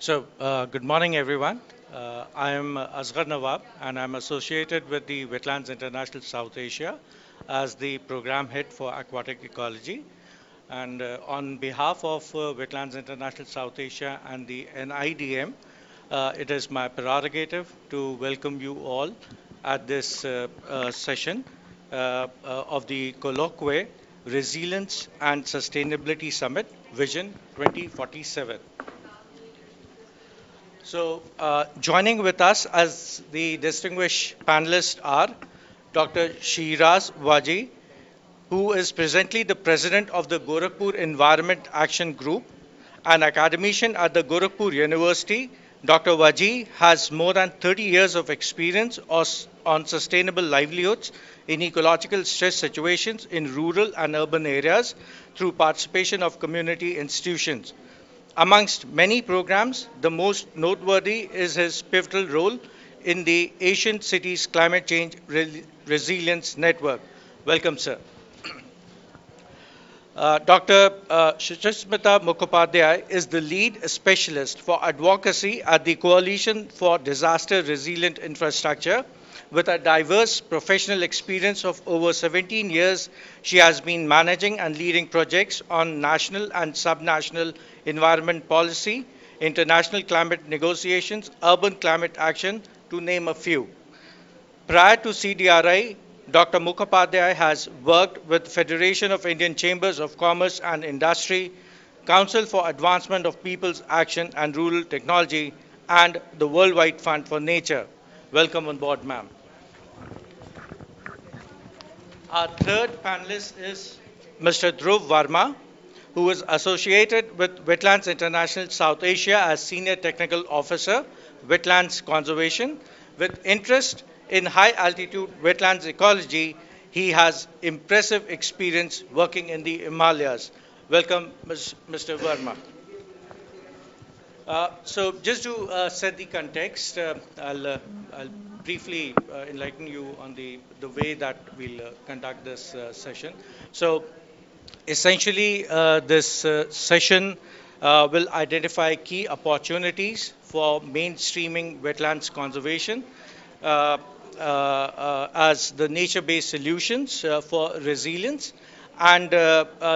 Good morning, everyone. I am Asghar Nawab, and I'm associated with the Wetlands International South Asia as the program head for aquatic ecology. And on behalf of Wetlands International South Asia and the NIDM, it is my prerogative to welcome you all at this session of the Colloquy Resilience and Sustainability Summit Vision 2047. Joining with us as the distinguished panelists are Dr. Shiraz Waji, who is presently the president of the Gorakhpur Environment Action Group, an academician at the Gorakhpur University. Dr. Waji has more than 30 years of experience on sustainable livelihoods in ecological stress situations in rural and urban areas through participation of community institutions. Amongst many programs, the most noteworthy is his pivotal role in the Asian Cities Climate Change Resilience Network. Welcome, sir. Dr. Sushmita Mukhopadhyay is the lead specialist for advocacy at the Coalition for Disaster Resilient Infrastructure. With a diverse professional experience of over 17 years, she has been managing and leading projects on national and subnational environment policy, international climate negotiations, urban climate action, to name a few. Prior to CDRI, Dr. Mukhopadhyay has worked with Federation of Indian Chambers of Commerce and Industry, Council for Advancement of People's Action and Rural Technology, and the Worldwide Fund for Nature. Welcome on board, ma'am. Our third panelist is Mr. Dhruv Verma, who is associated with Wetlands International South Asia as Senior Technical Officer, Wetlands Conservation. With interest in high altitude wetlands ecology, he has impressive experience working in the Himalayas. Welcome, Mr. Verma. So just to set the context, I'll briefly enlighten you on the way that we'll conduct this session. So essentially, this session will identify key opportunities for mainstreaming wetlands conservation as the nature-based solutions for resilience and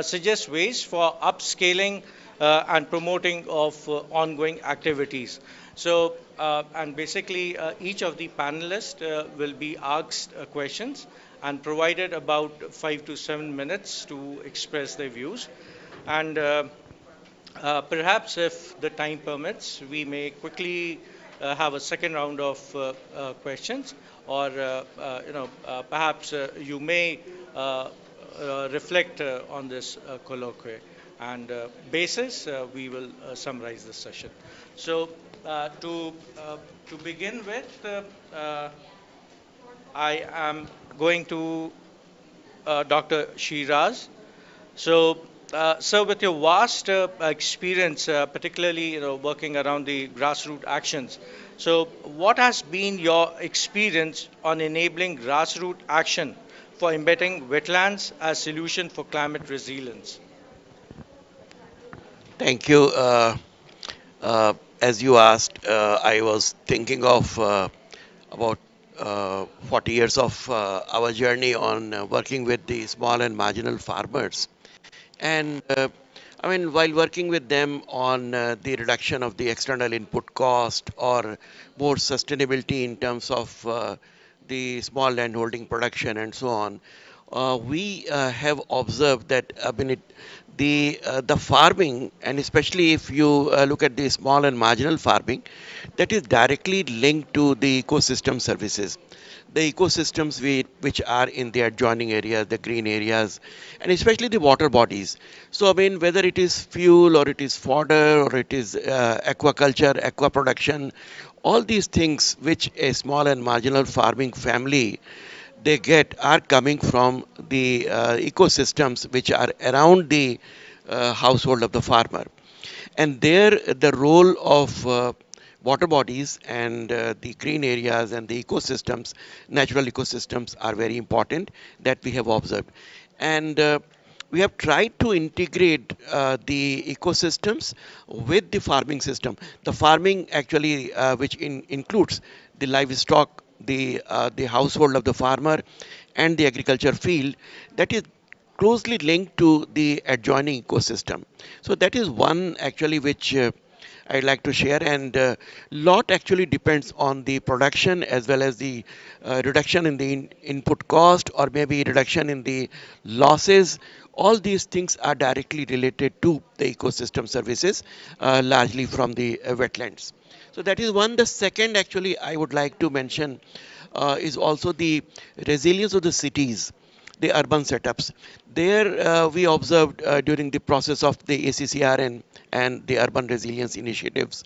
suggest ways for upscaling and promoting of ongoing activities. So, and basically, each of the panelists will be asked questions and provided about 5 to 7 minutes to express their views. And perhaps, if the time permits, we may quickly have a second round of questions, or perhaps you may reflect on this colloquy. And basis, we will summarize the session. So, to begin with, I am going to Dr. Shiraz. So, sir, with your vast experience, particularly working around the grassroots actions, so what has been your experience on enabling grassroots action for embedding wetlands as solution for climate resilience? Thank you. As you asked, I was thinking of about 40 years of our journey on working with the small and marginal farmers. And I mean, while working with them on the reduction of the external input cost or more sustainability in terms of the small landholding production and so on, we have observed that I mean the farming, and especially if you look at the small and marginal farming, that is directly linked to the ecosystem services, the ecosystems which are in the adjoining areas, the green areas, and especially the water bodies. So I mean, whether it is fuel or it is fodder or it is aquaculture, aqua production, all these things which a small and marginal farming family they get are coming from the ecosystems which are around the household of the farmer. And there, the role of water bodies and the green areas and the ecosystems, natural ecosystems, are very important that we have observed. And we have tried to integrate the ecosystems with the farming system. The farming actually, which includes the livestock, the household of the farmer, and the agriculture field, that is closely linked to the adjoining ecosystem. So that is one actually which I'd like to share, and lot actually depends on the production as well as the reduction in the input cost, or maybe reduction in the losses. All these things are directly related to the ecosystem services, largely from the wetlands. So that is one. The second actually I would like to mention is also the resilience of the cities, the urban setups. There we observed during the process of the ACCR and the urban resilience initiatives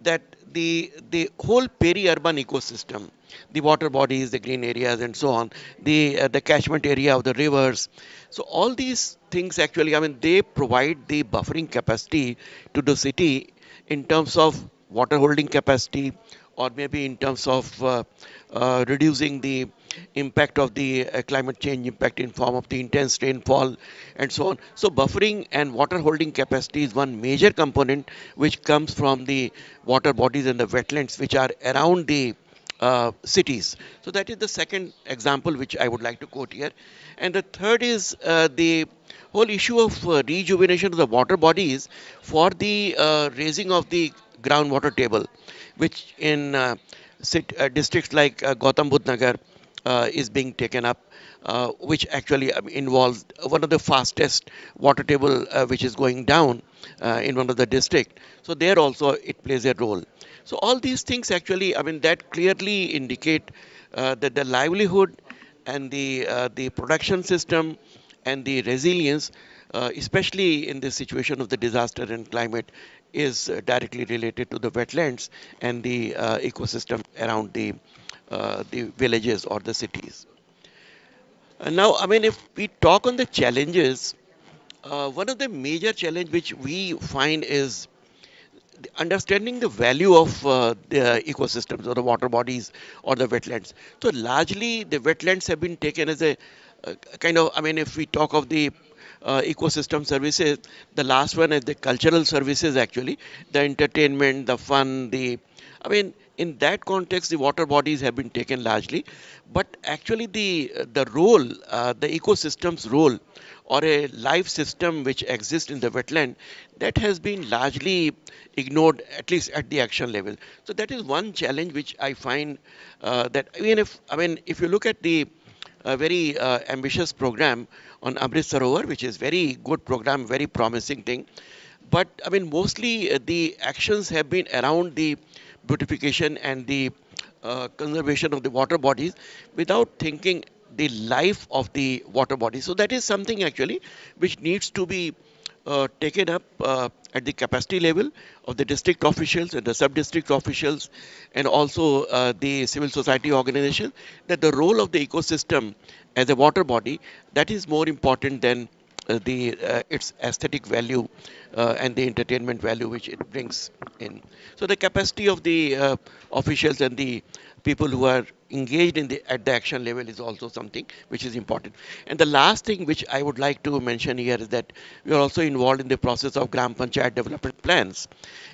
that the whole peri-urban ecosystem, the water bodies, the green areas, and so on, the catchment area of the rivers. So all these things actually, I mean, they provide the buffering capacity to the city in terms of water holding capacity, or maybe in terms of reducing the impact of the climate change impact in form of the intense rainfall and so on. So buffering and water holding capacity is one major component which comes from the water bodies and the wetlands which are around the cities. So that is the second example which I would like to quote here. And the third is the whole issue of rejuvenation of the water bodies for the raising of the groundwater table, which in districts like Gautam Budh Nagar is being taken up, which actually involves one of the fastest water table which is going down in one of the district. So there also it plays a role. So all these things actually, I mean, that clearly indicate that the livelihood and the production system and the resilience, especially in this situation of the disaster and climate, is directly related to the wetlands and the ecosystem around the villages or the cities. Now, I mean, if we talk on the challenges, one of the major challenge which we find is understanding the value of the ecosystems or the water bodies or the wetlands. So largely the wetlands have been taken as a kind of, I mean, if we talk of the ecosystem services, the last one is the cultural services actually, the entertainment, the fun, I mean, in that context, the water bodies have been taken largely, but actually the role, the ecosystem's role, or a life system which exists in the wetland, that has been largely ignored, at least at the action level. So that is one challenge which I find that even if, I mean, if you look at the very ambitious program on Amrit Sarovar, which is very good program, very promising thing. But I mean, mostly the actions have been around the beautification and the conservation of the water bodies without thinking the life of the water body. So that is something actually which needs to be taken up at the capacity level of the district officials and the sub-district officials, and also the civil society organization, that the role of the ecosystem as a water body, that is more important than the its aesthetic value and the entertainment value which it brings in. So the capacity of the officials and the people who are engaged in the at the action level is also something which is important. And the last thing which I would like to mention here is that we are also involved in the process of Gram Panchayat development plans.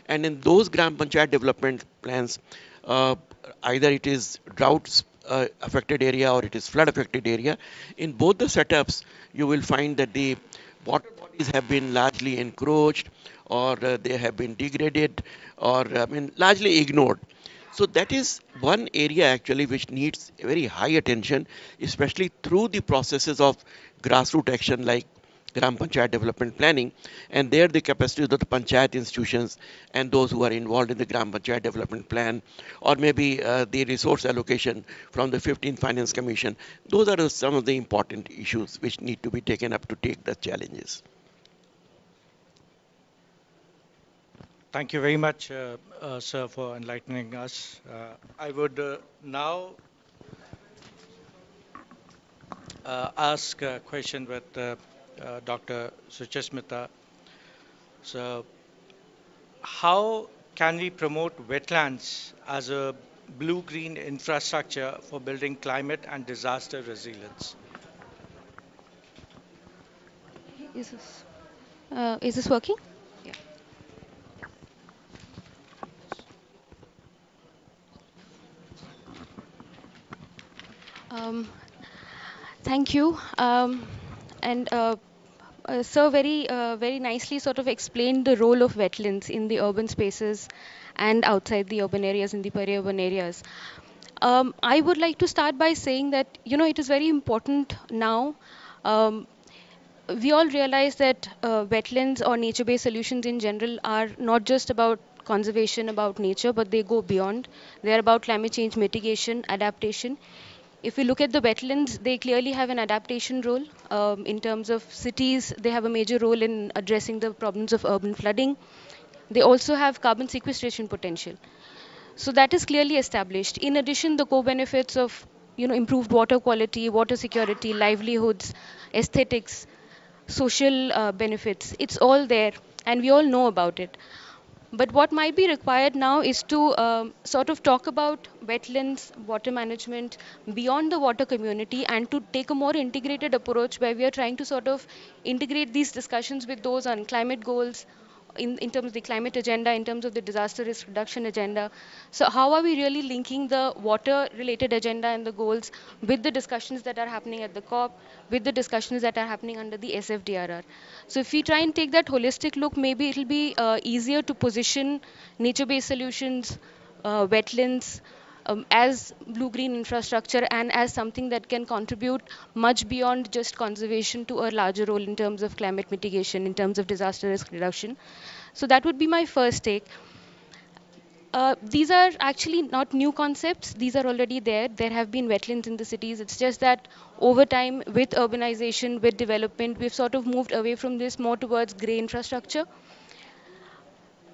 And in those Gram Panchayat development plans, uh, either it is droughts affected area or it is flood affected area, in both the setups you will find that the water bodies have been largely encroached, or they have been degraded, or I mean largely ignored. So that is one area actually which needs very high attention, especially through the processes of grassroots action like Gram Panchayat development planning, and there the capacity of the Panchayat institutions and those who are involved in the Gram Panchayat development plan, or maybe the resource allocation from the 15th Finance Commission. Those are some of the important issues which need to be taken up to take the challenges. Thank you very much, sir, for enlightening us. I would now ask a question with Dr. Suchasmita. So, how can we promote wetlands as a blue-green infrastructure for building climate and disaster resilience? Is this working? Yeah. Um, Thank you. And Sir very nicely sort of explained the role of wetlands in the urban spaces and outside the urban areas, in the peri-urban areas. I would like to start by saying that, it is very important now. Um, we all realize that wetlands or nature-based solutions in general are not just about conservation, about nature, but they go beyond. They're about climate change mitigation, adaptation. If we look at the wetlands, they clearly have an adaptation role. In terms of cities, they have a major role in addressing the problems of urban flooding. They also have carbon sequestration potential. So that is clearly established. In addition, the co-benefits of improved water quality, water security, livelihoods, aesthetics, social benefits, it's all there, and we all know about it. But what might be required now is to sort of talk about wetlands, water management beyond the water community, and to take a more integrated approach where we are trying to sort of integrate these discussions with those on climate goals, in terms of the climate agenda, in terms of the disaster risk reduction agenda. So, how are we really linking the water related agenda and the goals with the discussions that are happening at the COP, with the discussions that are happening under the SFDRR? So, if we try and take that holistic look, maybe it'll be easier to position nature based solutions, wetlands, as blue green infrastructure and as something that can contribute much beyond just conservation to a larger role in terms of climate mitigation, in terms of disaster risk reduction. So that would be my first take. These are actually not new concepts. These are already there. There have been wetlands in the cities. It's just that over time, with urbanization, with development, we've sort of moved away from this more towards grey infrastructure.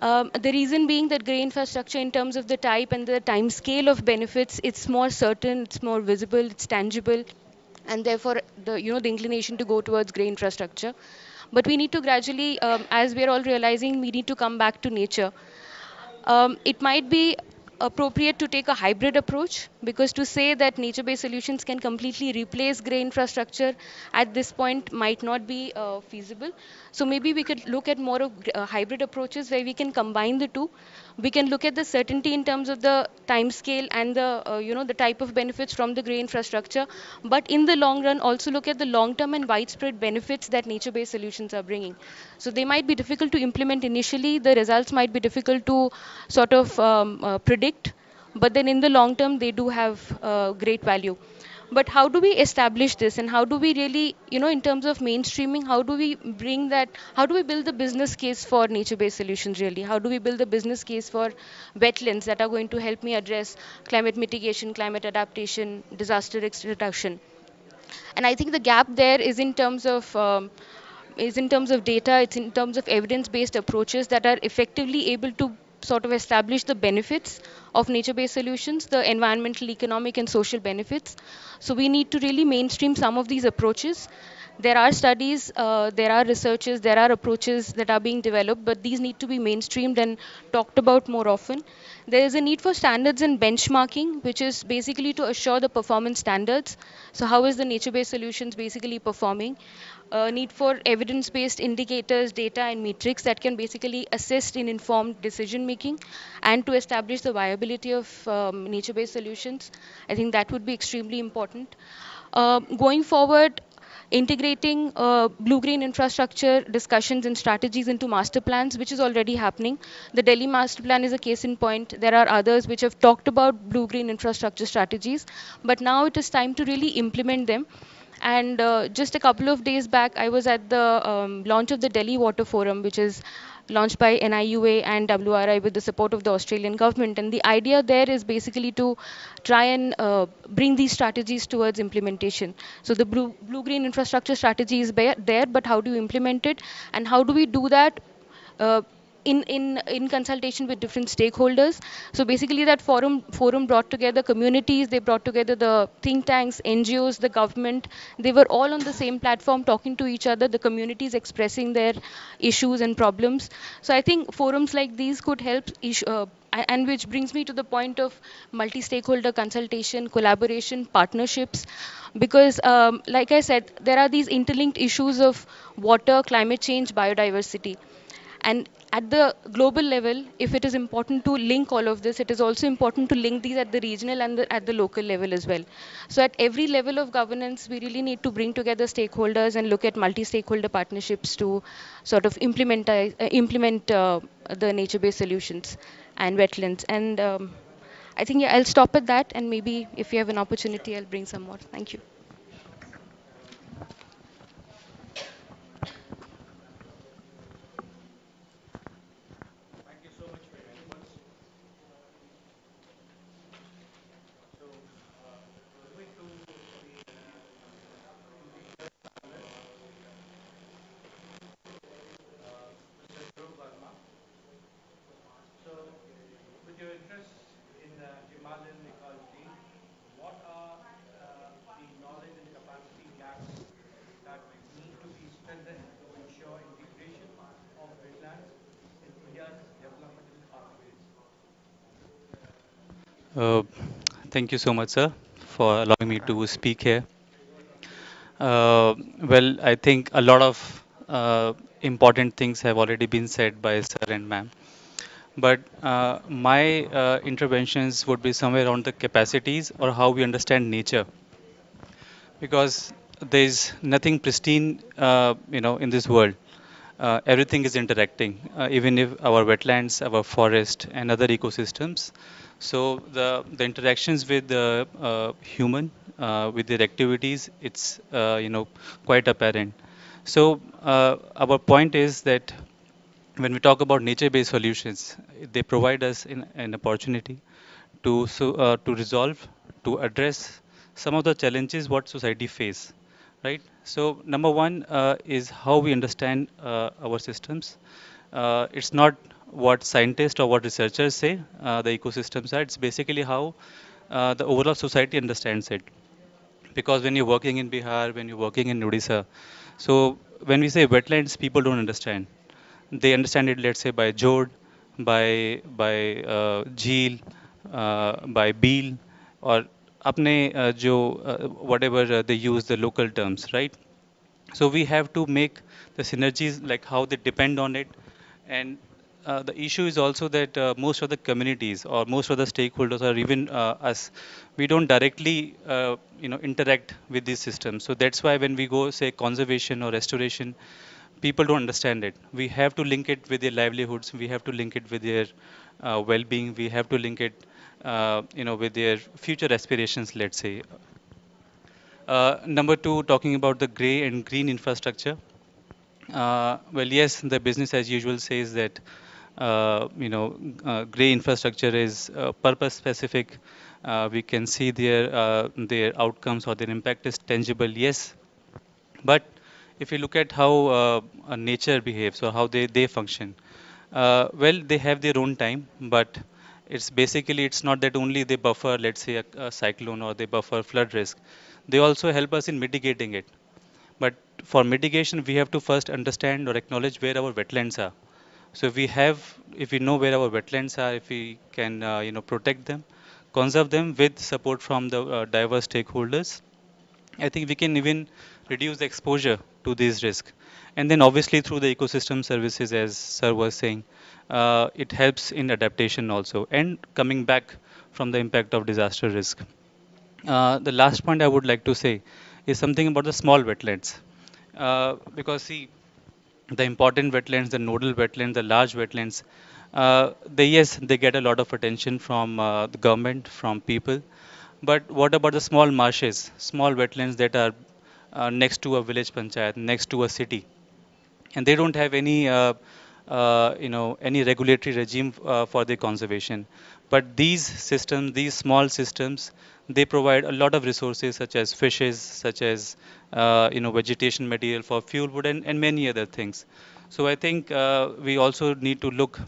The reason being that grey infrastructure, in terms of the type and the time scale of benefits, it's more certain, it's more visible, it's tangible, and therefore the inclination to go towards grey infrastructure. But we need to gradually, as we're all realizing, we need to come back to nature. It might be appropriate to take a hybrid approach, because to say that nature-based solutions can completely replace grey infrastructure at this point might not be feasible. So maybe we could look at more of hybrid approaches where we can combine the two. We can look at the certainty in terms of the time scale and the the type of benefits from the grey infrastructure, but in the long run also look at the long-term and widespread benefits that nature-based solutions are bringing. So they might be difficult to implement initially. The results might be difficult to sort of predict, but then in the long term they do have great value. But how do we establish this, and how do we really, in terms of mainstreaming, how do we bring that, how do we build the business case for nature based solutions really? How do we build the business case for wetlands that are going to help me address climate mitigation, climate adaptation, disaster risk reduction? And I think the gap there is in terms of data, it's in terms of evidence-based approaches that are effectively able to sort of establish the benefits of nature-based solutions, the environmental, economic, and social benefits. So we need to really mainstream some of these approaches. There are studies, there are researches, there are approaches that are being developed, but these need to be mainstreamed and talked about more often. There is a need for standards and benchmarking, which is basically to assure the performance standards. So how is the nature-based solutions basically performing? Need for evidence-based indicators, data, and metrics that can basically assist in informed decision making and to establish the viability of nature-based solutions. I think that would be extremely important. Going forward, integrating blue-green infrastructure discussions and strategies into master plans, which is already happening. The Delhi master plan is a case in point. There are others which have talked about blue-green infrastructure strategies, but now it is time to really implement them. And just a couple of days back, I was at the launch of the Delhi Water Forum, which is launched by NIUA and WRI with the support of the Australian government. And the idea there is basically to try and bring these strategies towards implementation. So the blue-green infrastructure strategy is there, but how do you implement it? And how do we do that? Uh, in consultation with different stakeholders. So basically that forum brought together communities, they brought together the think tanks, NGOs, the government. They were all on the same platform talking to each other, the communities expressing their issues and problems. So I think forums like these could help and which brings me to the point of multi-stakeholder consultation, collaboration, partnerships, because like I said, there are these interlinked issues of water, climate change, biodiversity. And at the global level, if it is important to link all of this, it is also important to link these at the regional and at the local level as well. So at every level of governance, we really need to bring together stakeholders and look at multi-stakeholder partnerships to sort of implement the nature-based solutions and wetlands. And I think, yeah, I'll stop at that, and maybe if you have an opportunity, I'll bring some more. Thank you. With your interest in Himalayan ecology, what are the knowledge and capacity gaps that need to be strengthened to ensure integration of wetlands in India's developmental pathways? Uh, Thank you so much, sir, for allowing me to speak here. Well, I think a lot of important things have already been said by sir and ma'am. But my interventions would be somewhere around the capacities or how we understand nature, because there's nothing pristine, in this world. Everything is interacting, even if our wetlands, our forest, and other ecosystems. So the interactions with the human, with their activities, it's quite apparent. So our point is that when we talk about nature-based solutions, they provide us an opportunity to resolve, to address some of the challenges what society face, right? So number one is how we understand our systems. It's not what scientists or what researchers say the ecosystems are. It's basically how the overall society understands it. Because when you're working in Bihar, when you're working in Odisha, so when we say wetlands, people don't understand. They understand it, let's say, by jod, by jheel, by beel, or apne jo whatever they use the local terms, right? So we have to make the synergies like how they depend on it. And the issue is also that most of the communities or most of the stakeholders or even us, we don't directly interact with these systems. So that's why when we go say conservation or restoration, people don't understand it. We have to link it with their livelihoods, we have to link it with their well-being, we have to link it with their future aspirations, let's say. Number two, talking about the gray and green infrastructure. Well, yes, the business as usual says that gray infrastructure is purpose specific. We can see their outcomes or their impact is tangible. Yes, but if you look at how nature behaves or how they function, well, they have their own time, but it's not that only they buffer, let's say, a cyclone or they buffer flood risk. They also help us in mitigating it. But for mitigation, we have to first understand or acknowledge where our wetlands are. So if we know where our wetlands are, if we can, protect them, conserve them with support from the diverse stakeholders, I think we can even reduce the exposure to these risks. And then obviously through the ecosystem services, as Sir was saying, it helps in adaptation also and coming back from the impact of disaster risk. The last point I would like to say is something about the small wetlands. Because see, the important wetlands, the nodal wetlands, the large wetlands, they get a lot of attention from the government, from people. But what about the small marshes, small wetlands that are next to a village panchayat, next to a city, and they don't have any regulatory regime for their conservation. But these systems, these small systems, they provide a lot of resources such as fishes, such as vegetation material for fuel wood and many other things. So I think we also need to look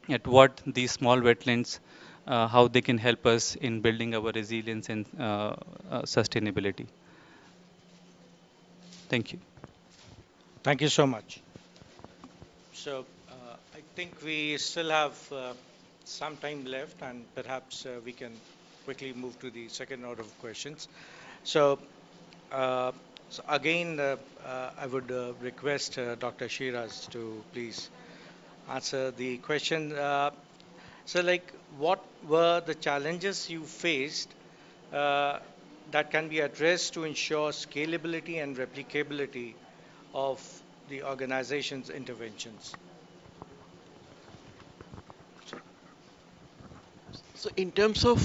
at what these small wetlands, how they can help us in building our resilience and sustainability. Thank you. Thank you so much. So I think we still have some time left, and perhaps we can quickly move to the second order of questions. So, uh, so again, I would request Dr. Shiraz to please answer the question. So, what were the challenges you faced uh, that can be addressed to ensure scalability and replicability of the organization's interventions? So in terms of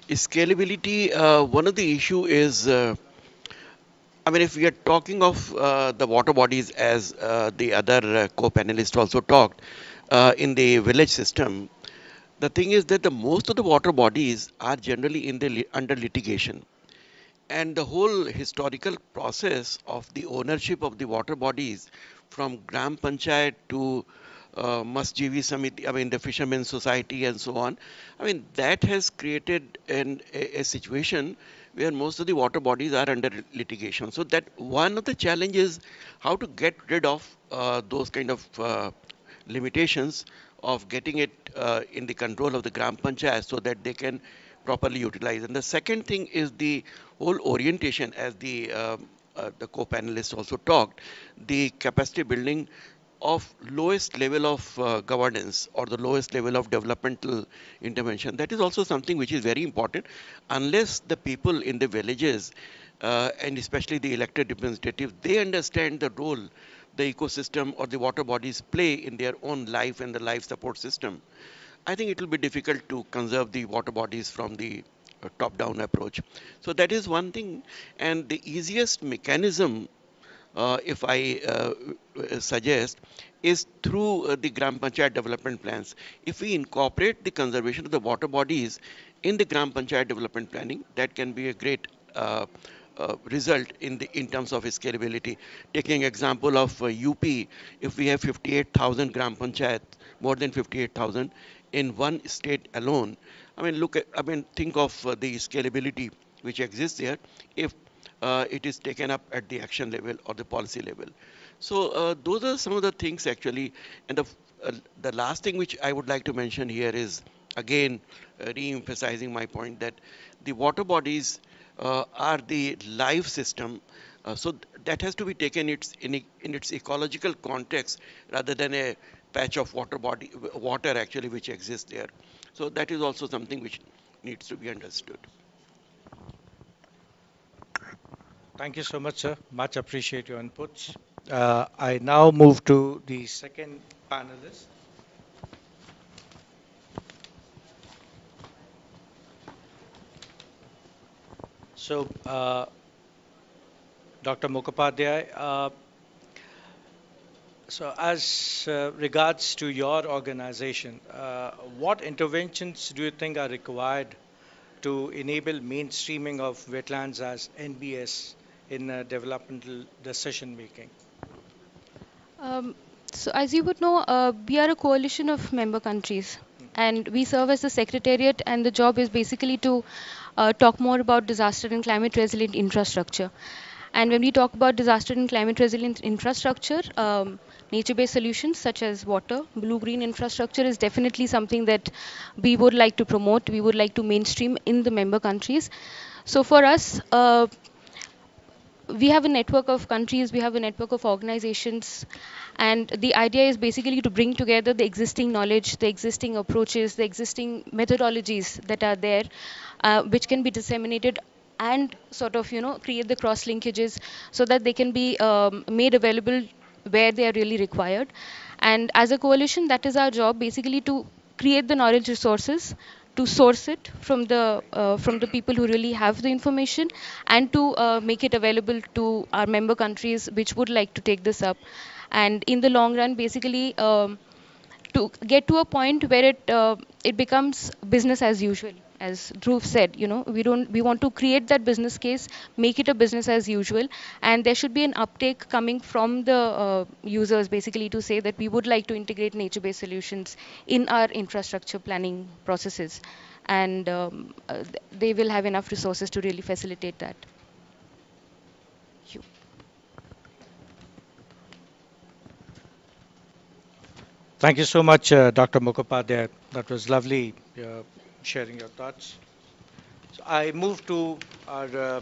scalability, one of the issue is, I mean, if we are talking of the water bodies as the other co-panelists also talked, in the village system, the thing is that the most of the water bodies are generally in the under litigation, and the whole historical process of the ownership of the water bodies from Gram Panchayat to Masjivi Samiti, I mean the Fishermen's Society and so on, I mean that has created a situation where most of the water bodies are under litigation. So that one of the challenges how to get rid of those kind of limitations of getting it in the control of the Gram Panchayat so that they can properly utilize. And the second thing is the whole orientation, as the co-panelists also talked, the capacity building of lowest level of governance or the lowest level of developmental intervention. That is also something which is very important. Unless the people in the villages and especially the elected representatives, they understand the role the ecosystem or the water bodies play in their own life and the life support system, I think it will be difficult to conserve the water bodies from the top-down approach. So that is one thing. And the easiest mechanism, if I suggest, is through the Gram Panchayat development plans. If we incorporate the conservation of the water bodies in the Gram Panchayat development planning, that can be a great result in terms of scalability. Taking example of UP, if we have 58,000 Gram Panchayat, more than 58,000 in one state alone, I mean, think of the scalability which exists there if it is taken up at the action level or the policy level. So those are some of the things actually. And the last thing which I would like to mention here is again re-emphasizing my point that the water bodies are the life system. That has to be taken in its ecological context rather than a patch of water actually which exists there. So that is also something which needs to be understood. Thank you so much, sir. Much appreciate your inputs. I now move to the second panelist. So, Dr. Mukhopadhyay, so as regards to your organization, what interventions do you think are required to enable mainstreaming of wetlands as NBS in developmental decision making? Um, so, as you would know, we are a coalition of member countries, and we serve as the secretariat, and the job is basically to talk more about disaster and climate resilient infrastructure. And when we talk about disaster and climate resilient infrastructure, nature-based solutions such as water, blue-green infrastructure is definitely something that we would like to promote. We would like to mainstream in the member countries. So for us, we have a network of countries, we have a network of organizations, and the idea is basically to bring together the existing knowledge, the existing approaches, the existing methodologies that are there, which can be disseminated and sort of create the cross linkages so that they can be made available where they are really required. And as a coalition, that is our job, basically to create the knowledge resources, to source it from the people who really have the information, and to make it available to our member countries which would like to take this up. And in the long run, basically, to get to a point where it becomes business as usual. As Dhruv said, we want to create that business case, make it a business as usual, and there should be an uptake coming from the users, basically, to say that we would like to integrate nature-based solutions in our infrastructure planning processes, and they will have enough resources to really facilitate that. Thank you so much, Dr. Mukhopadhyay. That was lovely sharing your thoughts. So I move to our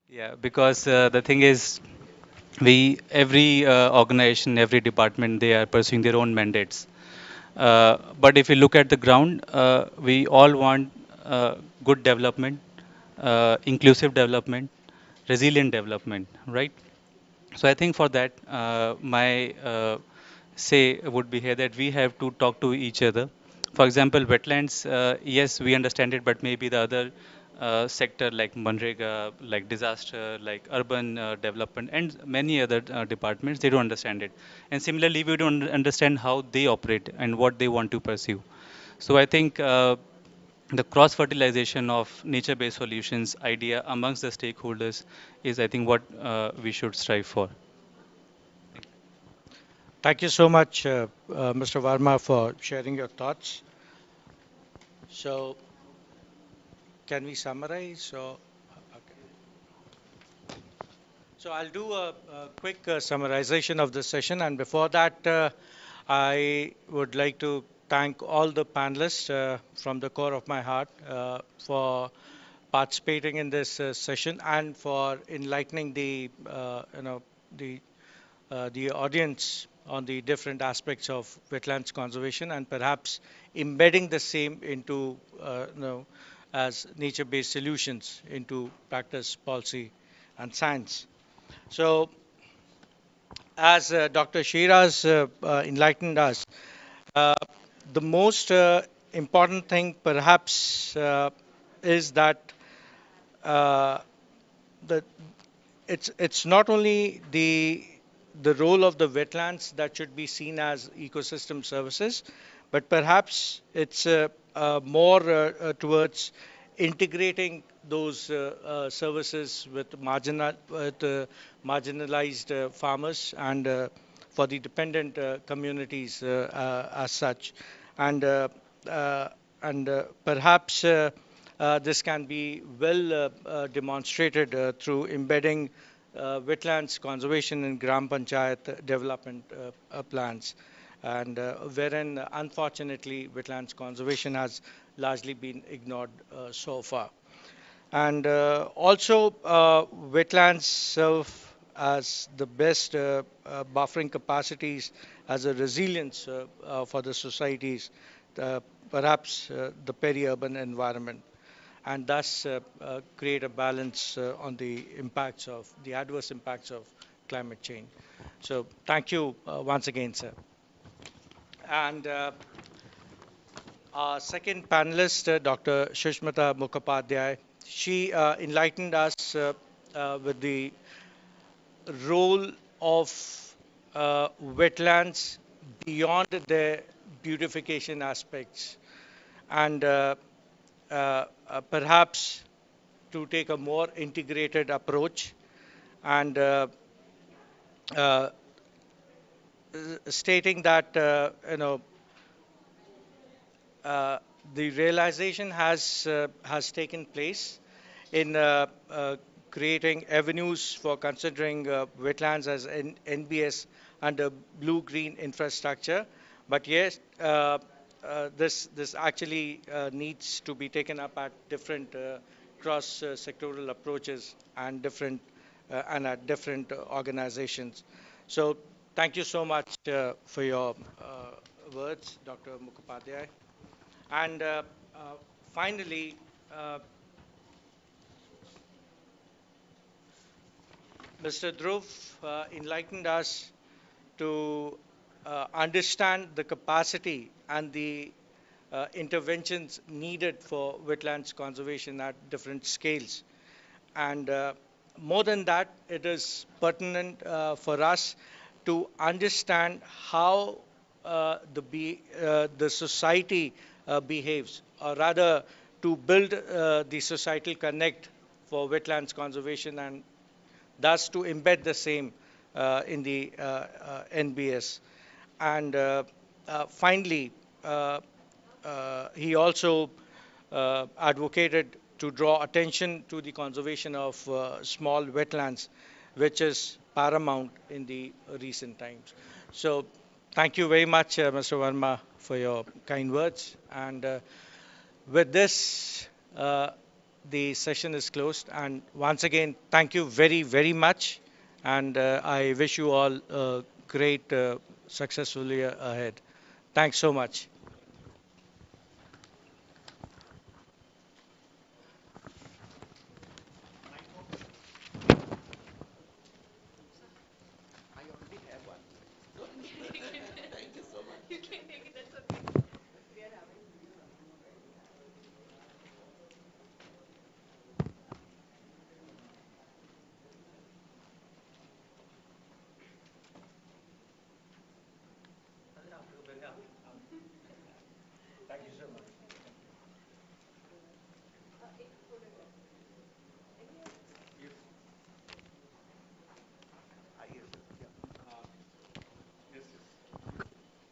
Yeah, because the thing is, we every organization, every department, they are pursuing their own mandates. But if you look at the ground, we all want good development, inclusive development, resilient development, right? So I think for that, my say would be here that we have to talk to each other. For example, wetlands, yes, we understand it, but maybe the other sector like Manrega, like disaster, like urban development, and many other departments, they don't understand it. And similarly, we don't understand how they operate and what they want to pursue. So I think the cross fertilization of nature based solutions idea amongst the stakeholders is, I think, what we should strive for. Thank you so much, Mr. Varma, for sharing your thoughts. So, can we summarize? Okay. So I'll do a quick summarization of the session, and before that, I would like to thank all the panelists from the core of my heart for participating in this session and for enlightening the the audience on the different aspects of wetlands conservation and perhaps embedding the same into as nature-based solutions into practice, policy, and science. So, as Dr. Shiraz enlightened us, uh, the most important thing perhaps is that uh, the it's not only the role of the wetlands that should be seen as ecosystem services, but perhaps it's more towards integrating those services with marginalized farmers and for the dependent communities as such, and uh, uh, perhaps this can be well demonstrated through embedding wetlands conservation in Gram Panchayat development plans, and wherein unfortunately wetlands conservation has largely been ignored so far. And also, wetlands serve as the best buffering capacities as a resilience for the societies, uh, perhaps the peri-urban environment, and thus create a balance on the impacts of the adverse impacts of climate change. So, thank you once again, sir. And our second panelist, Dr. Shushmita Mukhopadhyay, she enlightened us with the role of wetlands beyond their beautification aspects, and perhaps to take a more integrated approach and uh, stating that uh, the realization has taken place in creating avenues for considering wetlands as NBS under blue-green infrastructure. But yes, this actually needs to be taken up at different cross-sectoral approaches and different and at different organizations. So thank you so much for your words, Dr. Mukhopadhyay. And uh, finally, uh, Mr. Dhruv enlightened us to understand the capacity and the interventions needed for wetlands conservation at different scales. And more than that, it is pertinent for us to understand how the society behaves, or rather, to build the societal connect for wetlands conservation, and thus to embed the same in the NBS. And finally, uh, he also advocated to draw attention to the conservation of small wetlands, which is paramount in the recent times. So, thank you very much, Mr. Verma, for your kind words. And with this, the session is closed. And once again, thank you very, very much. And I wish you all a great, successful year ahead. Thanks so much. Thank you so much.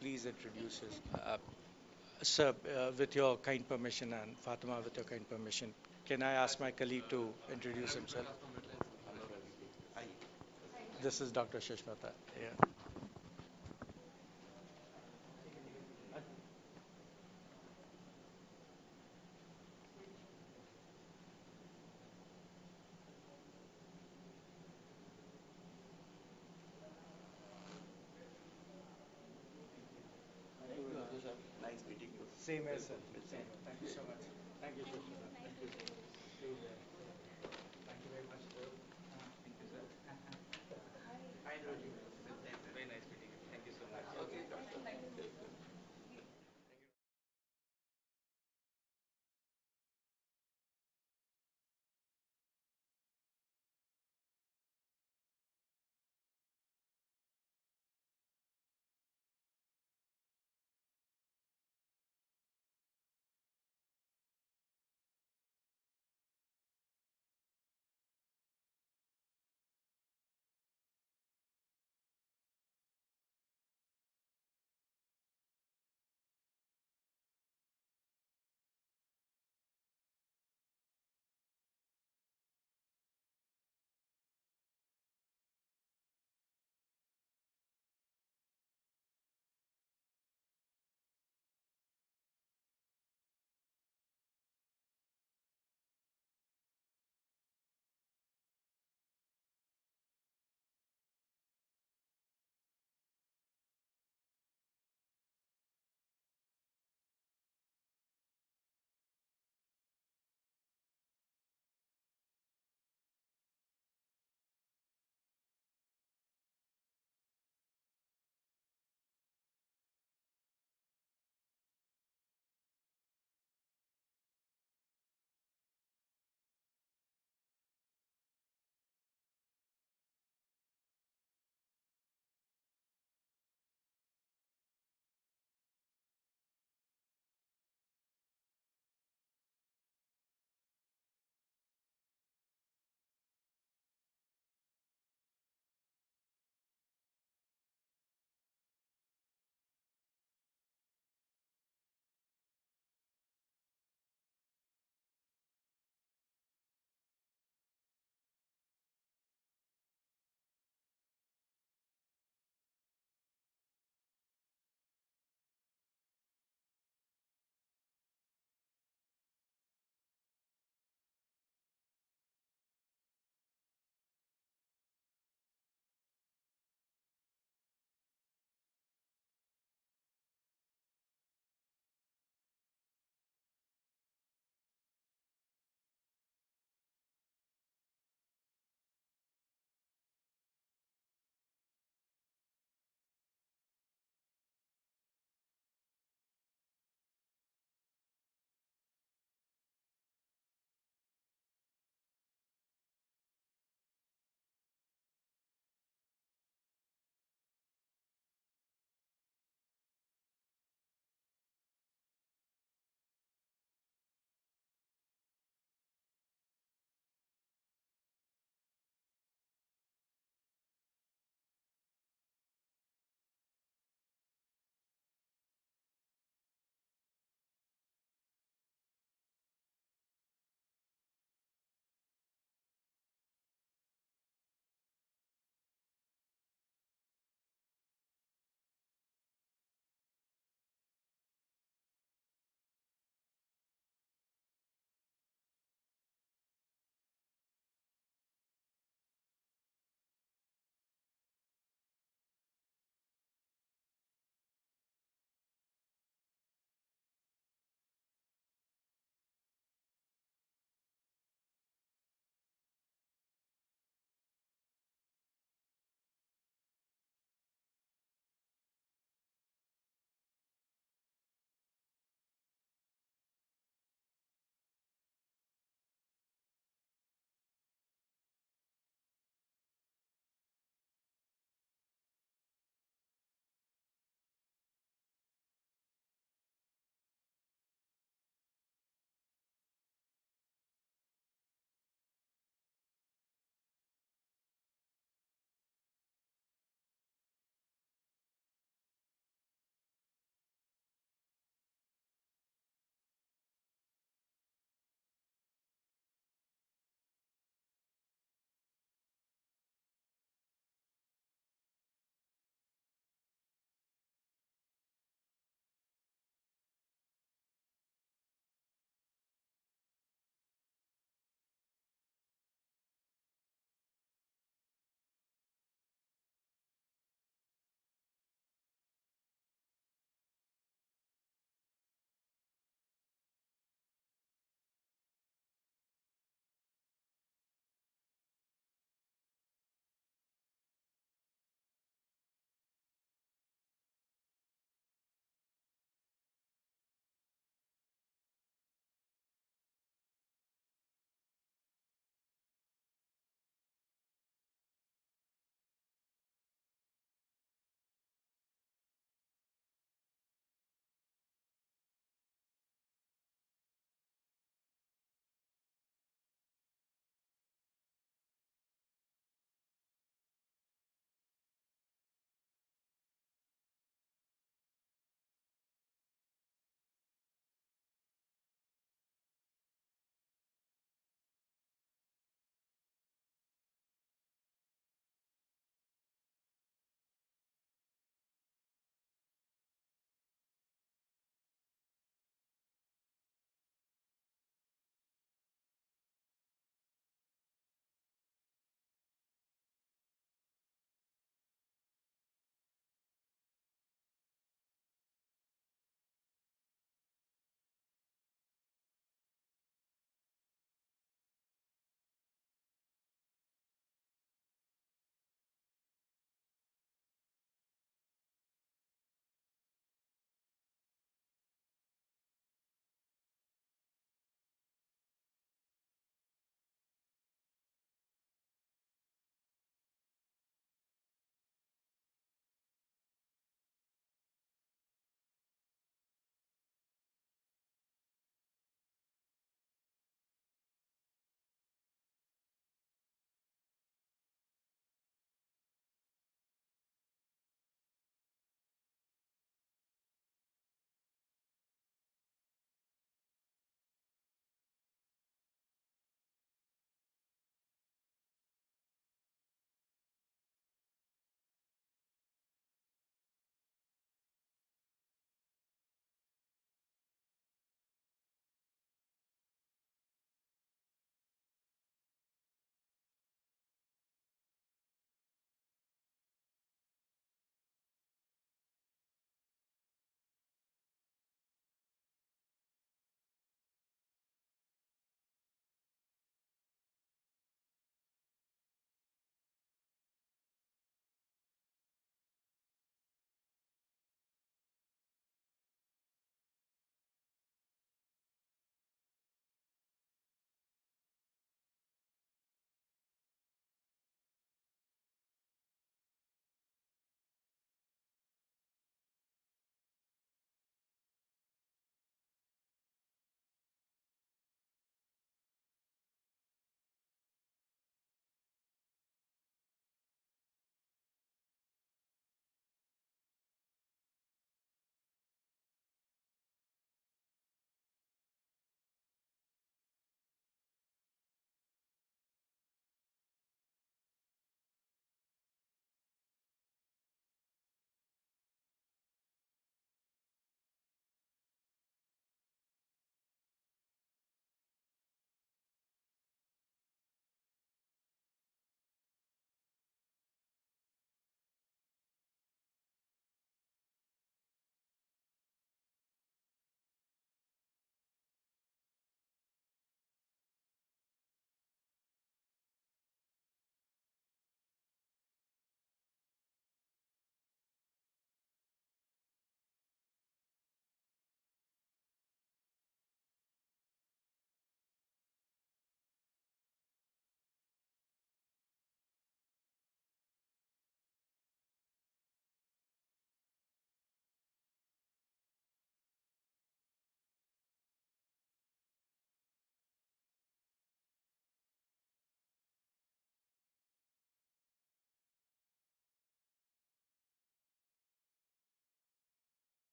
Please introduce us. Sir, with your kind permission, and Fatima, with your kind permission, can I ask my colleague to introduce himself? This is Dr. Shashmata. Yeah. Same as sir. Same. Thank you so much. Thank you, Shashmata. Thank you. Same here. Thank you very much, sir. Thank you, sir. Hi, Roju. Very nice meeting you. Thank you so much.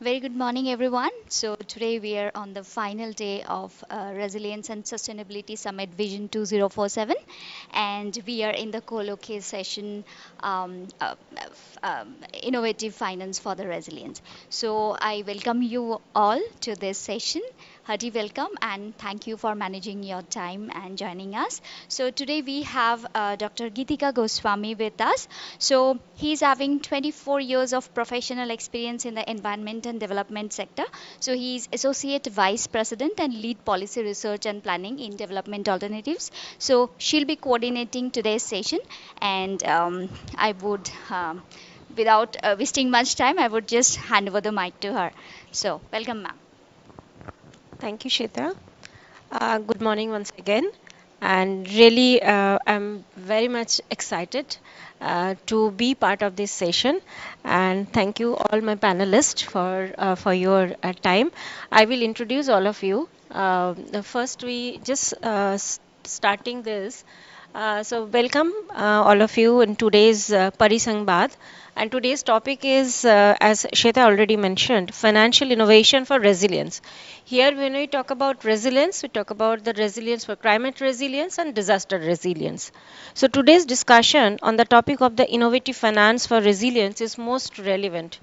Very good morning, everyone. So, today we are on the final day of Resilience and Sustainability Summit Vision 2047, and we are in the Colloquy session, Innovative Finance for the Resilience. So, I welcome you all to this session. Hearty welcome and thank you for managing your time and joining us. So, today we have Dr. Geetika Goswami with us. So, he's having 24 years of professional experience in the environment and development sector. So, he's Associate Vice President and Lead Policy Research and Planning in Development Alternatives. So, she'll be coordinating today's session, and I would, without wasting much time, I would just hand over the mic to her. So, welcome, ma'am. Thank you, Shita. Good morning once again. And really, I'm very much excited to be part of this session. And thank you all my panelists for your time. I will introduce all of you. First, we just starting this. So welcome all of you in today's Parisangbaad. And today's topic is, as Shweta already mentioned, financial innovation for resilience. Here, when we talk about resilience, we talk about the resilience for climate resilience and disaster resilience. So today's discussion on the topic of the innovative finance for resilience is most relevant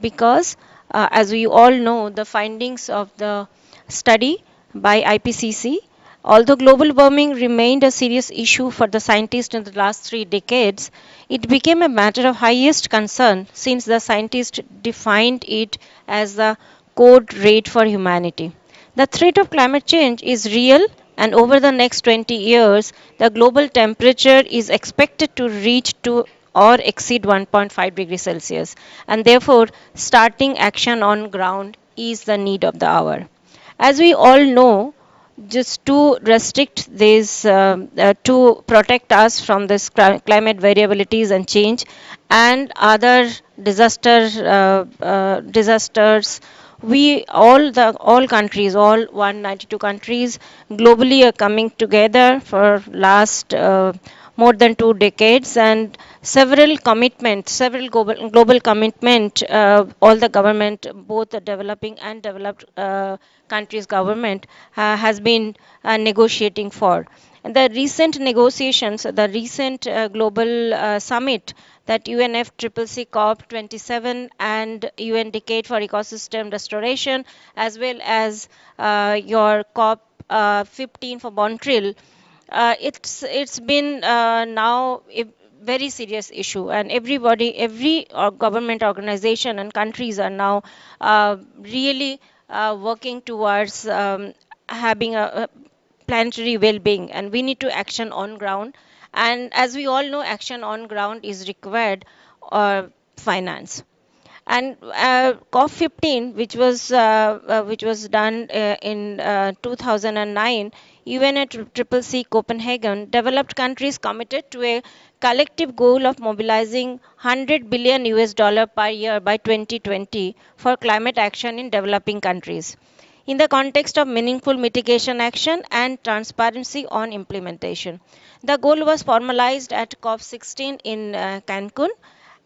because, as we all know, the findings of the study by IPCC, although global warming remained a serious issue for the scientists in the last 3 decades, it became a matter of highest concern since the scientists defined it as the code red for humanity. The threat of climate change is real, and over the next 20 years, the global temperature is expected to reach to or exceed 1.5 degrees Celsius, and therefore, starting action on ground is the need of the hour. As we all know, just to restrict this, to protect us from this climate variabilities and change and other disasters, we all countries, all 192 countries globally are coming together for last more than 2 decades, and several global commitment, all the government, both the developing and developed countries government has been negotiating for. And the recent negotiations, the recent global summit that UNFCCC COP27 and UN Decade for Ecosystem Restoration, as well as your COP 15 for Montreal, it's been now a very serious issue, and every government organization and countries are now really working towards having a planetary well-being, and we need to action on ground. And as we all know, action on ground is required finance. And COP15, which was done in 2009, UNFCCC Copenhagen, developed countries committed to a collective goal of mobilizing 100 billion US dollar per year by 2020 for climate action in developing countries, in the context of meaningful mitigation action and transparency on implementation. The goal was formalized at COP16 in Cancun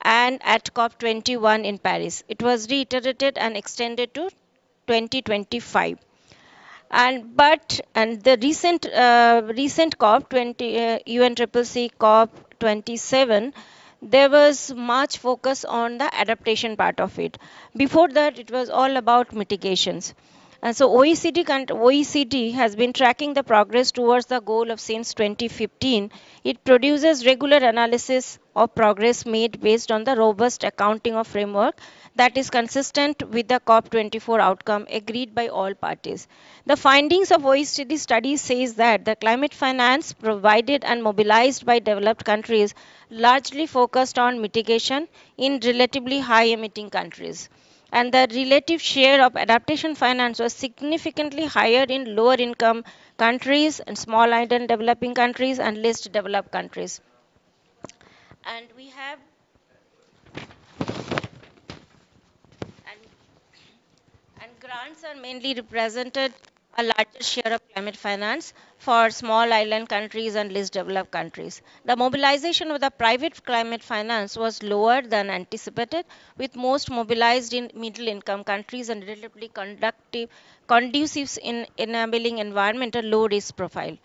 and at COP21 in Paris. It was reiterated and extended to 2025. And the recent COP 20 UNFCCC COP 27, there was much focus on the adaptation part of it. Before that, it was all about mitigations. And so OECD has been tracking the progress towards the goal of since 2015. It produces regular analysis of progress made based on the robust accounting of framework that is consistent with the COP24 outcome agreed by all parties. The findings of OECD study says that the climate finance provided and mobilized by developed countries largely focused on mitigation in relatively high emitting countries, and the relative share of adaptation finance was significantly higher in lower income countries and small and developing countries and least developed countries. And we have and, and grants are mainly represented a larger share of climate finance for small island countries and least developed countries. The mobilization of the private climate finance was lower than anticipated, with most mobilized in middle income countries and relatively conducive in enabling environmental low risk profile.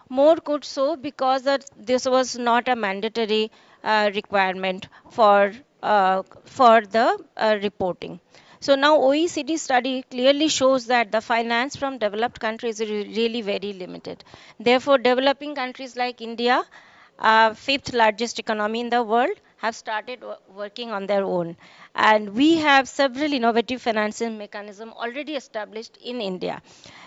More could so because that this was not a mandatory requirement for the reporting. So now OECD study clearly shows that the finance from developed countries is really very limited. Therefore, developing countries like India, fifth largest economy in the world, have started working on their own. And we have several innovative financing mechanisms already established in India.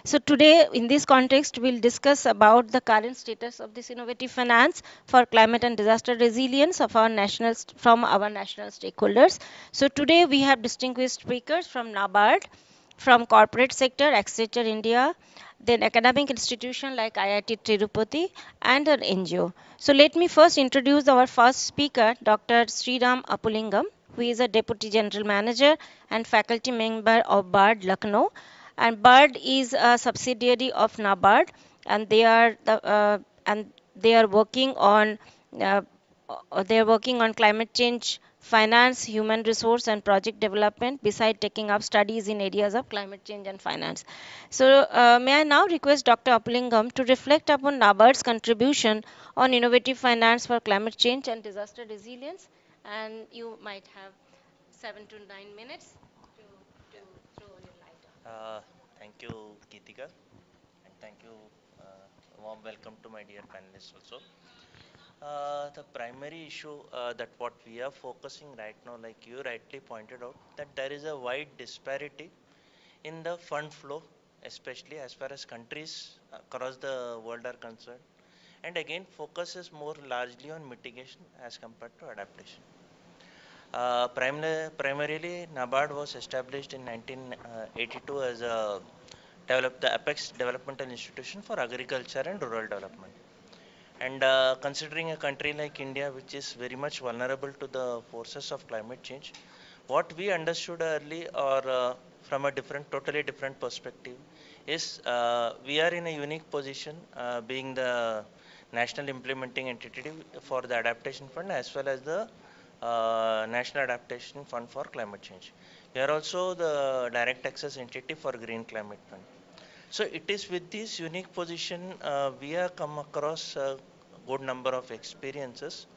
So today, in this context, we'll discuss about the current status of this innovative finance for climate and disaster resilience of from our national stakeholders. So today we have distinguished speakers from NABARD, from corporate sector, Accenture India, then academic institution like IIT Tirupati, and an NGO. So let me first introduce our first speaker, Dr. Sriram Apulingam, who is a Deputy General Manager and faculty member of BARD Lucknow. And BARD is a subsidiary of NABARD, and they are working on uh, climate change finance, human resource, and project development, beside taking up studies in areas of climate change and finance. So, may I now request Dr. Appalingam to reflect upon NABARD's contribution on innovative finance for climate change and disaster resilience, and you might have 7 to 9 minutes to throw your light on. Thank you, Geetika, and thank you. Warm welcome to my dear panelists also. The primary issue that what we are focusing right now, like you rightly pointed out, that there is a wide disparity in the fund flow, especially as far as countries across the world are concerned. And again, focus is more largely on mitigation as compared to adaptation. Primarily, NABARD was established in 1982 as the Apex Developmental Institution for Agriculture and Rural Development. And considering a country like India, which is very much vulnerable to the forces of climate change, what we understood early, or from a totally different perspective, is we are in a unique position, being the national implementing entity for the adaptation fund as well as the national adaptation fund for climate change. We are also the direct access entity for green climate fund. So it is with this unique position we have come across a good number of experiences,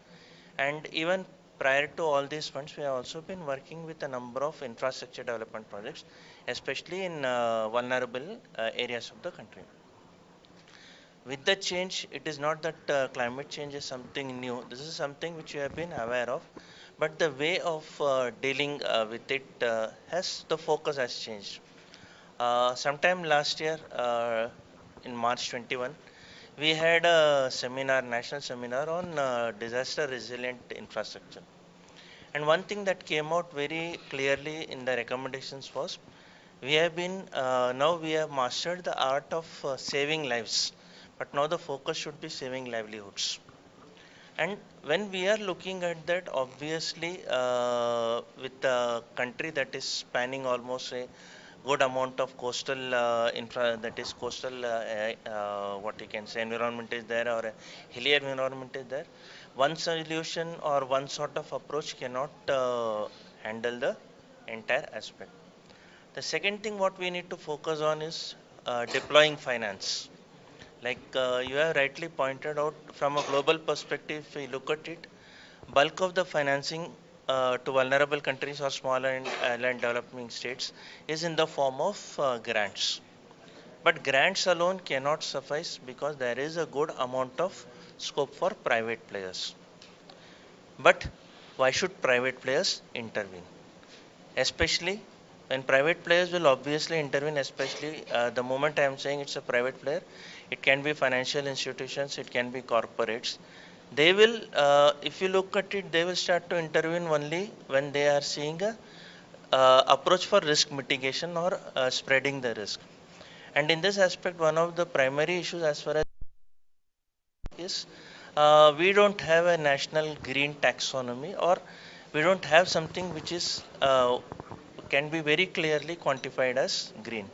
and even prior to all these funds, we have also been working with a number of infrastructure development projects, especially in vulnerable areas of the country. With the change, it is not that climate change is something new. This is something which we have been aware of, but the way of dealing with it the focus has changed. Sometime last year, in March 21, we had a seminar, national seminar on disaster resilient infrastructure. And one thing that came out very clearly in the recommendations was now we have mastered the art of saving lives, but now the focus should be saving livelihoods. And when we are looking at that, obviously, with a country that is spanning almost a good amount of coastal that is coastal, what you can say, environment is there, or a hilly environment is there, one solution or one sort of approach cannot handle the entire aspect. The second thing what we need to focus on is deploying finance. Like you have rightly pointed out, from a global perspective, if we look at it, bulk of the financing to vulnerable countries or small and island developing states is in the form of grants. But grants alone cannot suffice, because there is a good amount of scope for private players. But why should private players intervene? Especially when private players will obviously intervene, especially the moment I am saying it's a private player, it can be financial institutions, it can be corporates. They will, if you look at it, they will start to intervene only when they are seeing a approach for risk mitigation or spreading the risk. And in this aspect, one of the primary issues as far as is we don't have a national green taxonomy, or we don't have something which is can be very clearly quantified as green.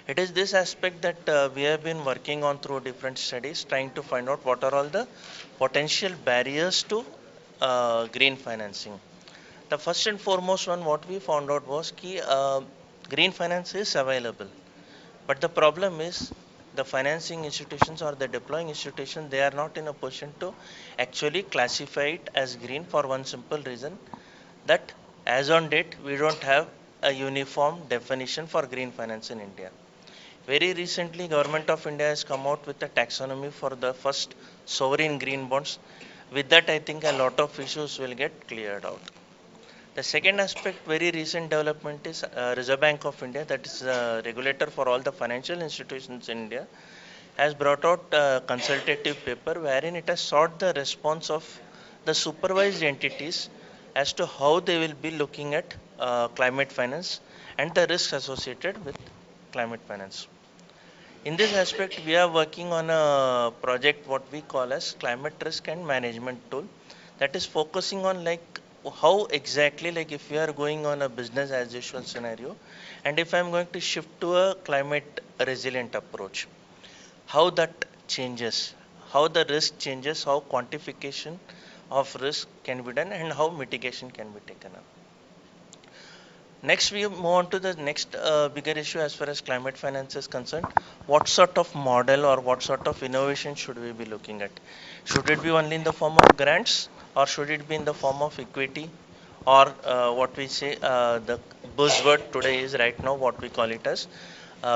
It is this aspect that we have been working on through different studies, trying to find out what are all the potential barriers to green financing. The first and foremost one, what we found out was that green finance is available, but the problem is the financing institutions or the deploying institutions, they are not in a position to actually classify it as green for one simple reason, that as on date we don't have a uniform definition for green finance in India. Very recently, Government of India has come out with a taxonomy for the first sovereign green bonds. With that, I think a lot of issues will get cleared out. The second aspect, very recent development, is Reserve Bank of India, that is regulator for all the financial institutions in India, has brought out a consultative paper wherein it has sought the response of the supervised entities as to how they will be looking at climate finance and the risks associated with climate finance. In this aspect, we are working on a project what we call as climate risk and management tool, that is focusing on like how exactly, like if we are going on a business as usual scenario, and if I'm going to shift to a climate resilient approach, how that changes, how the risk changes, how quantification of risk can be done, and how mitigation can be taken up. Next, we move on to the next bigger issue as far as climate finance is concerned. What sort of model or what sort of innovation should we be looking at? Should it be only in the form of grants, or should it be in the form of equity, or what we say the buzzword today is right now what we call it as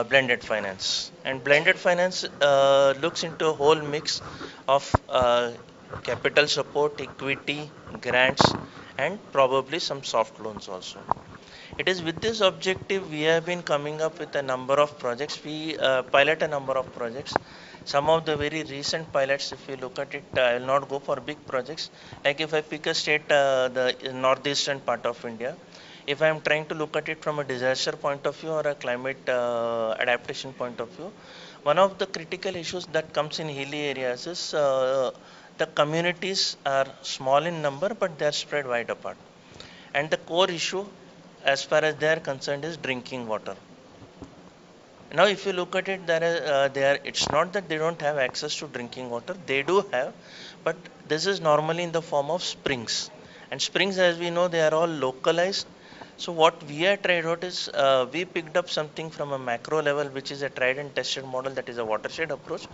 blended finance. And blended finance looks into a whole mix of capital support, equity, grants, and probably some soft loans also. It is with this objective we have been coming up with a number of projects. We pilot a number of projects. Some of the very recent pilots, if you look at it, I will not go for big projects. Like if I pick a state, the northeastern part of India, if I am trying to look at it from a disaster point of view or a climate adaptation point of view, one of the critical issues that comes in hilly areas is the communities are small in number, but they are spread wide apart. And the core issue as far as they are concerned is drinking water. Now, if you look at it, it's not that they don't have access to drinking water. They do have, but this is normally in the form of springs. And springs, as we know, they are all localized. So what we have tried out is we picked up something from a macro level, which is a tried and tested model, that is a watershed approach.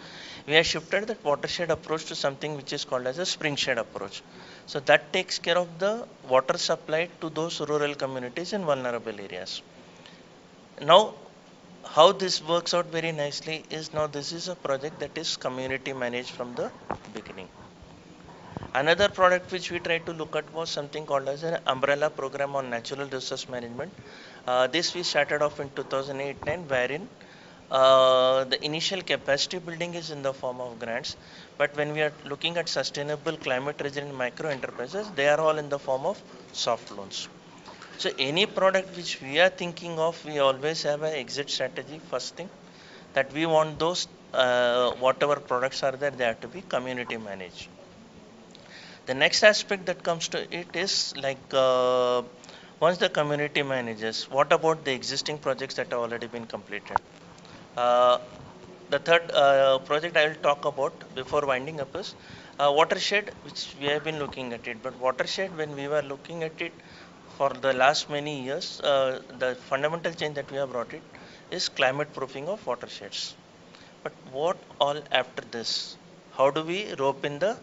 We have shifted that watershed approach to something which is called as a springshed approach. So that takes care of the water supply to those rural communities in vulnerable areas. Now, how this works out very nicely is, now this is a project that is community managed from the beginning. Another product which we tried to look at was something called as an umbrella program on natural resource management. This we started off in 2008-9, wherein the initial capacity building is in the form of grants, but when we are looking at sustainable climate resilient micro enterprises, they are all in the form of soft loans. So any product which we are thinking of, we always have an exit strategy. First thing, that we want those whatever products are there, they have to be community managed. The next aspect that comes to it is like once the community manages, what about the existing projects that have already been completed? Uh, the third project I will talk about before winding up is watershed, which we have been looking at it. But watershed, when we were looking at it for the last many years, the fundamental change that we have brought it is climate proofing of watersheds. But what all after this? How do we rope in the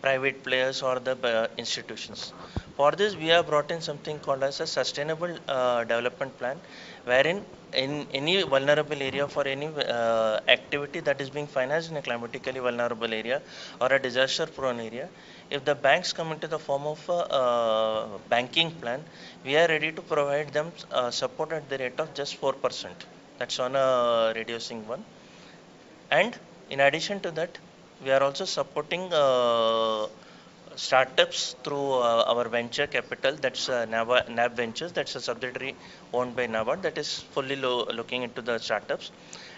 private players or the institutions? For this, we have brought in something called as a sustainable development plan, wherein in any vulnerable area for any activity that is being financed in a climatically vulnerable area or a disaster prone area, if the banks come into the form of a banking plan, we are ready to provide them support at the rate of just 4%. That's on a reducing one. And in addition to that, we are also supporting startups through our venture capital, that's NAB Ventures, that's a subsidiary owned by NABARD that is fully looking into the startups.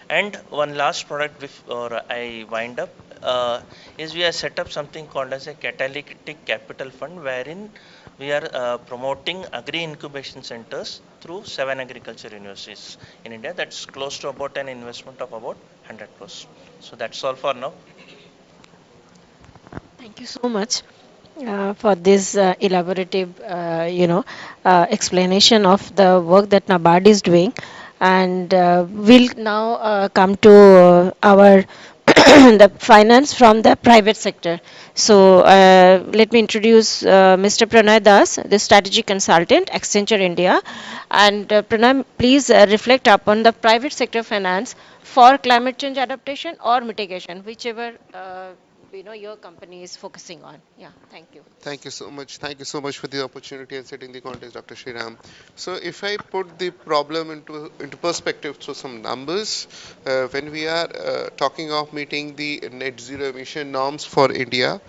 And one last product before I wind up is we have set up something called as a catalytic capital fund, wherein We are promoting agri incubation centers through 7 agriculture universities in India. That's close to about an investment of about 100 crores. So that's all for now. Thank you so much for this elaborative, explanation of the work that NABARD is doing. And we'll now come to our the finance from the private sector. So let me introduce Mr. Pranay Das, the strategy consultant, Accenture India. And Pranay, please reflect upon the private sector finance for climate change adaptation or mitigation, whichever your company is focusing on. Yeah, thank you. Thank you so much. Thank you so much for the opportunity and setting the context, Dr. Sriram. So, if I put the problem into perspective through some numbers, when we are talking of meeting the net zero emission norms for India,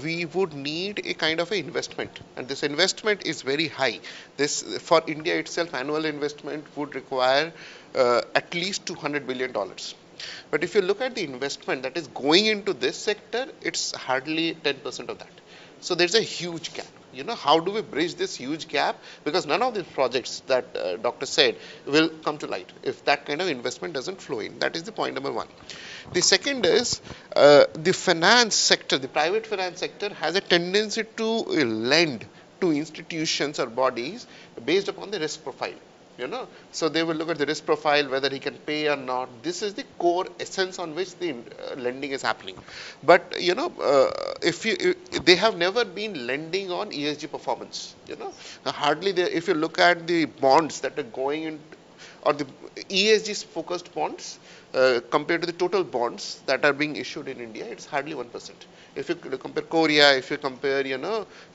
we would need a kind of a investment, and this investment is very high. This for India itself, annual investment would require at least $200 billion. But if you look at the investment that is going into this sector, it's hardly 10% of that. So there's a huge gap. How do we bridge this huge gap? Because none of these projects that Doctor said will come to light if that kind of investment doesn't flow in. That is the point number one. The second is the finance sector, the private finance sector has a tendency to lend to institutions or bodies based upon the risk profile. So they will look at the risk profile, whether he can pay or not. This is the core essence on which the lending is happening. But if they have never been lending on ESG performance. Hardly if you look at the bonds that are going in, or the ESG focused bonds compared to the total bonds that are being issued in India, it's hardly 1%. If you compare Korea, if you compare,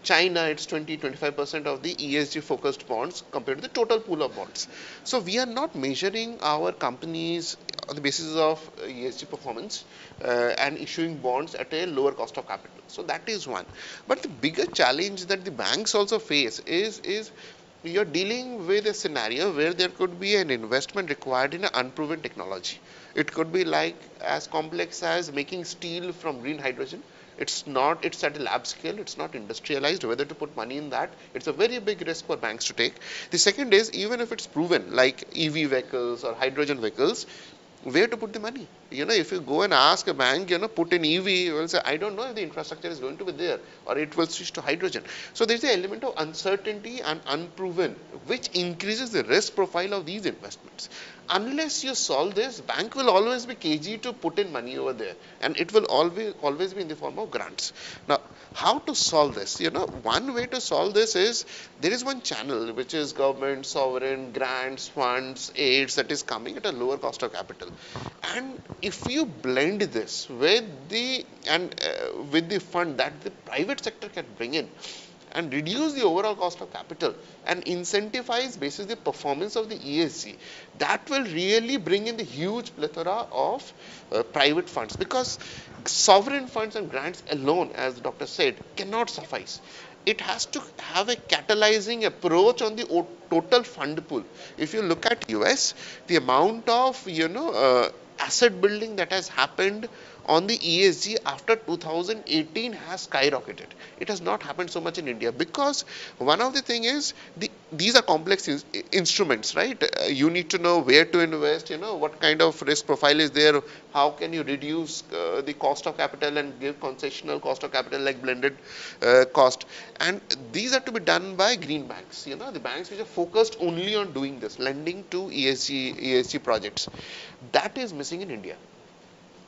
China, it's 20-25% of the ESG focused bonds compared to the total pool of bonds. So we are not measuring our companies on the basis of ESG performance and issuing bonds at a lower cost of capital. So that is one. But the bigger challenge that the banks also face is you're dealing with a scenario where there could be an investment required in an unproven technology. It could be like as complex as making steel from green hydrogen. It's at a lab scale, it's not industrialized. Whether to put money in that, it's a very big risk for banks to take. The second is, even if it's proven, like EV vehicles or hydrogen vehicles, where to put the money? If you go and ask a bank, put in EV, it will say, I don't know if the infrastructure is going to be there or it will switch to hydrogen. So there's an element of uncertainty and unproven, which increases the risk profile of these investments. Unless you solve this, bank will always be cagey to put in money over there, and it will always be in the form of grants. Now, how to solve this? One way to solve this is, there is one channel which is government, sovereign, grants, funds, aids that is coming at a lower cost of capital. And if you blend this with the fund that the private sector can bring in, and reduce the overall cost of capital and incentivize basis the performance of the ESG, that will really bring in the huge plethora of private funds, because sovereign funds and grants alone, as the doctor said, cannot suffice. It has to have a catalyzing approach on the total fund pool. If you look at US, the amount of asset building that has happened on the ESG after 2018 has skyrocketed. It has not happened so much in India, because one of the thing is, these are complex instruments, right? You need to know where to invest, what kind of risk profile is there, how can you reduce the cost of capital and give concessional cost of capital like blended cost. And these are to be done by green banks, the banks which are focused only on doing this, lending to ESG projects. That is missing in India.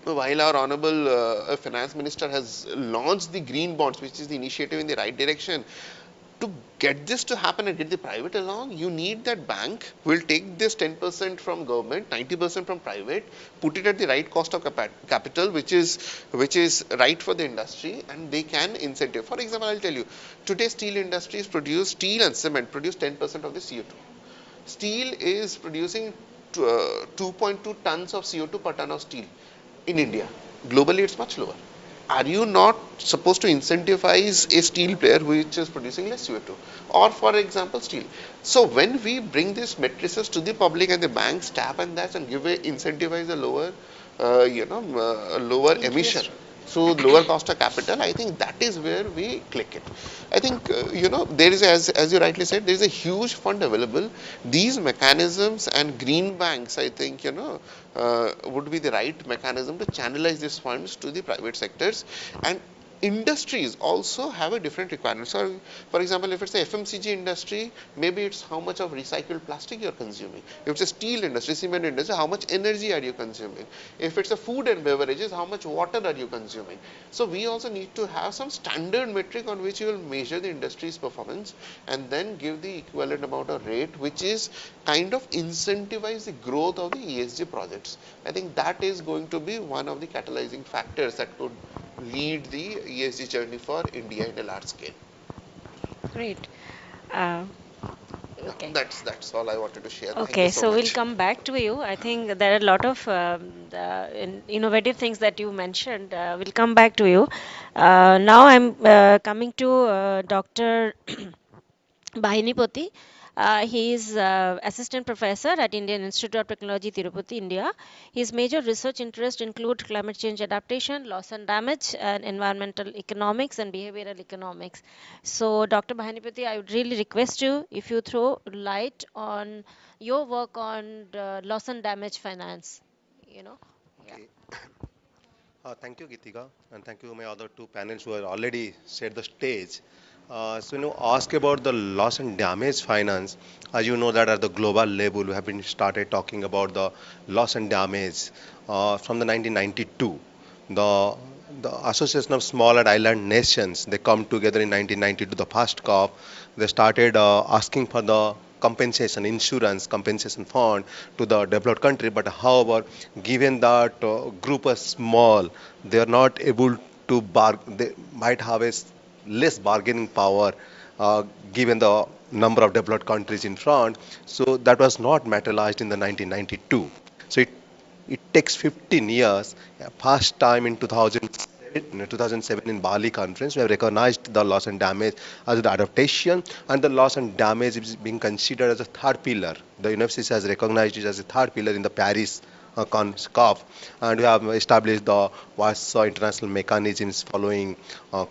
While our honorable finance minister has launched the green bonds, which is the initiative in the right direction, to get this to happen and get the private along, you need that bank will take this 10% from government, 90% from private, put it at the right cost of capital, which is right for the industry, and they can incentive. For example, I'll tell you, today steel industries steel and cement produce 10% of the CO2. Steel is producing 2.2 tons of CO2 per ton of steel in India. Globally, it's much lower. Are you not supposed to incentivize a steel player which is producing less CO2? Or, for example, steel. So when we bring these matrices to the public and the banks tap on that and incentivize a lower, lower emission. through lower cost of capital, I think that is where we click it. I think, there is, as you rightly said, there is a huge fund available. These mechanisms and green banks, I think, would be the right mechanism to channelize these funds to the private sectors. And industries also have a different requirement. So, for example, if it's a FMCG industry, maybe it's how much of recycled plastic you're consuming. If it's a steel industry, cement industry, how much energy are you consuming? If it's a food and beverages, how much water are you consuming? So we also need to have some standard metric on which you will measure the industry's performance and then give the equivalent amount of rate, which is kind of incentivize the growth of the ESG projects. I think that is going to be one of the catalyzing factors that could lead the ESG journey for India in a large scale. Great. Uh, okay. That's all I wanted to share. Thank you Okay, so so we'll much. come back to you. I think there are a lot of innovative things that you mentioned. We'll come back to you. Now I'm coming to Dr. Bahinipati. He is assistant professor at Indian Institute of Technology, Tirupati, India. His major research interests include climate change adaptation, loss and damage, and environmental economics and behavioral economics. So, Dr. Bahinipati, I would really request you if you throw light on your work on loss and damage finance. You know, yeah. Okay. Thank you, Gitika, and thank you my other two panels who have already set the stage. Ask about the loss and damage finance. As you know that at the global level, we have been started talking about the loss and damage from the 1992. The the Association of Small and Island Nations, they come together in 1992, the first COP. They started asking for the compensation, insurance compensation fund to the developed country. But however, given that group is small, they are not able to they might have less bargaining power given the number of developed countries in front. So that was not materialized in the 1992. So it takes 15 years. First time in 2007 in Bali conference, we have recognized the loss and damage as the adaptation, and the loss and damage is being considered as a third pillar. The UNFCCC has recognized it as a third pillar in the Paris COP, and we have established the Warsaw international mechanisms following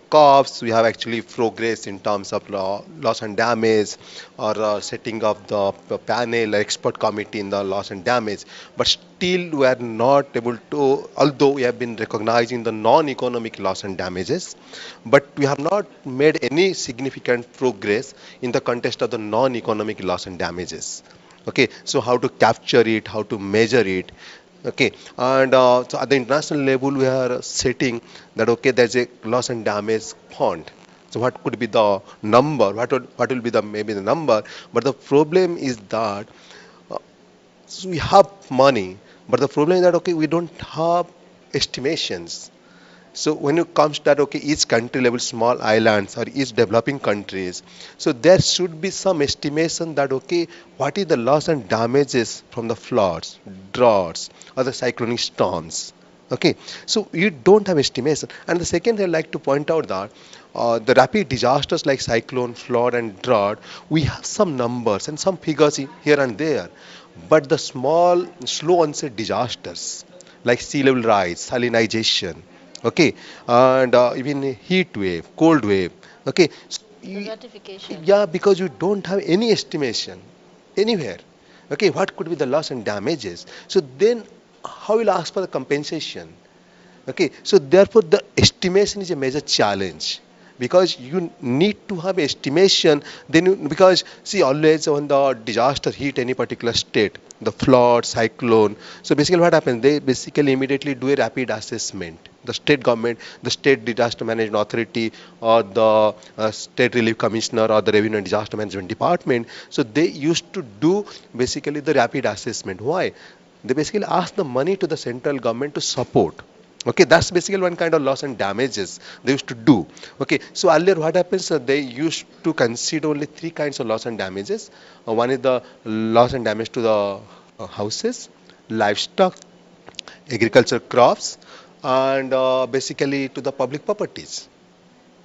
COPs. We have actually progressed in terms of loss and damage, or setting up the panel expert committee in the loss and damage. But still, we are not able to, although we have been recognizing the non-economic loss and damages, but we have not made any significant progress in the context of the non-economic loss and damages. Okay, so how to capture it, how to measure it. Okay, and so at the international level, we are setting that okay, there's a loss and damage fund. So what could be the number? What will be the maybe the number? But the problem is that so we have money, but the problem is that okay, we don't have estimations. So when it comes to that, okay, each country level, small islands or each developing countries, so there should be some estimation that, okay, what is the loss and damages from the floods, droughts, or the cyclonic storms. Okay, so you don't have estimation. And the second thing I'd like to point out that the rapid disasters like cyclone, flood, and drought, we have some numbers and some figures here and there. But the small, slow onset disasters like sea level rise, salinization, okay, and even heat wave, cold wave, okay. Desertification. Yeah, because you don't have any estimation anywhere. Okay, what could be the loss and damages? So then, how will ask for the compensation? Okay, so therefore the estimation is a major challenge, because you need to have estimation. Then because see, always when the disaster hit any particular state, the flood, cyclone, so basically what happens, they basically immediately do a rapid assessment. The state government, the state disaster management authority, or the state relief commissioner, or the revenue and disaster management department, so they used to do basically the rapid assessment. Why? They basically ask the money to the central government to support. Okay, that's basically one kind of loss and damages they used to do. Okay, so earlier what happens, they used to consider only three kinds of loss and damages. One is the loss and damage to the houses, livestock, agricultural crops, and basically to the public properties.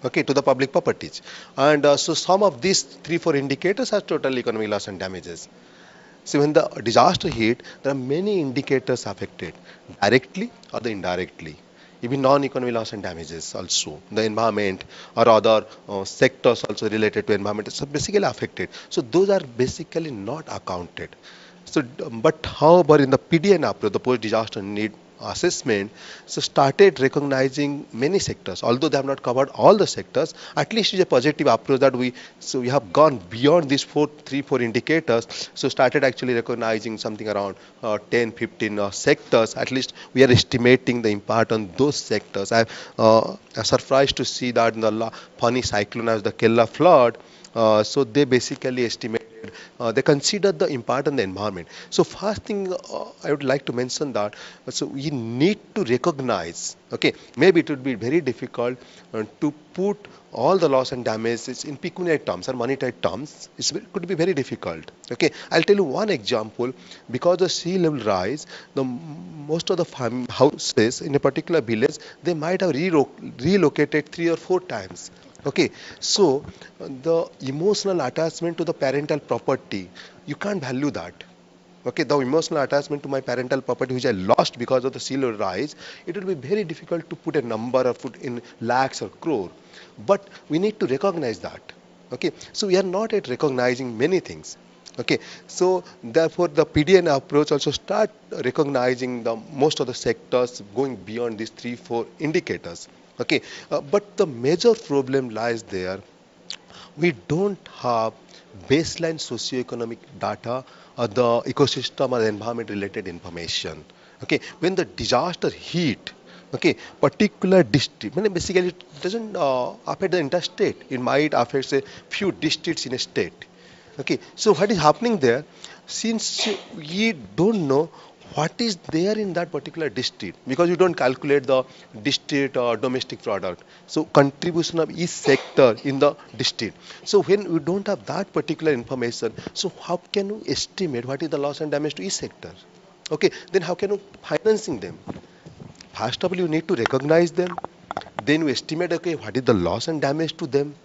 Okay, to the public properties. And so some of these three, four indicators are total economic loss and damages. So when the disaster hit, there are many indicators affected, directly or the indirectly. even non-economic loss and damages also. The environment or other sectors also related to environment is basically affected. So those are basically not accounted. So, but however, in the PDN approach, the post-disaster need assessment, so started recognizing many sectors. Although they have not covered all the sectors, at least it's a positive approach that we have gone beyond these three, four indicators. So started actually recognizing something around 10, 15 sectors. At least we are estimating the impact on those sectors. I'm surprised to see that in the funny cyclone as the Kerala flood. So they basically estimated, they considered the impact on the environment. So first thing I would like to mention that, so we need to recognize, okay, maybe it would be very difficult to put all the loss and damages in pecuniary terms or monetary terms. It could be very difficult. Okay, I'll tell you one example. Because the sea level rise, most of the houses in a particular village, they might have relocated 3 or 4 times. Okay, so the emotional attachment to the parental property, you can't value that. Okay, the emotional attachment to my parental property which I lost because of the sea level rise, it will be very difficult to put a number or put in lakhs or crore. But we need to recognize that. Okay, so we are not yet recognizing many things. Okay, so therefore the PDN approach also start recognizing the most of the sectors going beyond these 3, 4 indicators. Okay, but the major problem lies there. We don't have baseline socioeconomic data or the ecosystem or environment related information. Okay, when the disaster hit, okay, particular district, basically it doesn't affect the entire state. It might affect a few districts in a state. Okay, so what is happening there? Since we don't know what is there in that particular district, because you don't calculate the district or domestic product, so contribution of each sector in the district. So when we don't have that particular information, so how can you estimate what is the loss and damage to each sector? Okay, then how can you financing them? First of all, you need to recognize them. Then you estimate, okay, what is the loss and damage to them.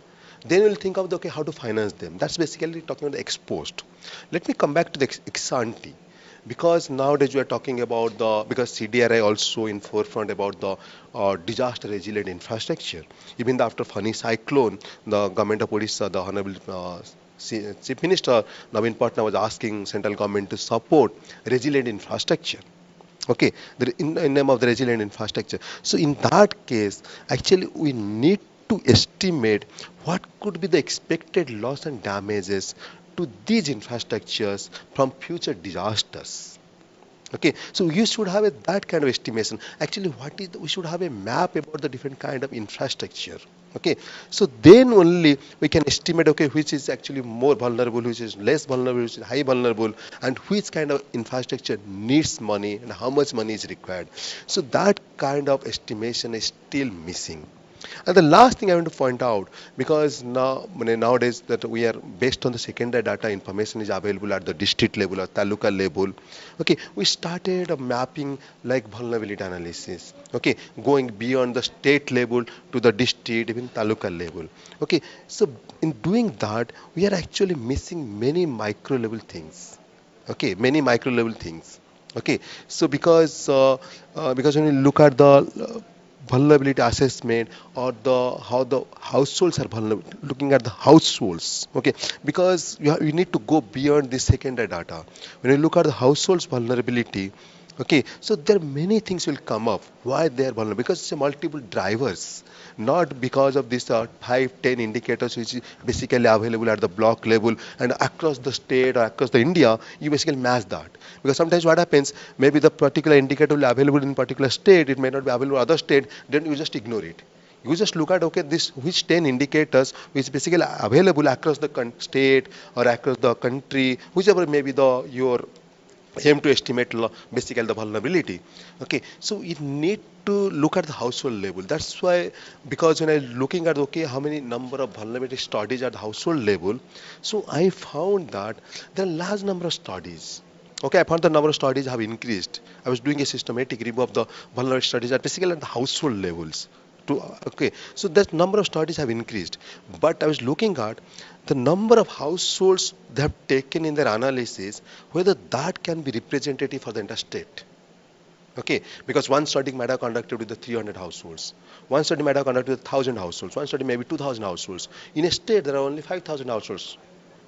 Then we'll think of the, okay, how to finance them. That's basically talking about the ex post. Let me come back to the ex ante, because nowadays we are talking about because CDRI also in forefront about the disaster resilient infrastructure. Even after Fani cyclone, the government of Odisha, the Honorable Chief Minister Naveen Patna was asking central government to support resilient infrastructure. Okay, in name of the resilient infrastructure. So in that case, actually we need to estimate what could be the expected loss and damages to these infrastructures from future disasters. Okay, so you should have that kind of estimation. Actually, we should have a map about the different kind of infrastructure. Okay, so then only we can estimate, okay, which is actually more vulnerable, which is less vulnerable, which is high vulnerable, and which kind of infrastructure needs money and how much money is required. So that kind of estimation is still missing. And the last thing I want to point out, because nowadays that we are based on the secondary data, information is available at the district level or taluka level. Okay, we started a mapping like vulnerability analysis. Okay, going beyond the state level to the district, even taluka level. Okay, so in doing that, we are actually missing many micro level things. Okay, many micro level things. Okay, so because when you look at the vulnerability assessment or how the households are vulnerable, looking at the households, okay, because you need to go beyond this secondary data. When you look at the households vulnerability, okay, so there are many things will come up why they are vulnerable, because it's a multiple drivers, not because of these 5, 10 indicators which is basically available at the block level and across the state or across the India. You basically match that, because sometimes what happens, maybe the particular indicator will be available in particular state, it may not be available in other state, then you just ignore it. You just look at, okay, this which 10 indicators which basically available across the state or across the country, whichever may be your aim to estimate basically the vulnerability. Okay, so you need to look at the household level. That's why, because when I looking at, okay, how many number of vulnerability studies at the household level, so I found that there are large number of studies. Okay, I found the number of studies have increased. I was doing a systematic review of the vulnerability studies at basically at the household levels. Okay, so that number of studies have increased, but I was looking at the number of households they have taken in their analysis, whether that can be representative for the entire state. Okay, because one study might have conducted with the 300 households. One study might have conducted with 1,000 households. One study maybe 2,000 households. In a state, there are only 5,000 households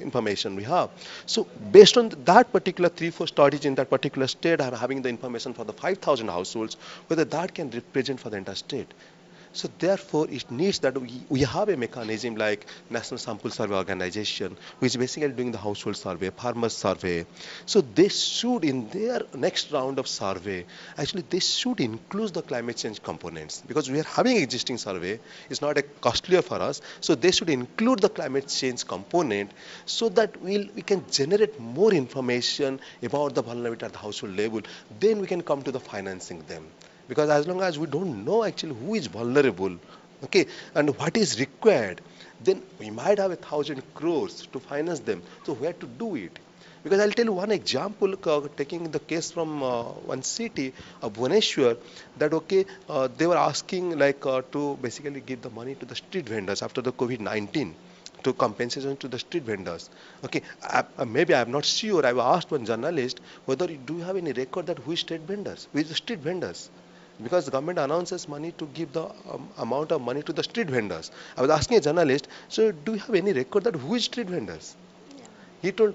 information we have. So based on that particular 3-4 studies in that particular state are having the information for the 5,000 households, whether that can represent for the entire state. So therefore, it needs that we have a mechanism like National Sample Survey Organization, which is basically doing the household survey, farmer survey. So they should, in their next round of survey, actually they should include the climate change components because we are having existing survey. It's not a costlier for us. So they should include the climate change component so that we can generate more information about the vulnerability at the household level. Then we can come to the financing them. Because as long as we don't know actually who is vulnerable, okay, and what is required, then we might have 1,000 crores to finance them. So where to do it? Because I'll tell you one example, taking the case from one city, Bhubaneswar, that okay, they were asking like to basically give the money to the street vendors after the COVID-19 to compensation to the street vendors. Okay, maybe I'm not sure. I've asked one journalist whether do you have any record that who is street vendors, who is the street vendors, because the government announces money to give the amount of money to the street vendors. I was asking a journalist, so do you have any record that who is street vendors? He told,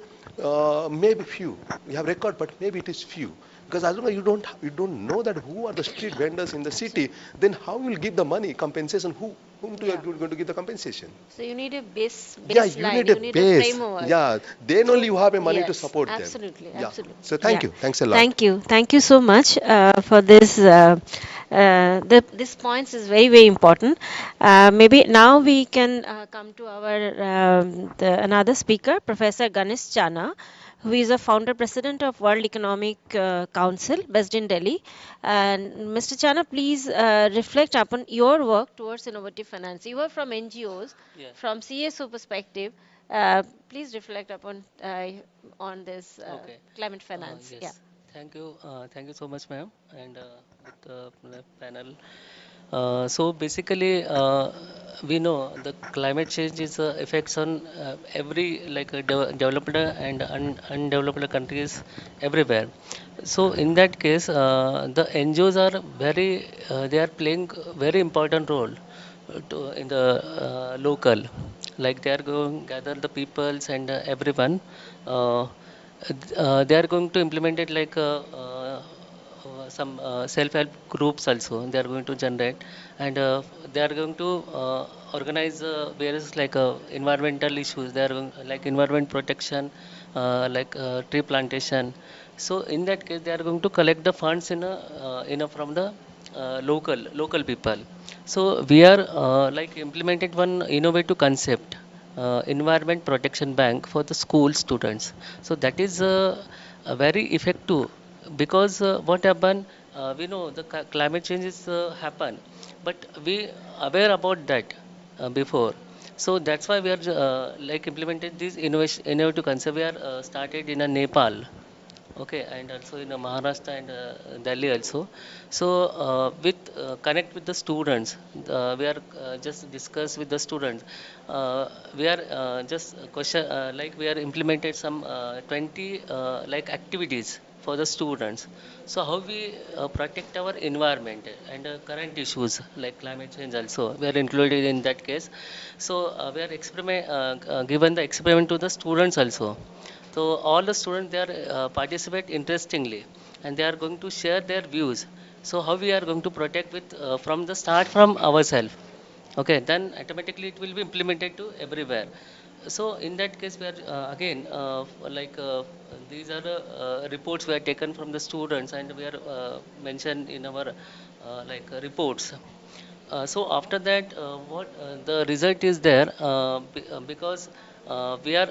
maybe few. We have record, but maybe it is few. Because as long as you don't know that who are the street vendors in the city, then how will give the money compensation? Whom do you are going to give the compensation? So you need a Yeah, you baseline, need a you need a base. framework. Yeah, then only you have a money to Yes, support them. absolutely, Yeah. absolutely. So Yeah. thank you. Thanks a lot. Thank you so much for this. This points is very, very important. Maybe now we can come to our another speaker, Professor Ganesh Chana, who is a founder president of World Economic Council based in Delhi. And Mr. Chana, please reflect upon your work towards innovative finance. You are from NGOs, Yeah. from CSO perspective. Please reflect upon on this Okay. climate finance. Yeah. Yes. Thank you. Thank you so much, ma'am, and with the panel. So basically, we know the climate change is affects on every like developed and undeveloped countries everywhere. So in that case, the NGOs are they are playing very important role in the local, like they are going gather the peoples and everyone. Uh, they are going to implement it like some self-help groups also they are going to generate, and they are going to organize various like environmental issues. They are going, like environment protection, tree plantation. So in that case they are going to collect the funds in a from the local people. So we are like implemented one innovative concept, environment protection bank for the school students. So that is very effective because what happen, we know the climate changes happen, but we aware about that before. So that's why we are like implemented this innovative concept. We are started in Nepal, okay, and also in Maharashtra and Delhi also. So with connect with the students, we are just discuss with the students. We are just question like we are implemented some 20 like activities for the students. So how we protect our environment and current issues like climate change also we are included in that case. So we are given the experiment to the students also. So all the students they are participate interestingly, and they are going to share their views. So how we are going to protect with from the start from ourselves. Okay, then automatically it will be implemented to everywhere. So in that case, we are again these are the reports we are taken from the students, and we are mentioned in our reports. So after that, what the result is there because we are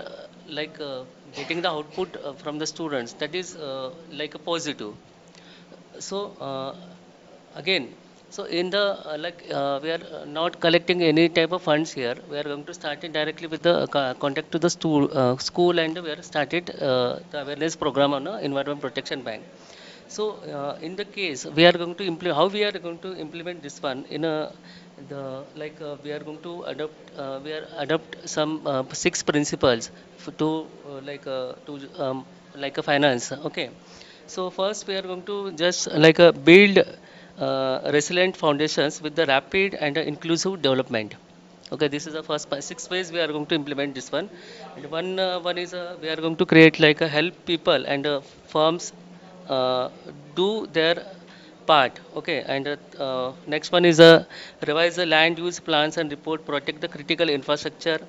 getting the output from the students, that is like a positive. So again, so in the we are not collecting any type of funds here. We are going to start it directly with the contact to the school, and we are started the awareness program on environment protection bank. So in the case we are going to implement, how we are going to implement this one in a we are going to adopt some 6 principles to like a finance. Okay, So first we are going to just build resilient foundations with the rapid and inclusive development. Okay, this is the first 6 ways we are going to implement this one. And one is we are going to create like a help people and firms uh, do their part. Okay, and next one is revise the land use plans and report, protect the critical infrastructure,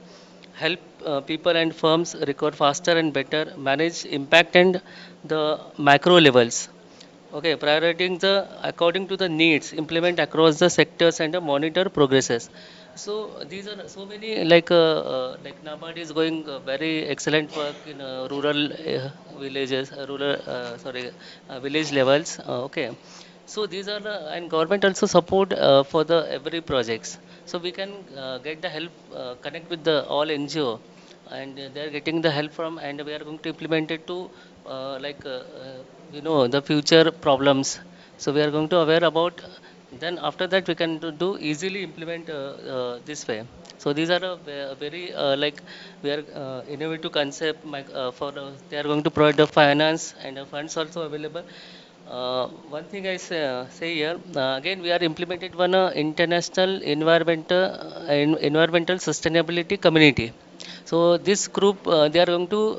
help people and firms record faster and better, manage impact and the macro levels. Okay, prioritizing the according to the needs, implement across the sectors and monitor progresses. So these are so many like NABARD is going very excellent work in rural villages, village levels. Okay, so these are and government also support for the every projects. So we can get the help, connect with the all NGO, and they are getting the help from, and we are going to implement it to the future problems. So we are going to aware about, then after that we can do easily implement this way. So these are a very we are innovative concept for they are going to provide the finance and funds also available. One thing say here, again we are implemented one international environmental sustainability community. So this group, they are going to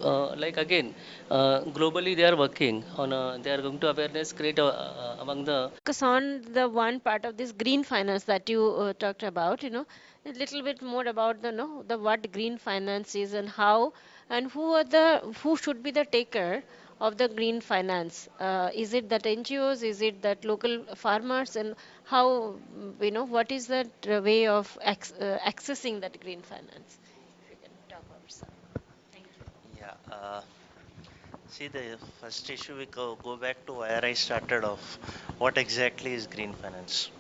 again globally they are working on. They are going to awareness create among the. Focus on the one part of this green finance that you talked about, a little bit more about the the what green finance is and how and who should be the taker of the green finance. Is it that NGOs, is it that local farmers, and how what is that way of accessing that green finance? If you can talk about some. Thank you. Yeah. See, the first issue we go back to where I started off. What exactly is green finance?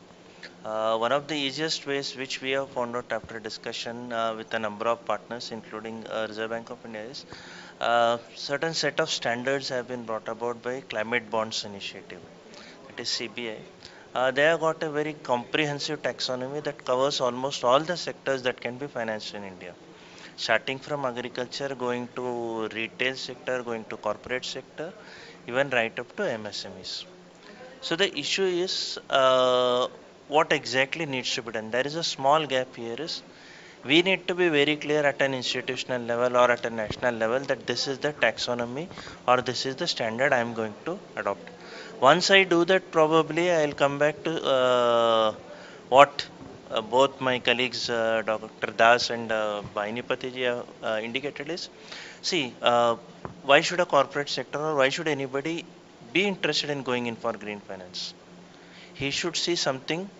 One of the easiest ways which we have found out after discussion with a number of partners, including Reserve Bank of India, is certain set of standards have been brought about by Climate Bonds Initiative, that is CBI. They have got a very comprehensive taxonomy that covers almost all the sectors that can be financed in India, starting from agriculture, going to retail sector, going to corporate sector, even right up to MSMEs. So the issue is what exactly needs to be done. There is a small gap here is we need to be very clear at an institutional level or at a national level that this is the taxonomy or this is the standard I am going to adopt. Once I do that, probably I'll come back to what both my colleagues, Dr. Das and Bhaini Patiji have indicated is, see, why should a corporate sector or why should anybody be interested in going in for green finance? He should see something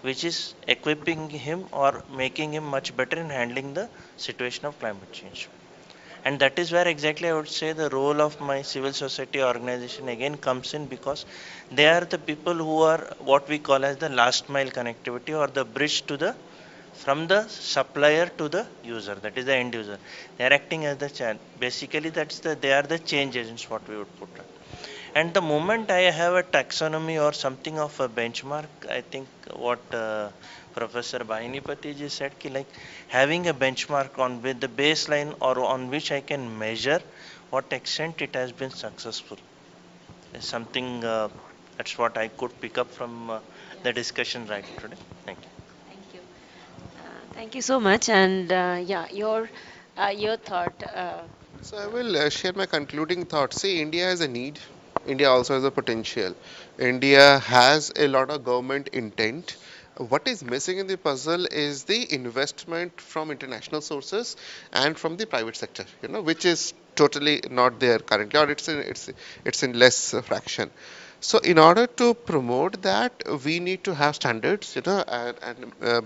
which is equipping him or making him much better in handling the situation of climate change. And that is where exactly I would say the role of my civil society organization again comes in, because they are the people who are what we call as the last mile connectivity or the bridge to the from the supplier to the user, that is the end user. They are acting as the channel. Basically, they are the change agents, what we would put. And the moment I have a taxonomy or something of a benchmark, I think what Professor Bahini Patiji said, ki like having a benchmark on with the baseline or on which I can measure what extent it has been successful is something that's what I could pick up from the discussion right today. Thank you. Thank you. Thank you so much. And yeah, your thought. So I will share my concluding thoughts. See, India has a need. India also has a potential. India has a lot of government intent. What is missing in the puzzle is the investment from international sources and from the private sector, which is totally not there currently, or it's in less fraction. So in order to promote that, we need to have standards, and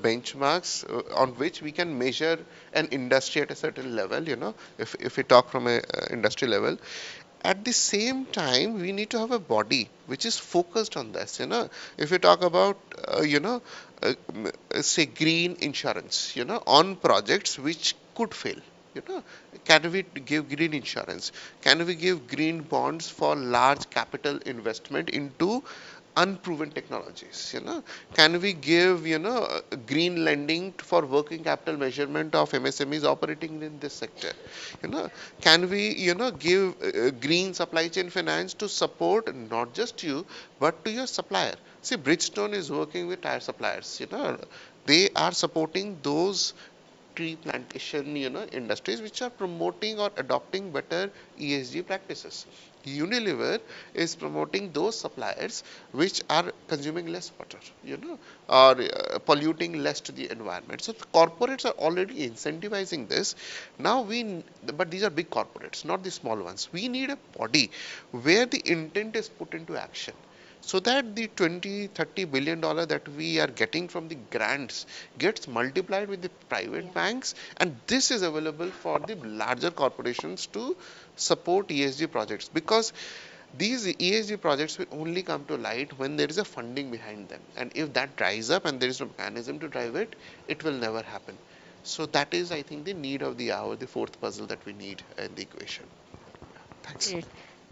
benchmarks on which we can measure an industry at a certain level, if we talk from a industry level. At the same time, we need to have a body which is focused on this, if we talk about, say green insurance, on projects which could fail, you know can we give green insurance, can we give green bonds for large capital investment into unproven technologies? Can we give green lending for working capital measurement of MSMEs operating in this sector? you know can we give green supply chain finance to support not just you but to your supplier? See, Bridgestone is working with tire suppliers. They are supporting those tree plantation industries which are promoting or adopting better ESG practices. Unilever is promoting those suppliers which are consuming less water, or polluting less to the environment. So corporates are already incentivizing this. Now but these are big corporates, not the small ones. We need a body where the intent is put into action, so that the 20-30 billion dollar that we are getting from the grants gets multiplied with the private banks, and this is available for the larger corporations to support ESG projects, because these ESG projects will only come to light when there is a funding behind them, and if that dries up and there is no mechanism to drive it, it will never happen. So that is, I think, the need of the hour, the fourth puzzle that we need in the equation. Thanks. Great.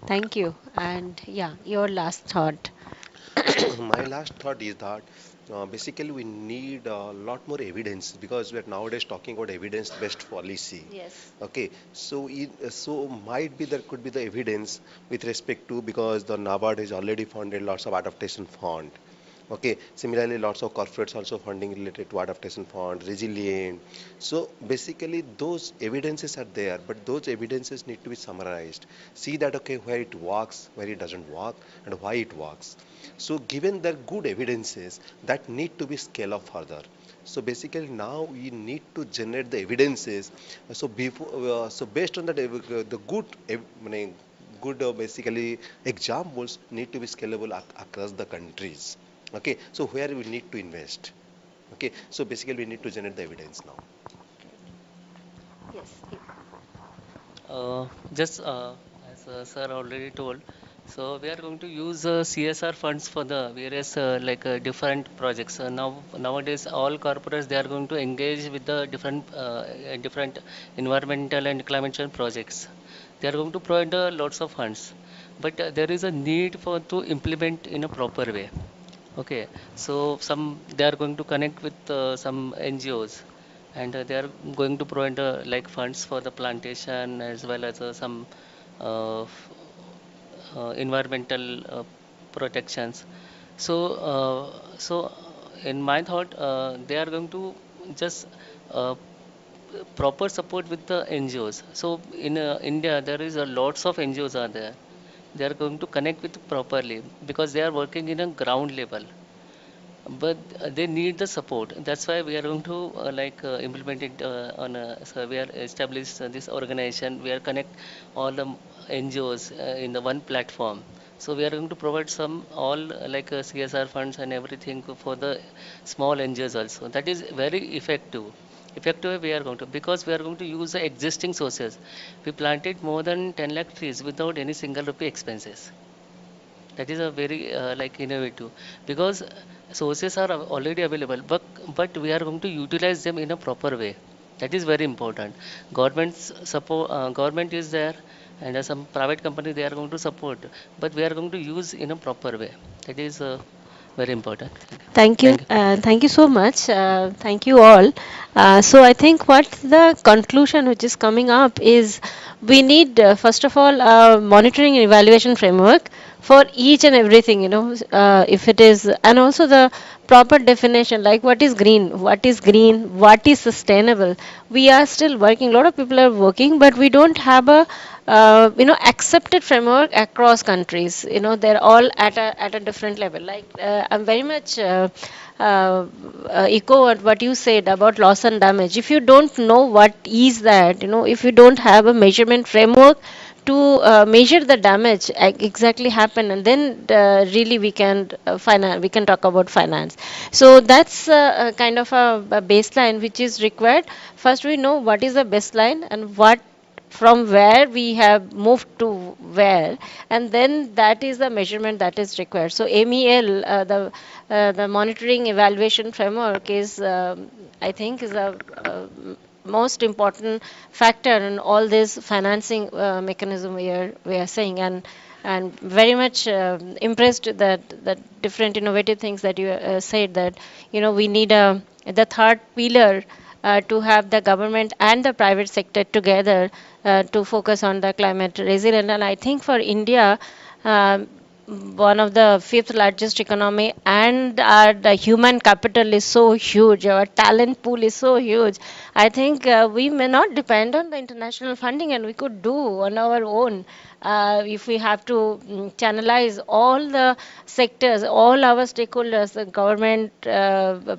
Thank you. And yeah, your last thought. My last thought is that basically we need a lot more evidence, because we are nowadays talking about evidence-based policy. Yes. Okay, so so might be there could be the evidence with respect to, because the NABARD has already funded lots of adaptation fund. Okay, similarly, lots of corporates also funding related to adaptation fund, resilient. So basically, those evidences are there, but those evidences need to be summarized. See that, okay, where it works, where it doesn't work, and why it works. So given the good evidences, that need to be scaled up further. So basically, now we need to generate the evidences. So so based on that, the good, good basically examples need to be scalable across the countries. Okay, so where we need to invest. Okay, so basically we need to generate the evidence now. Yes. Just as sir already told, so we are going to use CSR funds for the various different projects. Nowadays, all corporates they are going to engage with the different environmental and climate change projects. They are going to provide lots of funds, but there is a need for to implement in a proper way. Okay, so some they are going to connect with some NGOs, and they are going to provide funds for the plantation as well as some environmental protections. So in my thought, they are going to just uh, proper support with the NGOs. So in India, there is a lots of NGOs are there. They are going to connect with properly because they are working in a ground level, but they need the support. That's why we are going to implement it on a, so we are established this organization. We are connect all the NGOs in the one platform. So we are going to provide some all CSR funds and everything for the small NGOs also. That is very effective we are going to, because we are going to use the existing sources. We planted more than 10 lakh trees without any single rupee expenses. That is a very innovative, because sources are already available, but we are going to utilize them in a proper way. That is very important. Government is there, and some private company they are going to support, but we are going to use in a proper way. That is very important. Thank you. Thank you. Thank you so much. Thank you all. So I think what the conclusion which is coming up is we need, first of all, a monitoring and evaluation framework for each and everything, if it is, and also the proper definition, like what is sustainable. We are still working, a lot of people are working, but we don't have a accepted framework across countries. They're all at a different level. Like I'm very much echo what you said about loss and damage. If you don't know what is that, if you don't have a measurement framework to measure the damage exactly happen, and then really we can talk about finance. So that's kind of a baseline which is required. First we know what is the baseline and what from where we have moved to where, and then that is the measurement that is required. So MEL, the monitoring evaluation framework is I think is a most important factor in all this financing mechanism we are saying. And very much impressed that different innovative things that you said, that we need a the third pillar, to have the government and the private sector together to focus on the climate resilience. And I think for India, um, one of the fifth largest economy, and our the human capital is so huge, our talent pool is so huge. I think we may not depend on the international funding, and we could do on our own, if we have to channelize all the sectors, all our stakeholders, the government,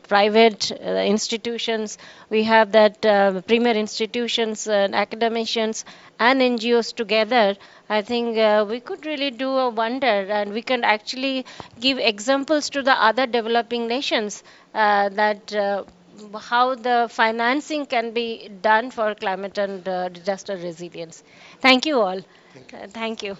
private institutions. We have that premier institutions and academicians and NGOs together. I think we could really do a wonder, and we can actually give examples to the other developing nations, that how the financing can be done for climate and disaster resilience. Thank you all. Thank you. Thank you.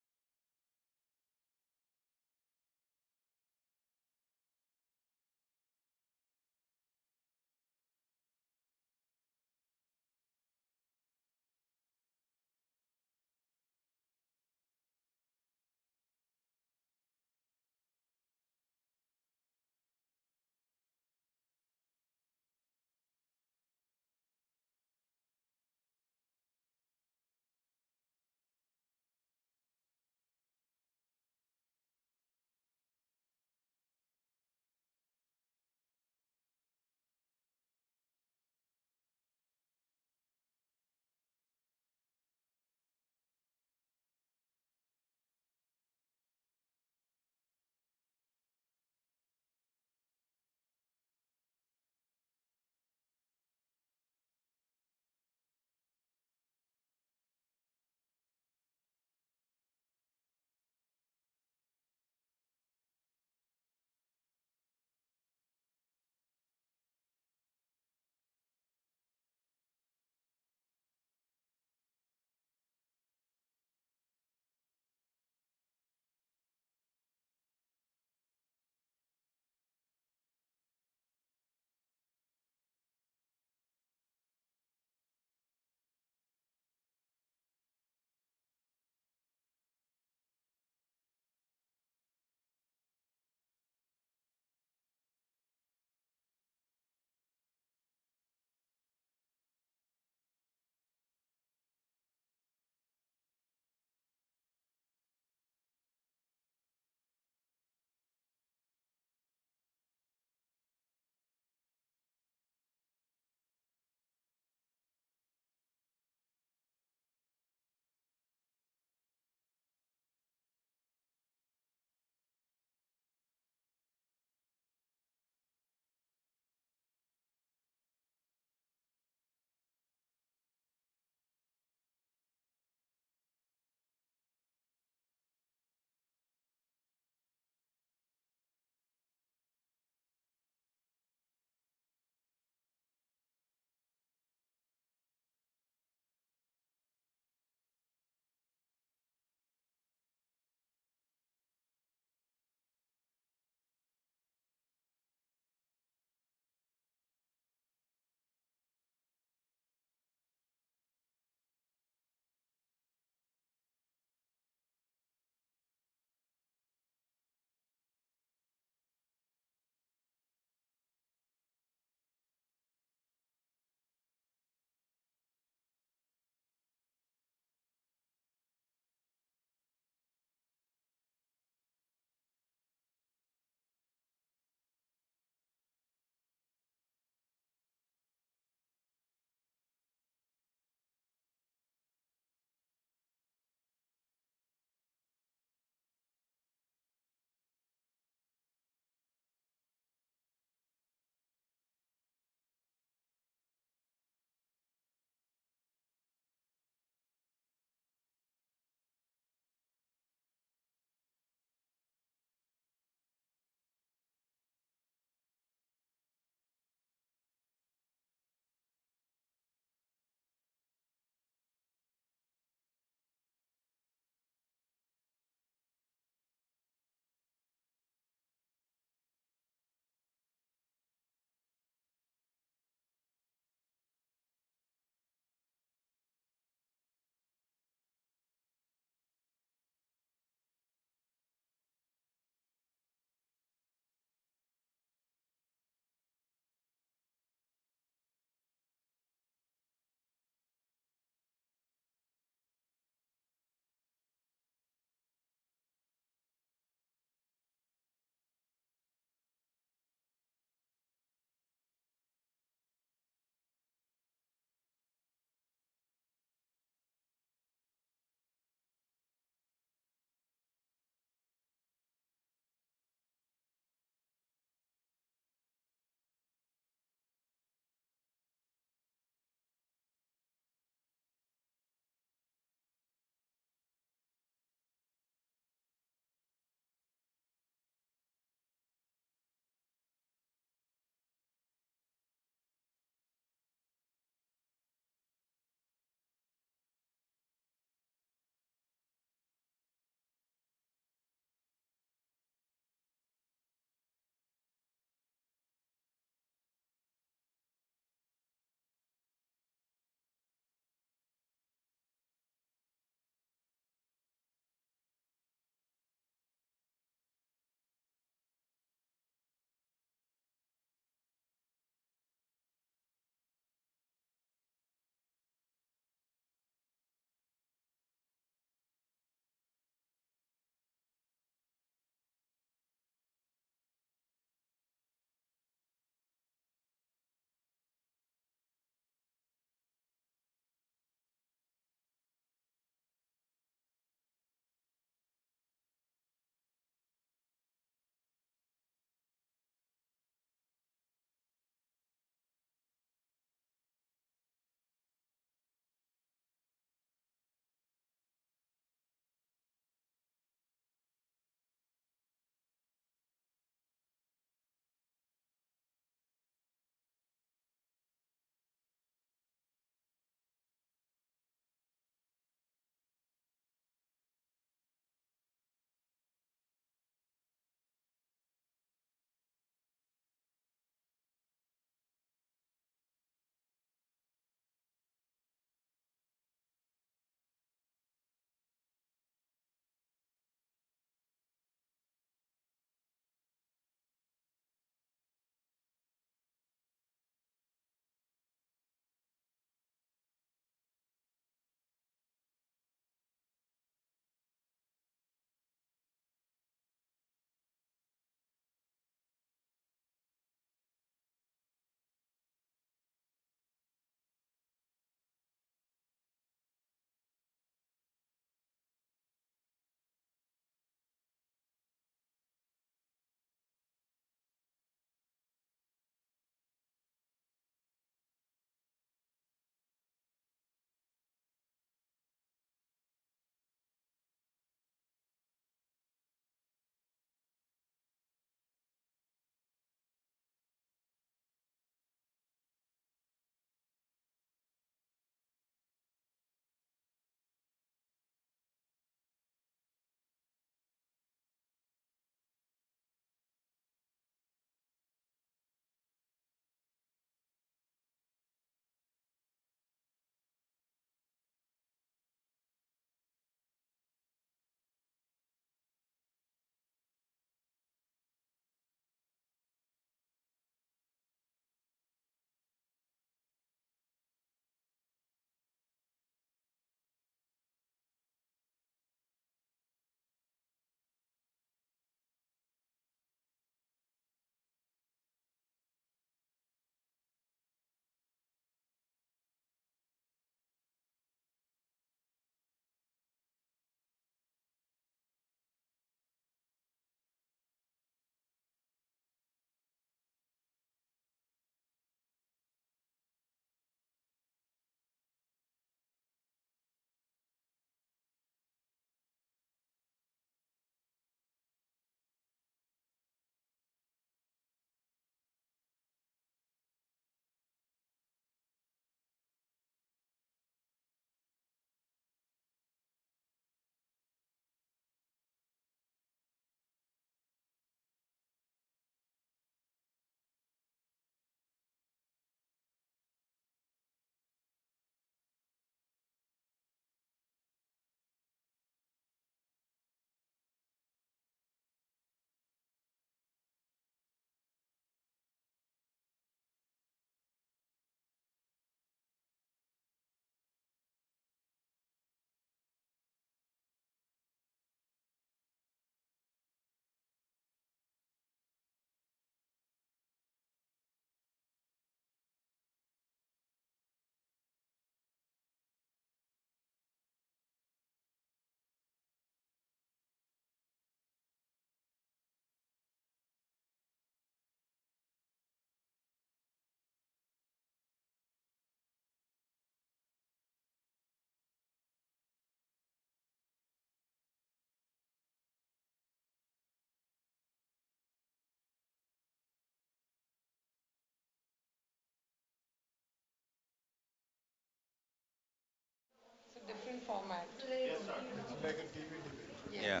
Yeah.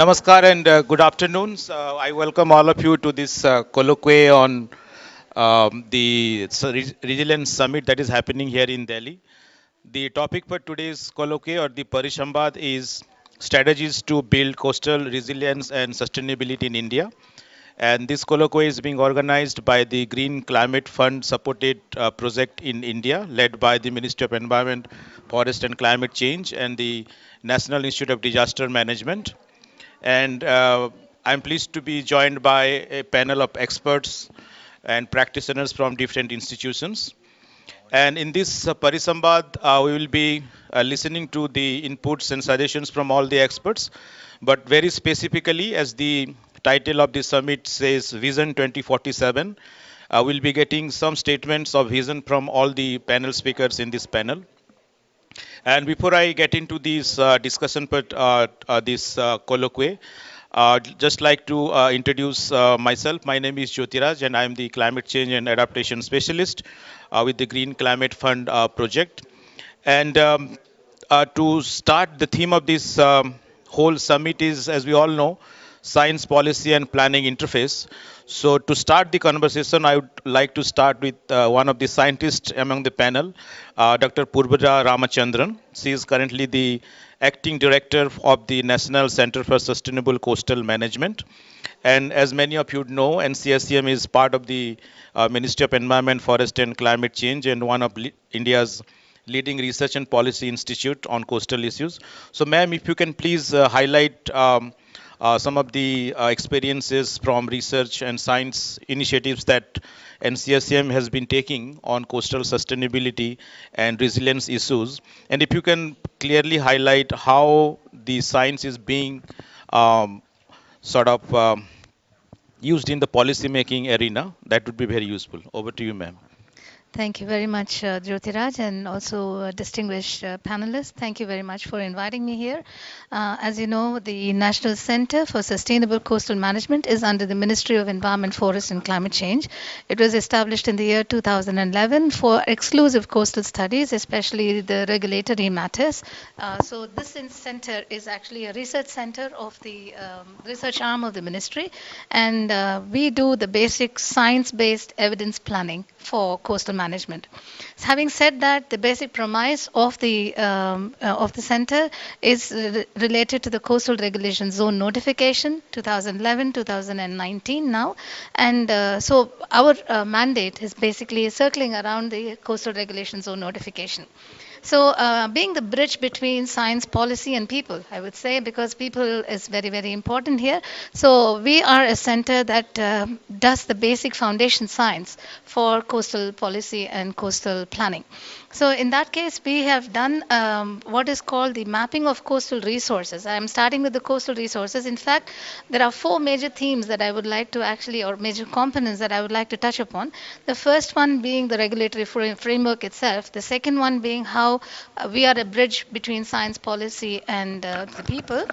Namaskar and good afternoon. I welcome all of you to this colloquy on the Resilience Summit that is happening here in Delhi. The topic for today's colloquy or the Parishambad is strategies to build coastal resilience and sustainability in India. And this colloquy is being organized by the Green Climate Fund supported project in India, led by the Ministry of Environment, Forest and Climate Change and the National Institute of Disaster Management. And I'm pleased to be joined by a panel of experts and practitioners from different institutions. And in this Parisambad, we will be listening to the inputs and suggestions from all the experts. But very specifically, as the title of the summit says, Vision 2047, we'll be getting some statements of vision from all the panel speakers in this panel. And before I get into this discussion, this colloquy, just like to introduce myself. My name is Jyotiraj, and I am the Climate Change and Adaptation Specialist with the Green Climate Fund project. And to start, the theme of this whole summit is, as we all know, science, policy, and planning interface. So, to start the conversation, I would like to start with one of the scientists among the panel, Dr. Purvaja Ramachandran. She is currently the acting director of the National Center for Sustainable Coastal Management. And as many of you know, NCSCM is part of the Ministry of Environment, Forest and Climate Change and one of India's leading research and policy institute on coastal issues. So, ma'am, if you can please highlight some of the experiences from research and science initiatives that NCSCM has been taking on coastal sustainability and resilience issues. And if you can clearly highlight how the science is being um, sort of used in the policy making arena, that would be very useful. Over to you, ma'am. Thank you very much, Jyotiraj, and also distinguished panelists. Thank you very much for inviting me here. As you know, the National Center for Sustainable Coastal Management is under the Ministry of Environment, Forest and Climate Change. It was established in the year 2011 for exclusive coastal studies, especially the regulatory matters. So this center is actually a research center of the research arm of the ministry, and we do the basic science-based evidence planning for coastal management. So having said that, the basic premise of the center is related to the Coastal Regulation Zone Notification 2011-2019 now, and so our mandate is basically circling around the Coastal Regulation Zone Notification. So, being the bridge between science, policy, and people, I would say, because people is very, very important here. So, we are a center that does the basic foundation science for coastal policy and coastal planning. So, in that case, we have done what is called the mapping of coastal resources. I am starting with the coastal resources. In fact, there are four major themes that I would like to actually, or major components that I would like to touch upon. The first one being the regulatory framework itself. The second one being how we are a bridge between science, policy, and the people.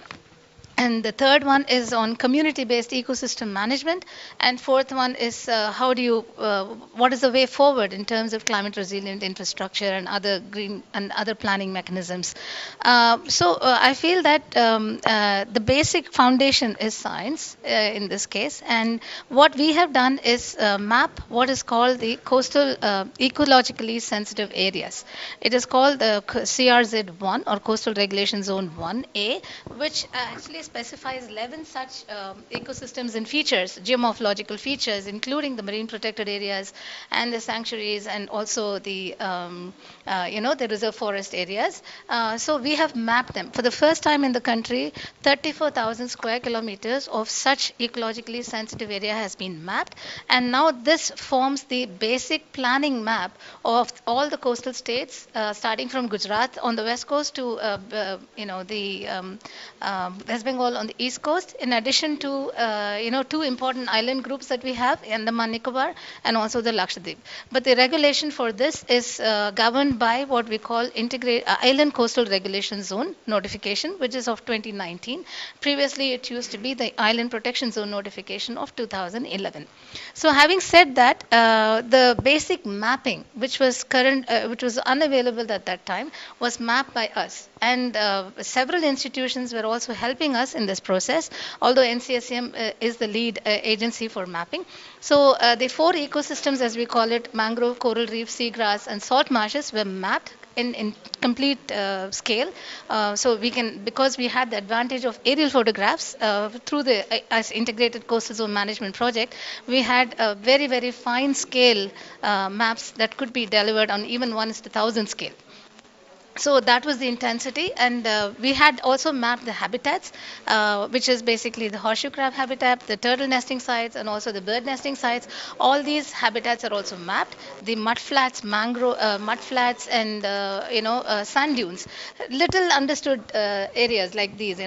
And the third one is on community-based ecosystem management. And fourth one is what is the way forward in terms of climate resilient infrastructure and other green and other planning mechanisms. I feel that the basic foundation is science in this case. And what we have done is map what is called the coastal ecologically sensitive areas. It is called the CRZ1 or Coastal Regulation Zone 1A, which actually specifies 11 such ecosystems and features, geomorphological features, including the marine protected areas and the sanctuaries and also the reserve forest areas. So we have mapped them. For the first time in the country, 34,000 square kilometers of such ecologically sensitive area has been mapped. And now this forms the basic planning map of all the coastal states, starting from Gujarat on the west coast to the West Bengal Bengal on the east coast, in addition to two important island groups that we have, Andaman Nicobar and also the Lakshadweep. But the regulation for this is governed by what we call Island Coastal Regulation Zone notification, which is of 2019. Previously, it used to be the Island Protection Zone notification of 2011. So, having said that, the basic mapping, which was unavailable at that time, was mapped by us, and several institutions were also helping us in this process. Although NCSM is the lead agency for mapping, so the four ecosystems, as we call it, mangrove, coral reef, seagrass, and salt marshes, were mapped in complete scale. So we can, because we had the advantage of aerial photographs through the as integrated coastal zone management project, we had very fine scale maps that could be delivered on even 1:1000 scale. So that was the intensity, and we had also mapped the habitats, which is basically the horseshoe crab habitat, the turtle nesting sites, and also the bird nesting sites. All these habitats are also mapped. The mud flats, and sand dunes. Little understood areas like these,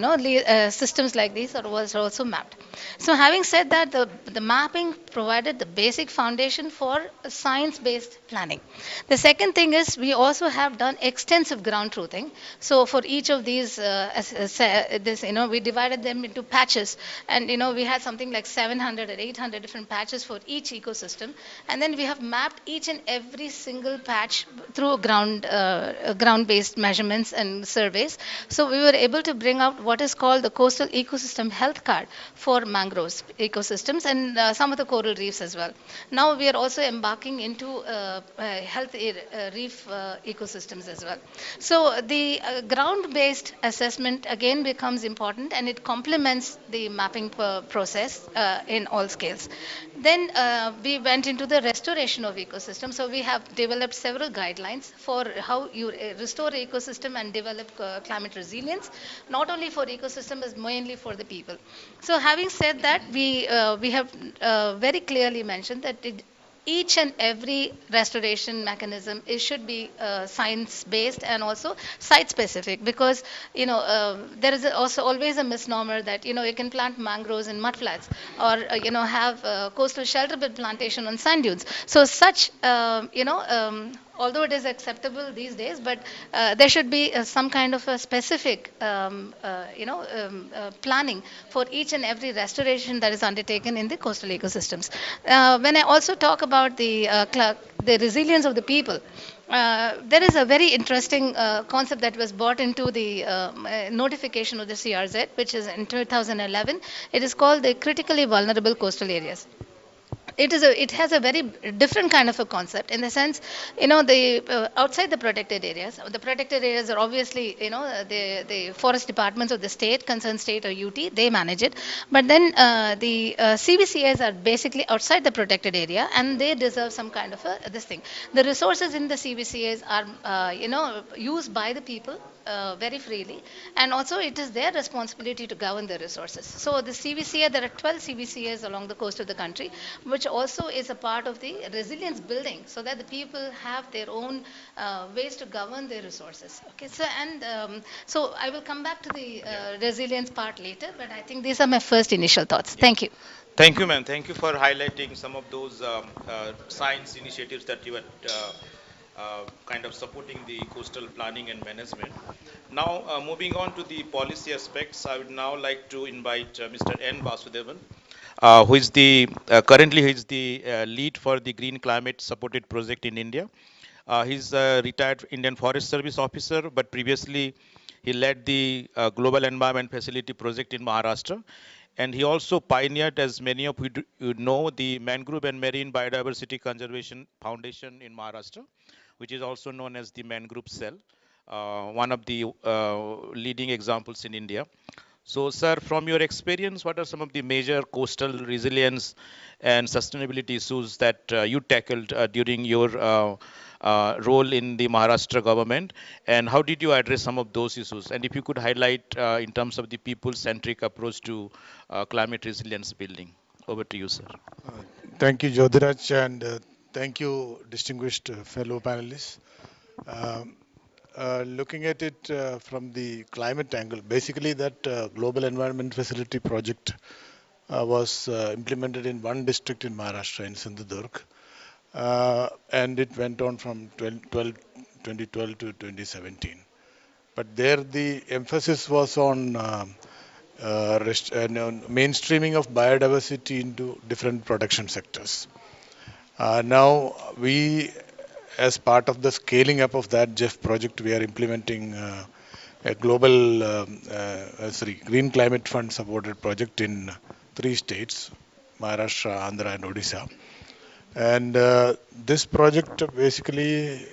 systems like these was also mapped. So having said that, the mapping provided the basic foundation for science-based planning. The second thing is we also have done extensive ground truthing. So for each of these, we divided them into patches, and we had something like 700 or 800 different patches for each ecosystem, and then we have mapped each and every single patch through ground-based measurements and surveys. So we were able to bring out what is called the coastal ecosystem health card for mangroves ecosystems and some of the coral reefs as well. Now we are also embarking into health reef ecosystems as well. So the ground-based assessment again becomes important, and it complements the mapping process in all scales. Then we went into the restoration of ecosystem. So we have developed several guidelines for how you restore ecosystem and develop climate resilience, not only for ecosystem, but mainly for the people. So having said that, we have very clearly mentioned that each and every restoration mechanism should be science based and also site specific, because there is also always a misnomer that you can plant mangroves in mudflats, or have coastal shelter bed plantation on sand dunes. So such although it is acceptable these days, but there should be some kind of a specific planning for each and every restoration that is undertaken in the coastal ecosystems. When I also talk about the resilience of the people, there is a very interesting concept that was brought into the notification of the CRZ, which is in 2011. It is called the critically vulnerable coastal areas. It has a very different kind of a concept, in the sense, the outside the protected areas are obviously, the forest departments of the state, concerned state or UT, they manage it. But then the CVCAs are basically outside the protected area, and they deserve some kind of this thing. The resources in the CVCAs are used by the people very freely, and also it is their responsibility to govern the resources. So the CVCA, there are 12 CVCAs along the coast of the country, which also is a part of the resilience building, so that the people have their own ways to govern their resources. Okay, so so I will come back to the resilience part later, but I think these are my first initial thoughts. Thank you. Thank you, ma'am. Thank you for highlighting some of those science initiatives that you are kind of supporting the coastal planning and management. Now, moving on to the policy aspects, I would now like to invite Mr. N. Vasudevan, who is currently he is the lead for the Green Climate Supported Project in India. He's a retired Indian Forest Service officer, but previously he led the Global Environment Facility project in Maharashtra. And he also pioneered, as many of you know, the Mangrove and Marine Biodiversity Conservation Foundation in Maharashtra, which is also known as the Mangrove Cell, one of the leading examples in India. So, sir, from your experience, what are some of the major coastal resilience and sustainability issues that you tackled during your role in the Maharashtra government, and how did you address some of those issues? And if you could highlight in terms of the people-centric approach to climate resilience building. Over to you, sir. Thank you, Jyotiraj, and thank you, distinguished fellow panelists. Um Looking at it from the climate angle, basically that Global Environment Facility project was implemented in one district in Maharashtra, in Sindhudurg, and it went on from 2012 to 2017. But there the emphasis was on mainstreaming of biodiversity into different production sectors. Now we, as part of the scaling up of that GEF project, we are implementing a global, Green Climate Fund supported project in three states, Maharashtra, Andhra, and Odisha. And this project basically,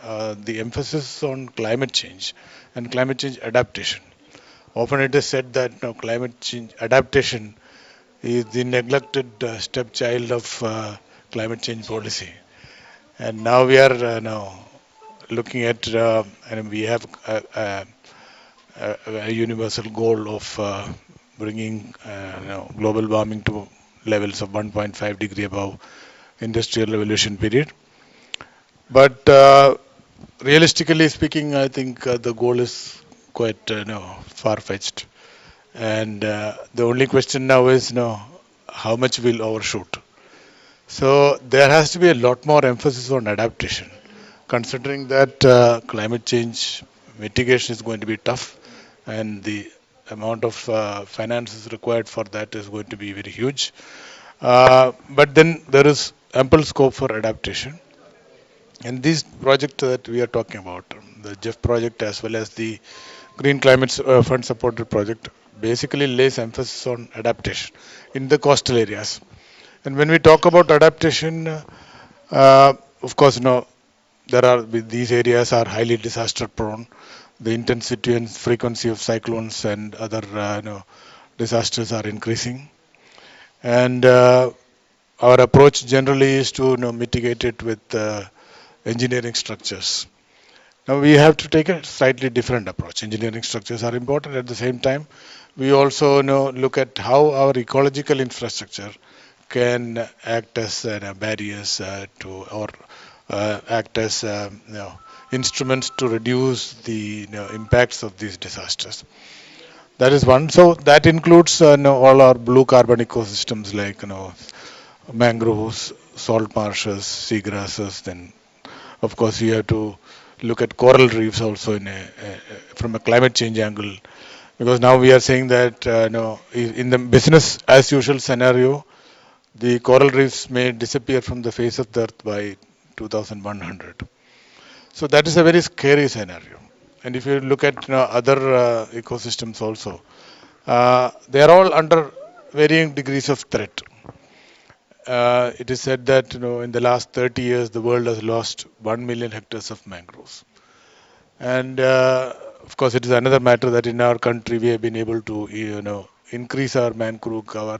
the emphasis on climate change and climate change adaptation. Often it is said that climate change adaptation is the neglected stepchild of climate change policy. And now we are now looking at, and we have a universal goal of bringing global warming to levels of 1.5 degree above industrial revolution period. But realistically speaking, I think the goal is quite far-fetched. And the only question now is, how much will overshoot? So there has to be a lot more emphasis on adaptation, considering that climate change mitigation is going to be tough, and the amount of finances required for that is going to be very huge. But then there is ample scope for adaptation. And these projects that we are talking about, the GEF project as well as the Green Climate Fund supported project, basically lays emphasis on adaptation in the coastal areas. And when we talk about adaptation, of course, these areas are highly disaster prone. The intensity and frequency of cyclones and other disasters are increasing. And our approach generally is to mitigate it with engineering structures. Now we have to take a slightly different approach. Engineering structures are important. At the same time, we also look at how our ecological infrastructure can act as barriers to, or act as instruments to reduce the impacts of these disasters. That is one. So that includes all our blue carbon ecosystems like mangroves, salt marshes, seagrasses. Then, of course, you have to look at coral reefs also from a climate change angle, because now we are saying that in the business as usual scenario, the coral reefs may disappear from the face of the earth by 2100. So that is a very scary scenario. And if you look at other ecosystems also, they are all under varying degrees of threat. It is said that in the last 30 years the world has lost 1 million hectares of mangroves. And of course, it is another matter that in our country we have been able to increase our mangrove cover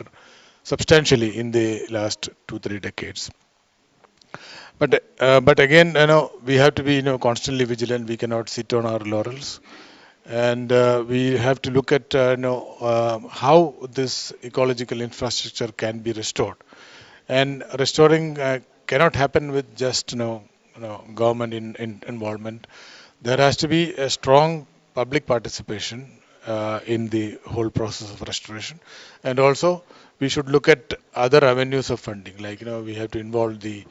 substantially in the last 2-3 decades. But again, we have to be constantly vigilant. We cannot sit on our laurels, and we have to look at how this ecological infrastructure can be restored. And restoring cannot happen with just government involvement. There has to be a strong public participation in the whole process of restoration, and also we should look at other avenues of funding. Like we have to involve the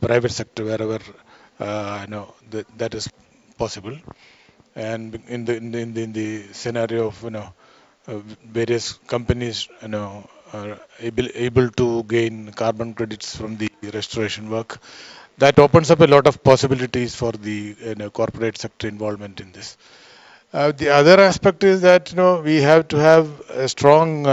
private sector wherever that is possible. And in the scenario of various companies are able to gain carbon credits from the restoration work, that opens up a lot of possibilities for the corporate sector involvement in this. The other aspect is that we have to have a strong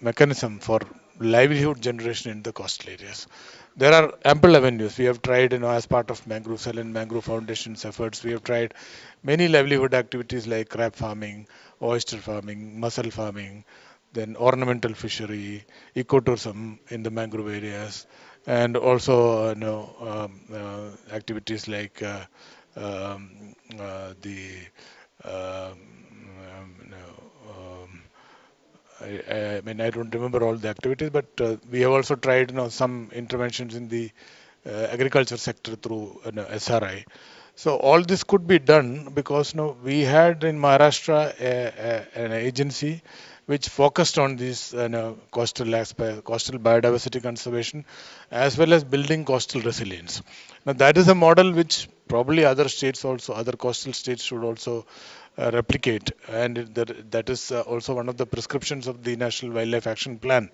mechanism for livelihood generation in the coastal areas. There are ample avenues. We have tried, as part of Mangrove Cell and Mangrove Foundation's efforts, we have tried many livelihood activities like crab farming, oyster farming, mussel farming, then ornamental fishery, ecotourism in the mangrove areas, and also activities like the um, I mean, I don't remember all the activities, but we have also tried some interventions in the agriculture sector through SRI. So all this could be done because we had in Maharashtra an agency which focused on this coastal aspect, coastal biodiversity conservation, as well as building coastal resilience. Now that is a model which probably other states also, other coastal states should also replicate, and that is also one of the prescriptions of the National Wildlife Action Plan,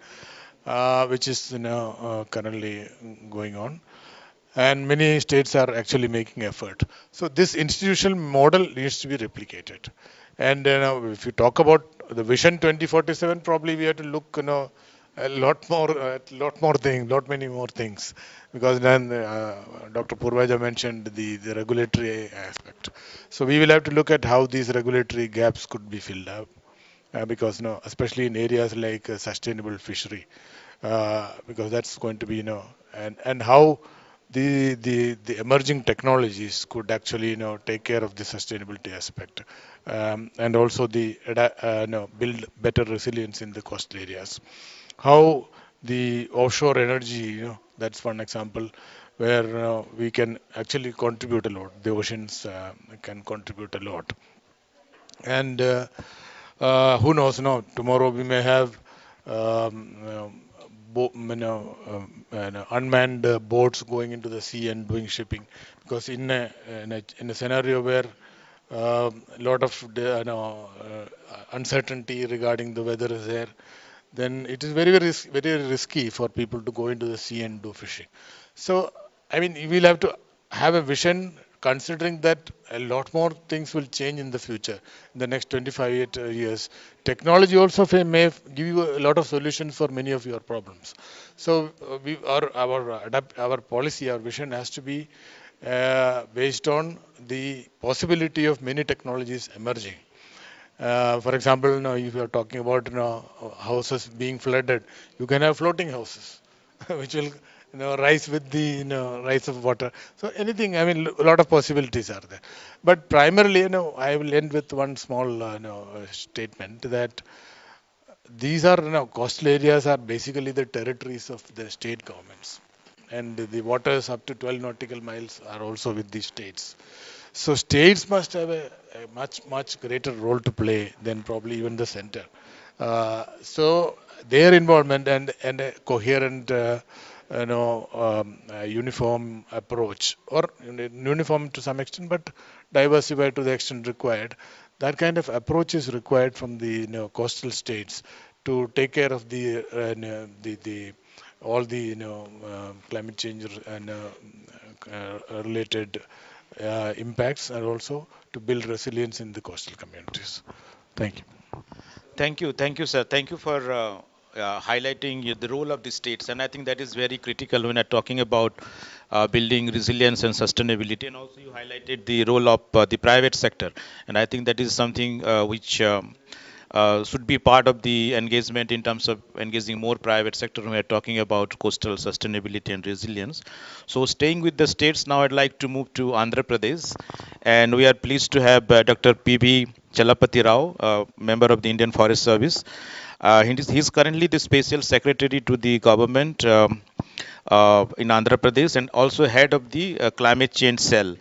which is currently going on, and many states are actually making effort. So this institutional model needs to be replicated. And if you talk about the Vision 2047, probably we have to look, lot more things, lot many more things, because then Dr. Purvaja mentioned the regulatory aspect. So we will have to look at how these regulatory gaps could be filled up, because especially in areas like sustainable fishery, because that's going to be and how the emerging technologies could actually take care of the sustainability aspect, and also build better resilience in the coastal areas. How the offshore energy, that's one example where we can actually contribute a lot. The oceans can contribute a lot, and who knows? No, tomorrow we may have unmanned boats going into the sea and doing shipping, because in a scenario where a lot of uncertainty regarding the weather is there, then it is very risky for people to go into the sea and do fishing. So, I mean, you will have to have a vision considering that a lot more things will change in the future, in the next 25 years. Technology also may give you a lot of solutions for many of your problems. So, our policy, our vision has to be based on the possibility of many technologies emerging. For example, if you are talking about houses being flooded, you can have floating houses, which will rise with the rise of water. So anything, I mean, a lot of possibilities are there. But primarily, I will end with one small statement that these are coastal areas are basically the territories of the state governments, and the waters up to 12 nautical miles are also with the states. So states must have a much greater role to play than probably even the center. So their involvement and a coherent, uniform approach, or uniform to some extent, but diversified to the extent required. That kind of approach is required from the coastal states to take care of the all the climate change and related impacts, and also to build resilience in the coastal communities. Thank you. Thank you, sir. Thank you for highlighting the role of the states, and I think that is very critical when we're talking about building resilience and sustainability. And also, you highlighted the role of the private sector, and I think that is something which should be part of the engagement in terms of engaging more private sector when we're talking about coastal sustainability and resilience. So, staying with the states now, I'd like to move to Andhra Pradesh, and we are pleased to have Dr. P.B. Chalapati Rao, member of the Indian Forest Service. He's currently the Special Secretary to the government in Andhra Pradesh, and also head of the Climate Change Cell.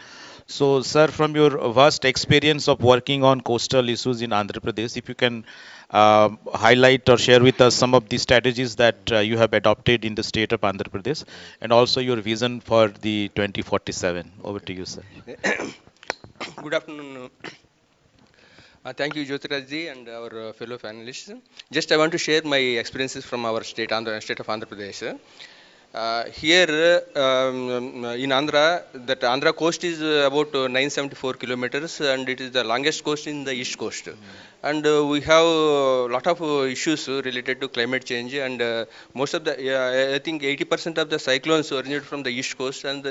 So, sir, from your vast experience of working on coastal issues in Andhra Pradesh, if you can highlight or share with us some of the strategies that you have adopted in the state of Andhra Pradesh, and also your vision for the 2047. Over to you, sir. Good afternoon. Thank you, Jyotirajji, and our fellow panelists. Just I want to share my experiences from our state, state of Andhra Pradesh. Here in Andhra, that Andhra coast is about 974 kilometers, and it is the longest coast in the east coast. And we have a lot of issues related to climate change, and most of the, I think 80% of the cyclones originate from the east coast, and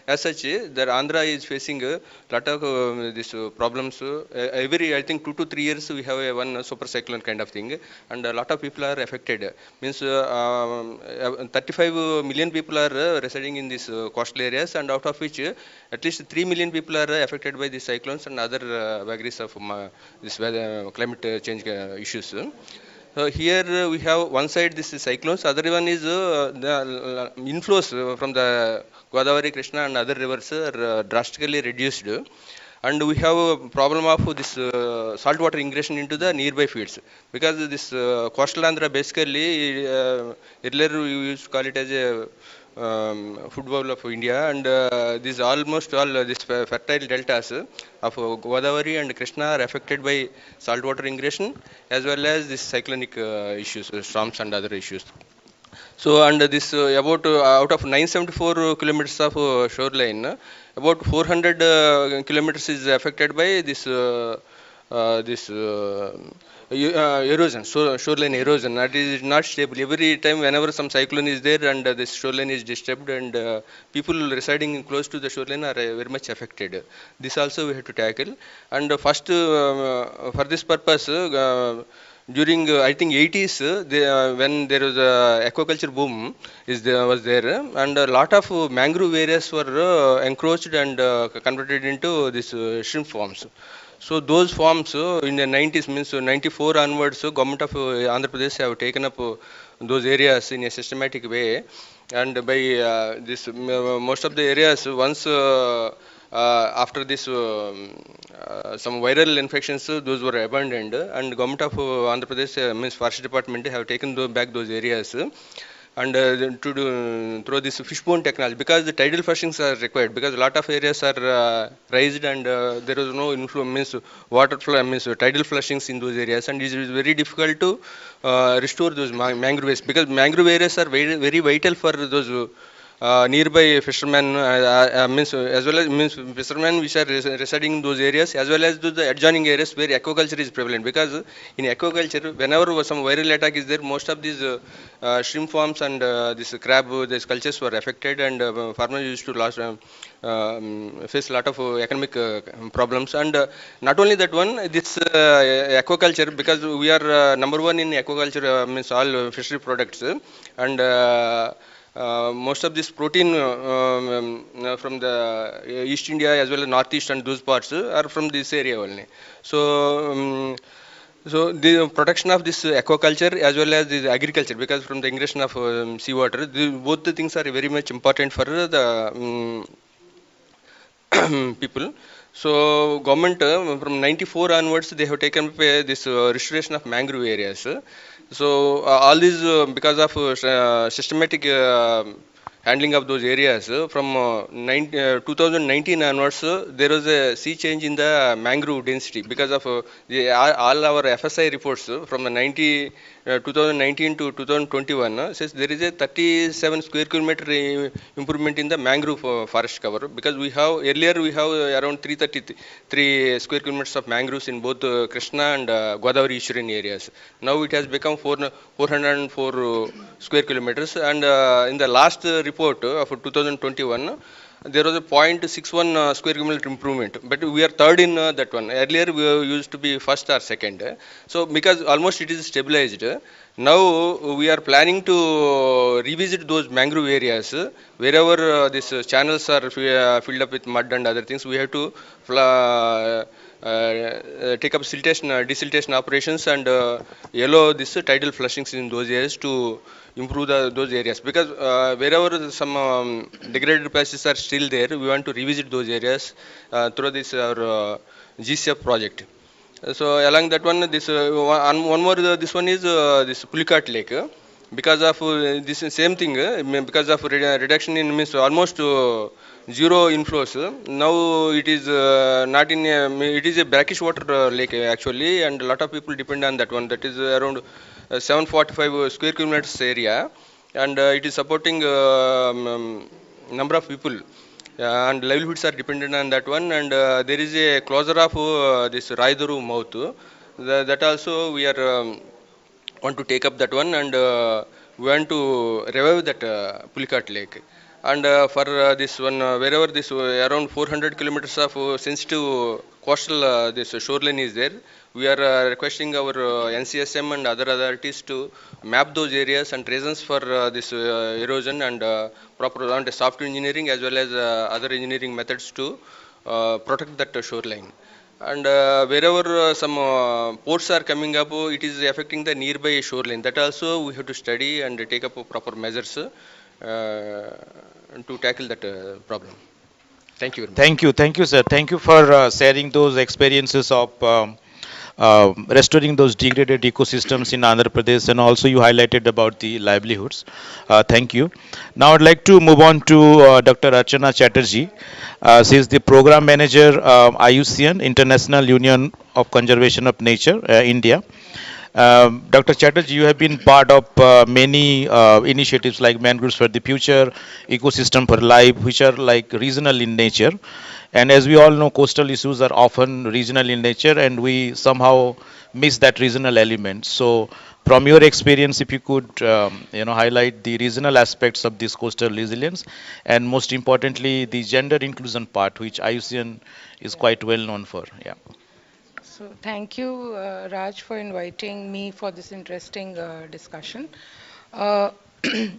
as such, the Andhra is facing a lot of these problems. Every, I think 2 to 3 years, we have one super cyclone kind of thing, and a lot of people are affected. Means 35 million people are residing in these coastal areas, and out of which at least 3 million people are affected by the cyclones and other vagaries of this weather, climate change issues. Here we have one side this is cyclones, other one is the inflows from the Godavari, Krishna and other rivers are drastically reduced, and we have a problem of this saltwater ingression into the nearby fields, because this coastal Andhra basically earlier we used to call it as a football of India, and this almost all this fertile deltas of Godavari and Krishna are affected by saltwater ingression as well as this cyclonic issues, storms and other issues. So, and this about out of 974 kilometers of shoreline, about 400 kilometers is affected by this erosion, so shoreline erosion. That is not stable. Every time, whenever some cyclone is there, and this shoreline is disturbed, and people residing close to the shoreline are very much affected. This also we have to tackle. And first, for this purpose. During I think 80s, when there was a aquaculture boom was there, and a lot of mangrove areas were encroached and converted into this shrimp farms. So those farms in the 90s, means 94 onwards, government of Andhra Pradesh have taken up those areas in a systematic way, and by this most of the areas once after this some viral infections, those were abandoned, and government of Andhra Pradesh means forest department have taken back those areas, and to do through this fishbone technology, because the tidal flushings are required, because a lot of areas are raised, and there is no inflow, means water flow, means tidal flushings in those areas, and it is very difficult to restore those mangroves, because mangrove areas are very, very vital for those nearby fishermen, means as well as means fishermen which are residing in those areas, as well as the adjoining areas where aquaculture is prevalent, because in aquaculture whenever some viral attack is there, most of these shrimp farms and this crab these cultures were affected, and farmers used to lose face a lot of economic problems. And not only that one, this aquaculture, because we are number one in aquaculture, means all fishery products, and most of this protein from the East India as well as Northeast and those parts are from this area only. So, so the protection of this aquaculture as well as the agriculture, because from the ingression of seawater, both the things are very much important for the people. So government from 94 onwards they have taken up this restoration of mangrove areas. So all these because of systematic handling of those areas from 2019 onwards, there was a sea change in the mangrove density, because of all our FSI reports from the 2019 to 2021 says there is a 37 square kilometer improvement in the mangrove forest cover, because we have earlier we have around 333 square kilometers of mangroves in both Krishna and Godavari Estuarine areas. Now it has become 404 square kilometers, and in the last report of 2021 there was a 0.61 square kilometer improvement, but we are third in that one. Earlier we used to be first or second. So because almost it is stabilized, now we are planning to revisit those mangrove areas wherever these channels are filled up with mud and other things. We have to take up siltation, desiltation operations, and allow this tidal flushings in those areas to improve those areas, because wherever some degraded places are still there, we want to revisit those areas through this our GCF project. So along that one, this one more this one is this Pulicat Lake. Because of this same thing, because of reduction in means almost zero inflows. Now it is not in it is a brackish water lake actually, and a lot of people depend on that one. That is around 745 square kilometers area, and it is supporting number of people. And livelihoods are dependent on that one, and there is a closure of this Raiduru mouth. That also we are want to take up that one, and we want to revive that Pulicat Lake. And for this one, wherever this around 400 kilometers of sensitive coastal this shoreline is there, we are requesting our NCSM and other authorities to map those areas and reasons for this erosion, and proper and soft engineering as well as other engineering methods to protect that shoreline. And wherever some ports are coming up, it is affecting the nearby shoreline. That also we have to study and take up proper measures to tackle that problem. Thank you very much. Thank you, sir. Thank you for sharing those experiences of restoring those degraded ecosystems in Andhra Pradesh, and also you highlighted about the livelihoods. Thank you. Now I'd like to move on to Dr. Archana Chatterjee. She is the program manager, IUCN, International Union of Conservation of Nature, India. Dr. Chatterjee, you have been part of many initiatives like Mangroves for the Future, Ecosystem for Life, which are like regional in nature. And as we all know, coastal issues are often regional in nature, and we somehow miss that regional element. So, from your experience, if you could, highlight the regional aspects of this coastal resilience, and most importantly, the gender inclusion part, which IUCN is quite well known for. Yeah. So thank you, Raj, for inviting me for this interesting discussion. Uh,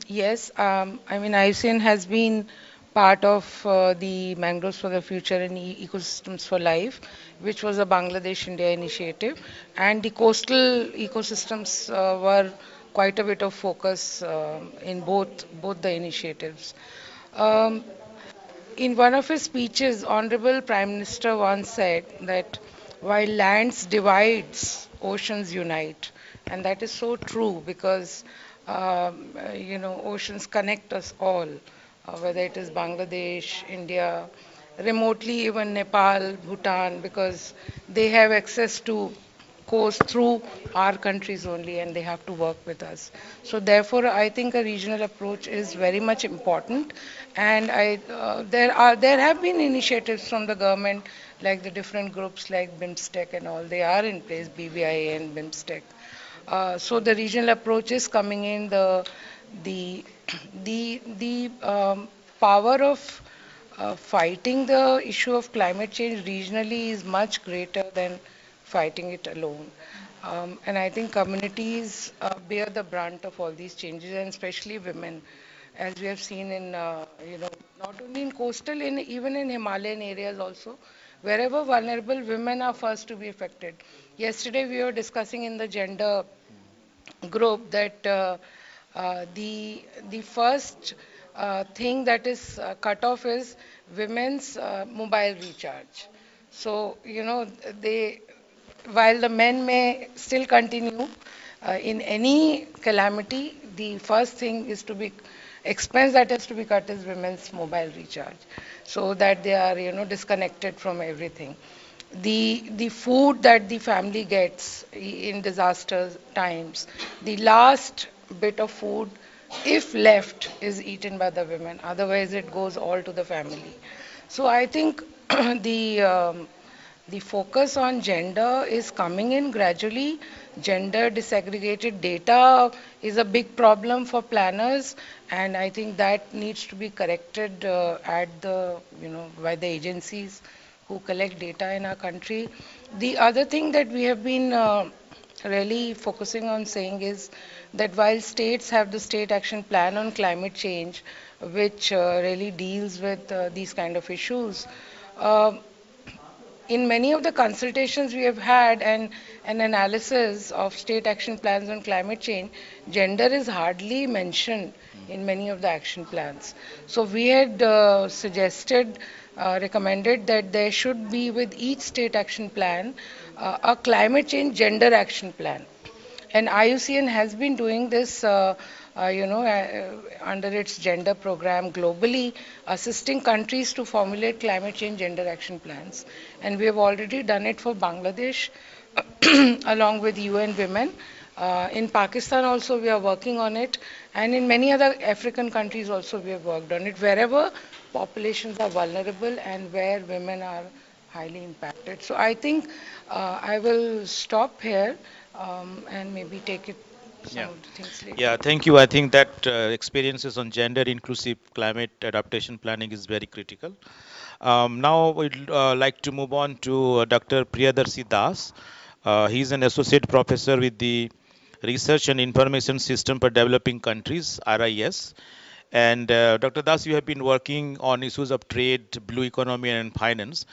yes, I mean, IUCN has been part of the Mangroves for the Future and Ecosystems for Life, which was a Bangladesh India initiative, and the coastal ecosystems were quite a bit of focus in both the initiatives. Um, in one of his speeches, Honorable Prime Minister once said that while lands divides, oceans unite, and that is so true because oceans connect us all, whether it is Bangladesh, India, remotely even Nepal, Bhutan, because they have access to coast through our countries only and they have to work with us. So therefore, I think a regional approach is very much important. And there have been initiatives from the government, like the different groups like BIMSTEC and all. They are in place, BBI and BIMSTEC. So the regional approach is coming in. The the power of fighting the issue of climate change regionally is much greater than fighting it alone. And I think communities bear the brunt of all these changes, and especially women, as we have seen in, not only in coastal, even in Himalayan areas also, wherever vulnerable, women are first to be affected. Yesterday we were discussing in the gender group that the first thing that is cut off is women's mobile recharge. So they, while the men may still continue in any calamity, the first thing is to be expense that has to be cut is women's mobile recharge, so that they are disconnected from everything. The food that the family gets in disaster times, the last bit of food, if left, is eaten by the women. Otherwise, it goes all to the family. So I think the the focus on gender is coming in gradually. Gender disaggregated data is a big problem for planners, and I think that needs to be corrected at the, by the agencies who collect data in our country. The other thing that we have been really focusing on saying is that while states have the state action plan on climate change, which really deals with these kind of issues, uh, in many of the consultations we have had and an analysis of state action plans on climate change, gender is hardly mentioned in many of the action plans. So we had recommended that there should be with each state action plan a climate change gender action plan. And IUCN has been doing this, under its gender program globally, assisting countries to formulate climate change gender action plans. And we have already done it for Bangladesh, along with UN Women. In Pakistan also we are working on it, and in many other African countries also we have worked on it, wherever populations are vulnerable and where women are highly impacted. So I think I will stop here and maybe take it some Yeah. of the things later. Yeah, thank you. I think that experiences on gender inclusive climate adaptation planning is very critical. Now we'd like to move on to Dr. Priyadarshi Das. He's an associate professor with the Research and Information System for Developing Countries, RIS. And Dr. Das, you have been working on issues of trade, blue economy, and finance.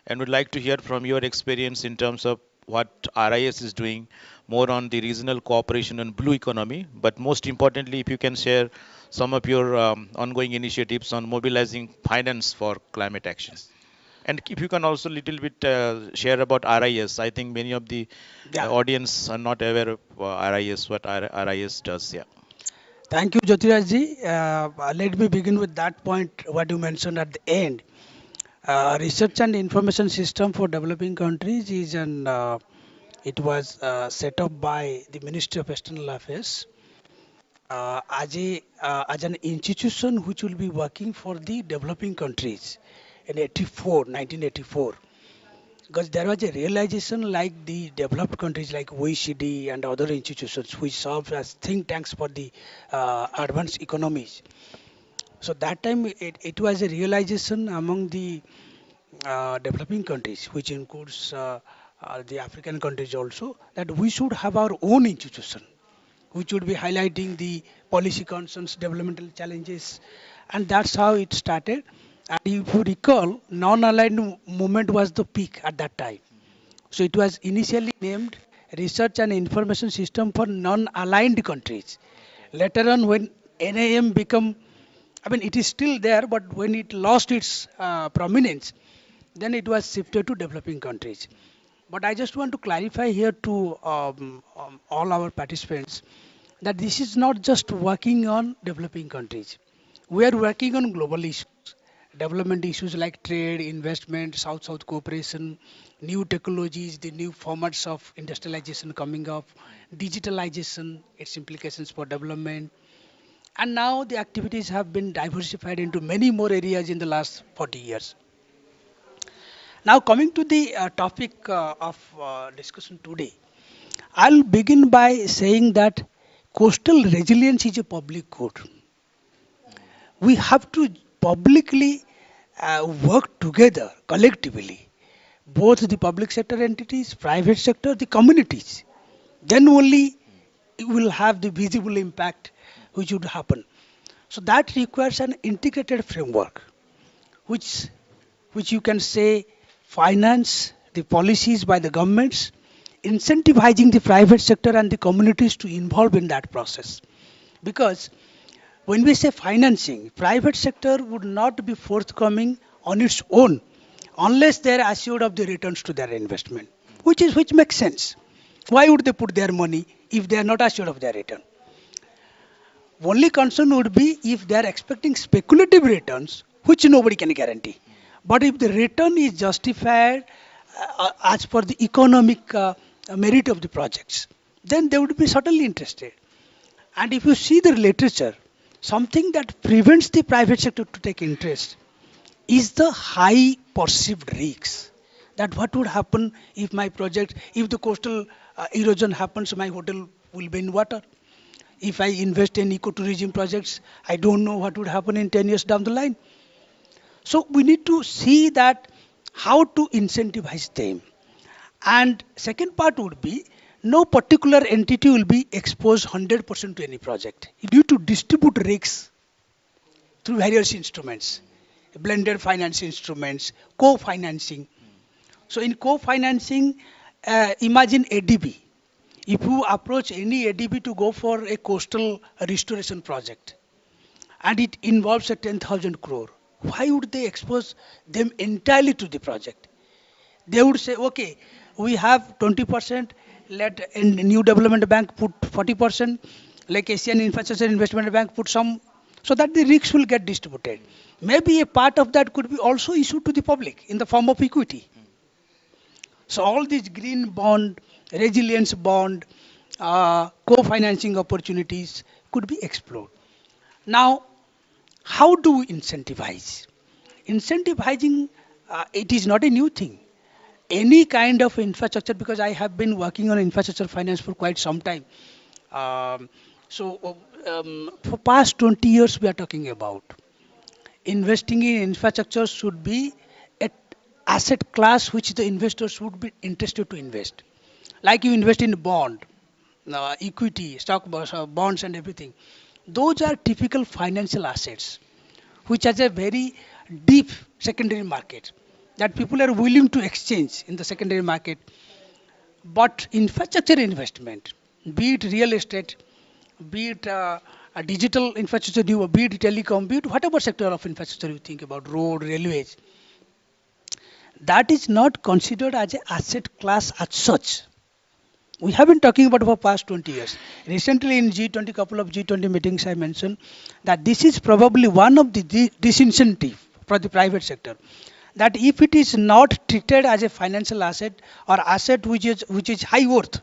and would like to hear from your experience in terms of what RIS is doing more on the regional cooperation and blue economy. But most importantly, if you can share some of your ongoing initiatives on mobilizing finance for climate action. And if you can also little bit share about RIS, I think many of the Yeah. audience are not aware of RIS, what RIS does. Yeah. Thank you, Jyotiraj. Let me begin with that point, what you mentioned at the end. Research and information system for developing countries is it was set up by the Ministry of External Affairs as an institution which will be working for the developing countries in 1984. Because there was a realization like the developed countries like OECD and other institutions which serve as think tanks for the advanced economies. So that time it was a realization among the developing countries, which includes the African countries also, that we should have our own institution, which would be highlighting the policy concerns, developmental challenges, and that's how it started. And if you recall, non-aligned movement was the peak at that time. So it was initially named Research and Information System for Non-Aligned Countries. Later on, when NAM become, I mean, it is still there, but when it lost its prominence, then it was shifted to developing countries. But I just want to clarify here to all our participants that this is not just working on developing countries. We are working on global issues, development issues like trade, investment, South-South cooperation, new technologies, the new formats of industrialization coming up, digitalization, its implications for development. And now the activities have been diversified into many more areas in the last 40 years. Now coming to the topic of discussion today, I'll begin by saying that coastal resilience is a public good. We have to publicly work together collectively, both the public sector entities, private sector, the communities. Then only it will have the visible impact which would happen. So that requires an integrated framework, which you can say finance the policies by the governments, incentivizing the private sector and the communities to involve in that process. Because when we say financing, private sector would not be forthcoming on its own unless they are assured of the returns to their investment, which makes sense. Why would they put their money if they are not assured of their return? Only concern would be if they are expecting speculative returns, which nobody can guarantee. But if the return is justified as per the economic merit of the projects, then they would be certainly interested. And if you see the literature, something that prevents the private sector to take interest is the high perceived risks. That what would happen if my project, if the coastal erosion happens, my hotel will be in water. If I invest in ecotourism projects, I don't know what would happen in 10 years down the line. So we need to see that how to incentivize them. And second part would be no particular entity will be exposed 100% to any project. You need to distribute risks through various instruments, blended finance instruments, co-financing. So in co-financing, imagine ADB. If you approach any ADB to go for a coastal restoration project and it involves a 10,000 crore, why would they expose them entirely to the project? They would say, okay, we have 20%, let a new development bank put 40%, like Asian Infrastructure Investment Bank put some, so that the risks will get distributed. Maybe a part of that could be also issued to the public in the form of equity. So all these green bond, resilience bond, co-financing opportunities could be explored. Now, how do we incentivize? Incentivizing, it is not a new thing. Any kind of infrastructure, because I have been working on infrastructure finance for quite some time. For past 20 years we are talking about. Investing in infrastructure should be an asset class which the investors would be interested to invest. Like you invest in bond, equity, stock bonds and everything. Those are typical financial assets which has a very deep secondary market. that people are willing to exchange in the secondary market. But infrastructure investment, be it real estate, be it a digital infrastructure, be it telecom, be it whatever sector of infrastructure you think about, road, railways, that is not considered as an asset class as such. We have been talking about for past 20 years. Recently in G20, couple of G20 meetings, I mentioned that this is probably one of the disincentive for the private sector. That if it is not treated as a financial asset or asset which is high worth,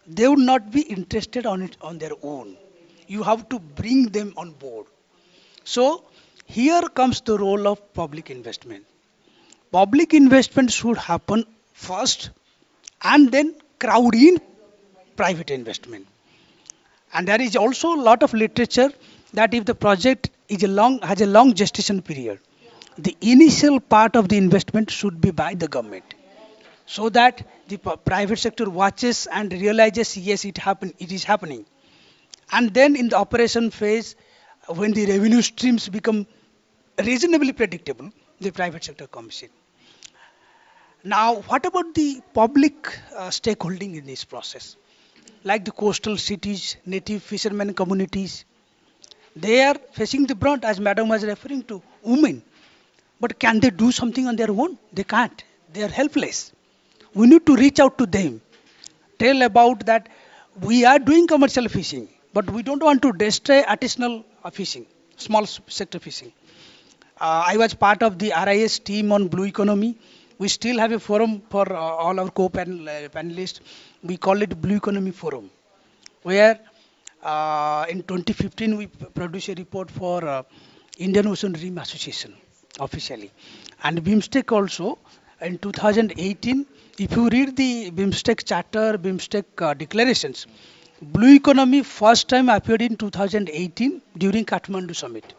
they would not be interested on it on their own. You have to bring them on board. So here comes the role of public investment. Public investment should happen first and then crowd in private investment. And there is also a lot of literature that if the project has a long gestation period, the initial part of the investment should be by the government, so that the private sector watches and realizes, yes, it is happening. And then in the operation phase, when the revenue streams become reasonably predictable, the private sector comes in. Now, what about the public stakeholding in this process? Like the coastal cities, native fishermen communities, they are facing the brunt, as Madam was referring to, women. But can they do something on their own? They can't. They are helpless. We need to reach out to them, tell about that we are doing commercial fishing, but we don't want to destroy artisanal fishing, small sector fishing. I was part of the RIS team on blue economy. We still have a forum for all our co-panelists. We call it Blue Economy Forum, where in 2015 we produced a report for Indian Ocean Rim Association officially, and BIMSTEC also in 2018. If you read the BIMSTEC charter, BIMSTEC declarations, blue economy first time appeared in 2018 during Kathmandu summit,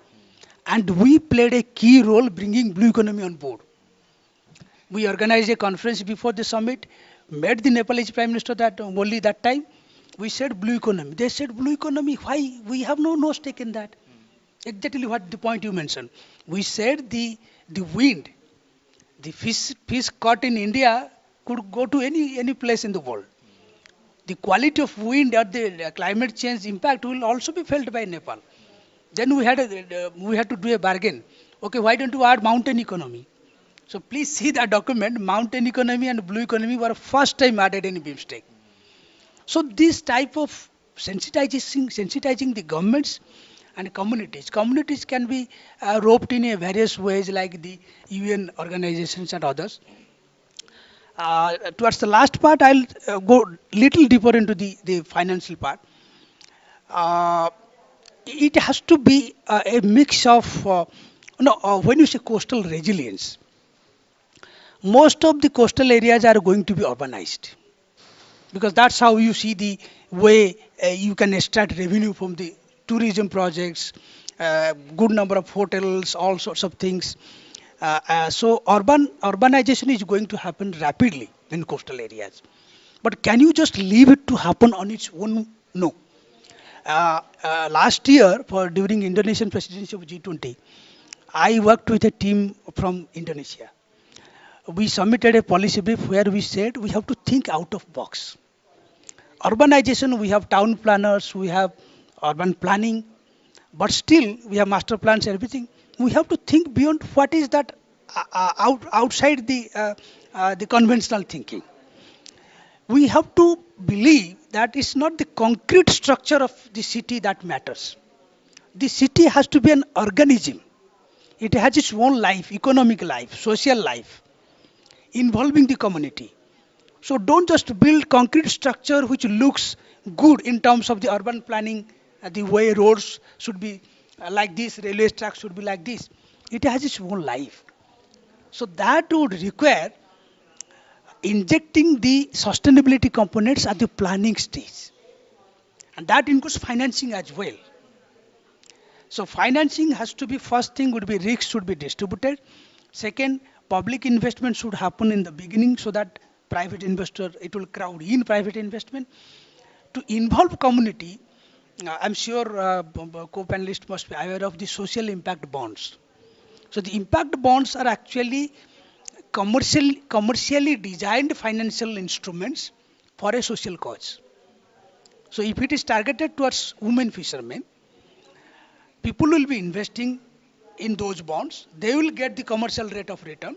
and we played a key role bringing blue economy on board. We organized a conference before the summit, met the Nepalese Prime Minister only that time. We said blue economy. They said blue economy, why? We have no stake in that. Exactly what the point you mentioned. We said the wind, the fish caught in India could go to any place in the world. The quality of wind or the climate change impact will also be felt by Nepal. Then we had to do a bargain. Okay, why don't you add mountain economy? So please see that document. Mountain economy and blue economy were first time added in BIMSTEC. So this type of sensitizing the governments and communities. Communities can be roped in various ways, like the UN organizations and others. Towards the last part, I'll go little deeper into the financial part. It has to be a mix of, when you say coastal resilience, most of the coastal areas are going to be urbanized, because that's how you see the way you can extract revenue from the tourism projects, good number of hotels, all sorts of things. So urbanization is going to happen rapidly in coastal areas. But can you just leave it to happen on its own? No. Last year, during Indonesian presidency of G20, I worked with a team from Indonesia. We submitted a policy brief where we said we have to think out of box. Urbanization, we have town planners, we have urban planning, but still we have master plans, everything. We have to think beyond what is that outside the conventional thinking. We have to believe that it's not the concrete structure of the city that matters. The city has to be an organism. It has its own life, economic life, social life, involving the community. So don't just build concrete structure which looks good in terms of the urban planning, the way roads should be like this, railway tracks should be like this. It has its own life. So that would require injecting the sustainability components at the planning stage. And that includes financing as well. So financing has to be, first thing would be risks should be distributed. Second, public investment should happen in the beginning so that private investor, it will crowd in private investment. To involve community, I'm sure co-panelists must be aware of the social impact bonds. So the impact bonds are actually commercially designed financial instruments for a social cause. So if it is targeted towards women fishermen, people will be investing in those bonds. They will get the commercial rate of return,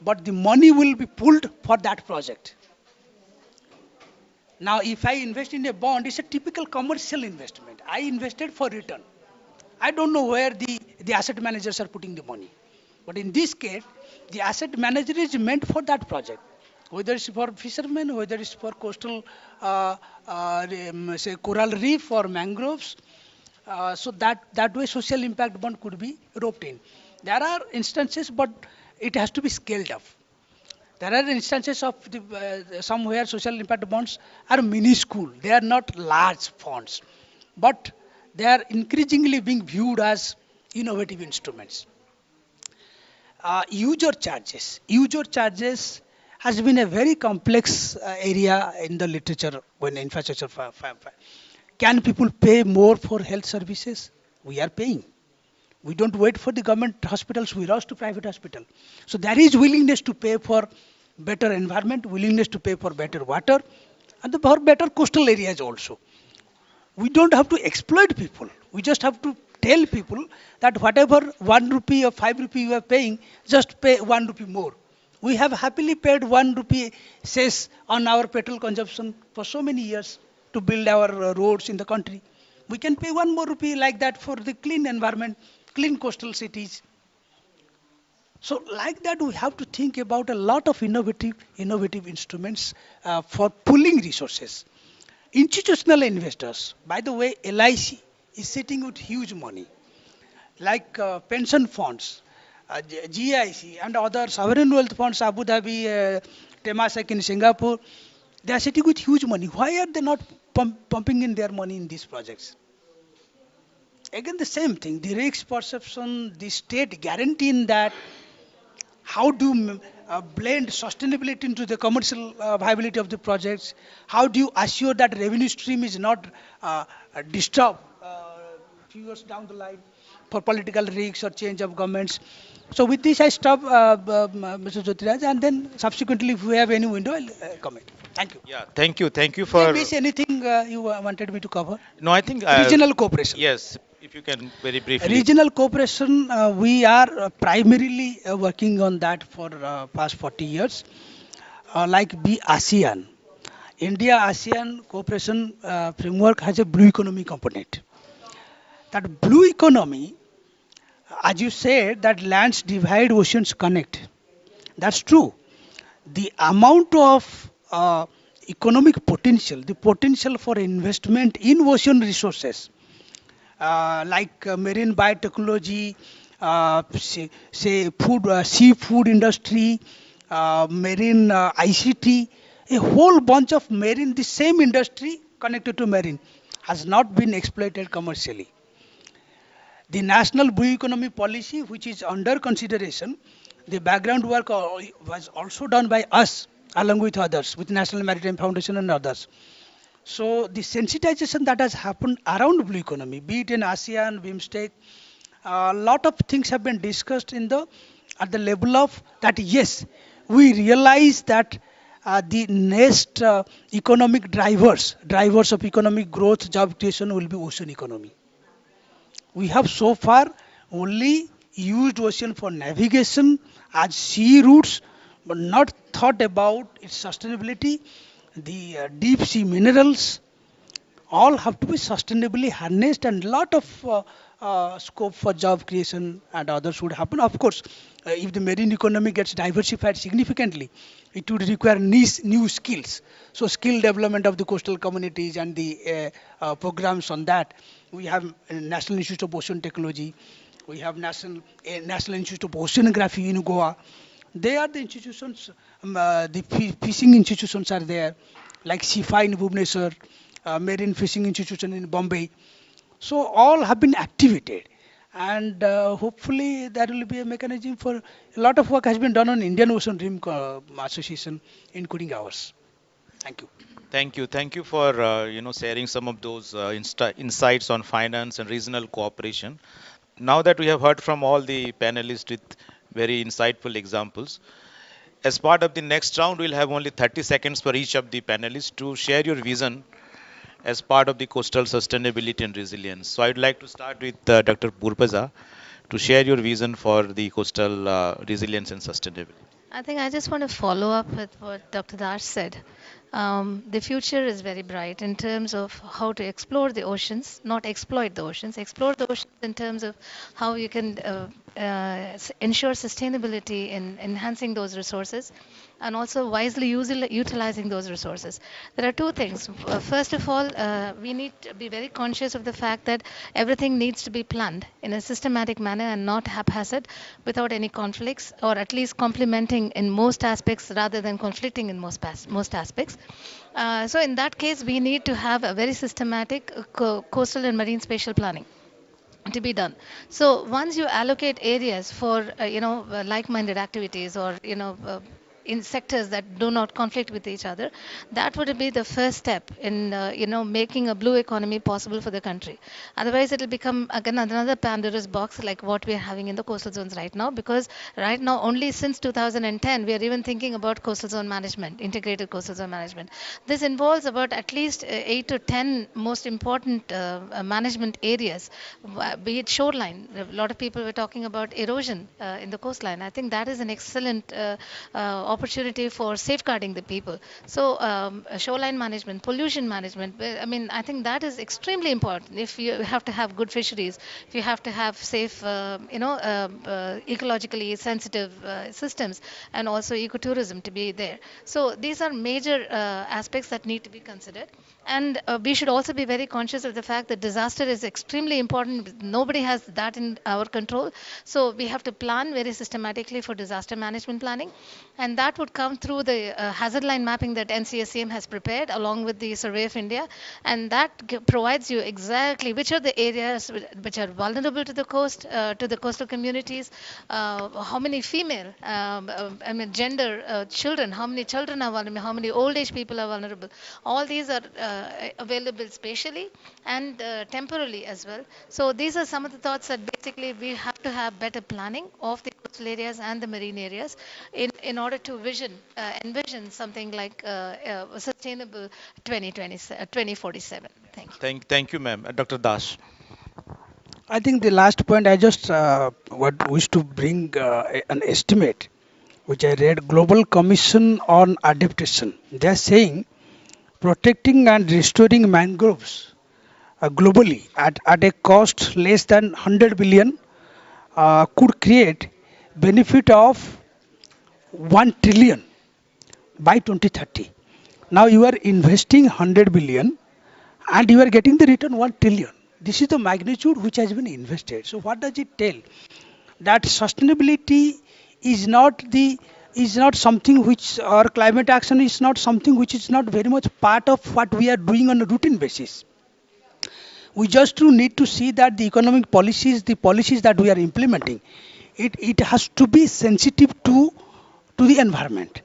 but the money will be pulled for that project. Now, if I invest in a bond, it's a typical commercial investment. I invested for return. I don't know where the asset managers are putting the money. But in this case, the asset manager is meant for that project. Whether it's for fishermen, whether it's for coastal, say, coral reef or mangroves. So that way social impact bond could be roped in. There are instances, but it has to be scaled up. There are instances of somewhere social impact bonds are minuscule. They are not large funds, but they are increasingly being viewed as innovative instruments. User charges. User charges has been a very complex area in the literature when infrastructure. Can people pay more for health services? We are paying. We don't wait for the government hospitals, we rush to private hospital. So there is willingness to pay for better environment, willingness to pay for better water, and for better coastal areas also. We don't have to exploit people. We just have to tell people that whatever 1 rupee or 5 rupee you are paying, just pay 1 rupee more. We have happily paid 1 rupee cess on our petrol consumption for so many years to build our roads in the country. We can pay 1 more rupee like that for the clean environment, clean coastal cities. So like that, we have to think about a lot of innovative instruments for pooling resources. Institutional investors, by the way, LIC is sitting with huge money, like pension funds, GIC and other sovereign wealth funds, Abu Dhabi, Temasek in Singapore. They are sitting with huge money. Why are they not pumping in their money in these projects? Again, the same thing, the risk perception, the state guaranteeing that, how do blend sustainability into the commercial viability of the projects, how do you assure that revenue stream is not disturbed few years down the line for political risks or change of governments. So with this, I stop, Mr. Jyotiraj, and then subsequently, if we have any window, I'll comment. Thank you. Yeah, thank you. Thank you Did I for. miss anything you wanted me to cover? No, I think. Regional cooperation. Yes, if you can very briefly. Regional cooperation, we are primarily working on that for past 40 years. Like be ASEAN. India-ASEAN cooperation framework has a blue economy component. That blue economy, as you said, that lands divide, oceans connect. That's true. The amount of economic potential, the potential for investment in ocean resources, like marine biotechnology, say food, seafood industry, marine ICT, a whole bunch of marine, the same industry connected to marine has not been exploited commercially. The National Blue Economy Policy, which is under consideration, the background work was also done by us along with others, with National Maritime Foundation and others. So the sensitization that has happened around blue economy, be it in ASEAN, BIMSTEC, a lot of things have been discussed at the level of that. Yes, we realize that the next economic drivers of economic growth, job creation will be ocean economy. We have so far only used ocean for navigation as sea routes, but not thought about its sustainability. The deep sea minerals all have to be sustainably harnessed, and a lot of scope for job creation and others would happen. Of course, if the marine economy gets diversified significantly, it would require new skills. So skill development of the coastal communities and the programs on that. We have National Institute of Ocean Technology. We have National Institute of Oceanography in Goa. They are the institutions, the fishing institutions are there, like SIFA in Bhubaneswar, Marine Fishing Institution in Bombay. So all have been activated, and hopefully there will be a mechanism for a lot of work has been done on Indian Ocean Rim Association, including ours. Thank you. Thank you for sharing some of those insights on finance and regional cooperation. Now that we have heard from all the panelists with very insightful examples, as part of the next round, we'll have only 30 seconds for each of the panelists to share your vision as part of the coastal sustainability and resilience. So I'd like to start with Dr. Purpaza to share your vision for the coastal resilience and sustainability. I think I just want to follow up with what Dr. Dash said. The future is very bright in terms of how to explore the oceans, not exploit the oceans. Explore the oceans in terms of how you can ensure sustainability in enhancing those resources and also wisely utilizing those resources. There are two things. First of all, we need to be very conscious of the fact that everything needs to be planned in a systematic manner and not haphazard without any conflicts, or at least complementing in most aspects rather than conflicting in most aspects. So in that case, we need to have a very systematic coastal and marine spatial planning to be done. So once you allocate areas for like-minded activities, or in sectors that do not conflict with each other, that would be the first step in making a blue economy possible for the country. Otherwise it will become again another Pandora's box like what we are having in the coastal zones right now, because right now only since 2010 we are even thinking about coastal zone management, integrated coastal zone management. This involves about at least 8 to 10 most important management areas, be it shoreline. A lot of people were talking about erosion in the coastline. I think that is an excellent opportunity for safeguarding the people. So shoreline management, pollution management, I mean, I think that is extremely important. If you have to have good fisheries, if you have to have safe, ecologically sensitive systems, and also ecotourism to be there. So these are major aspects that need to be considered. And we should also be very conscious of the fact that disaster is extremely important. Nobody has that in our control. So we have to plan very systematically for disaster management planning. And that would come through the hazard line mapping that NCSCM has prepared along with the Survey of India. And that provides you exactly which are the areas which are vulnerable to the coast, to the coastal communities, how many female, gender, children, how many children are vulnerable, how many old age people are vulnerable. All these are available spatially and temporally as well. So these are some of the thoughts that basically we have to have better planning of the coastal areas and the marine areas in order to envision something like a sustainable 2047. Thank you. Thank you, ma'am. Dr. Das. I think the last point I just wish to bring an estimate which I read, Global Commission on Adaptation. They are saying protecting and restoring mangroves globally at a cost less than 100 billion could create benefit of 1 trillion by 2030. Now you are investing 100 billion and you are getting the return 1 trillion. This is the magnitude which has been invested. So what does it tell? That sustainability is not something which, or climate action is not something which is not very much part of what we are doing on a routine basis. We just need to see that the economic policies, the policies that we are implementing, it has to be sensitive to the environment.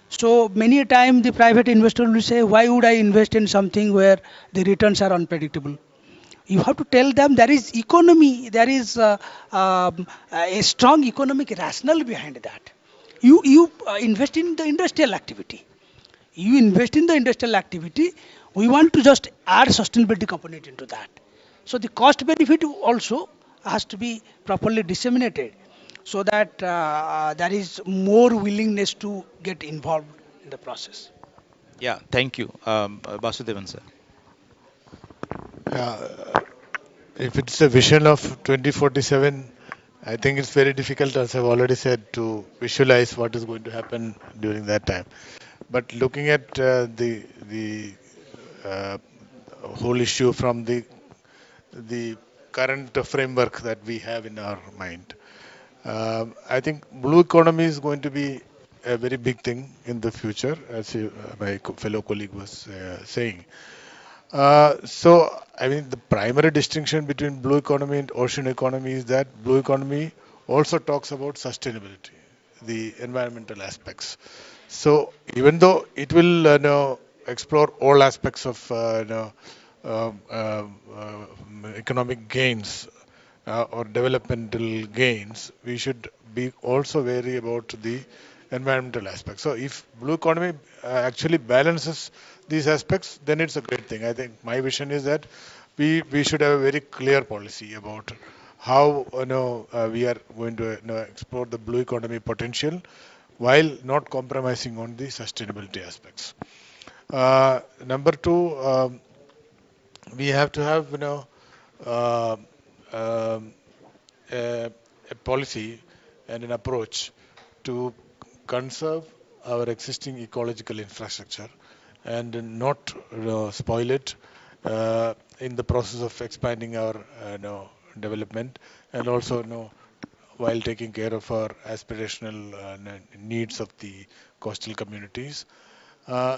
So many a time the private investor will say, why would I invest in something where the returns are unpredictable? You have to tell them there is economy, there is a strong economic rationale behind that. You invest in the industrial activity. You invest in the industrial activity. We want to just add sustainability component into that. So the cost benefit also has to be properly disseminated so that there is more willingness to get involved in the process. Yeah, thank you. Vasudevan, sir. Yeah, if it's a vision of 2047, I think it's very difficult, as I've already said, to visualize what is going to happen during that time. But looking at the uh, whole issue from the current framework that we have in our mind, I think blue economy is going to be a very big thing in the future, as my fellow colleague was saying. I mean, the primary distinction between blue economy and ocean economy is that blue economy also talks about sustainability, the environmental aspects. So, even though it will explore all aspects of economic gains or developmental gains, we should be also wary about the environmental aspects. So if blue economy actually balances these aspects, then it's a great thing. I think my vision is that we should have a very clear policy about how we are going to explore the blue economy potential while not compromising on the sustainability aspects. Number two, we have to have uh, um, a, a policy and an approach to conserve our existing ecological infrastructure and not spoil it in the process of expanding our development, and also while taking care of our aspirational needs of the coastal communities.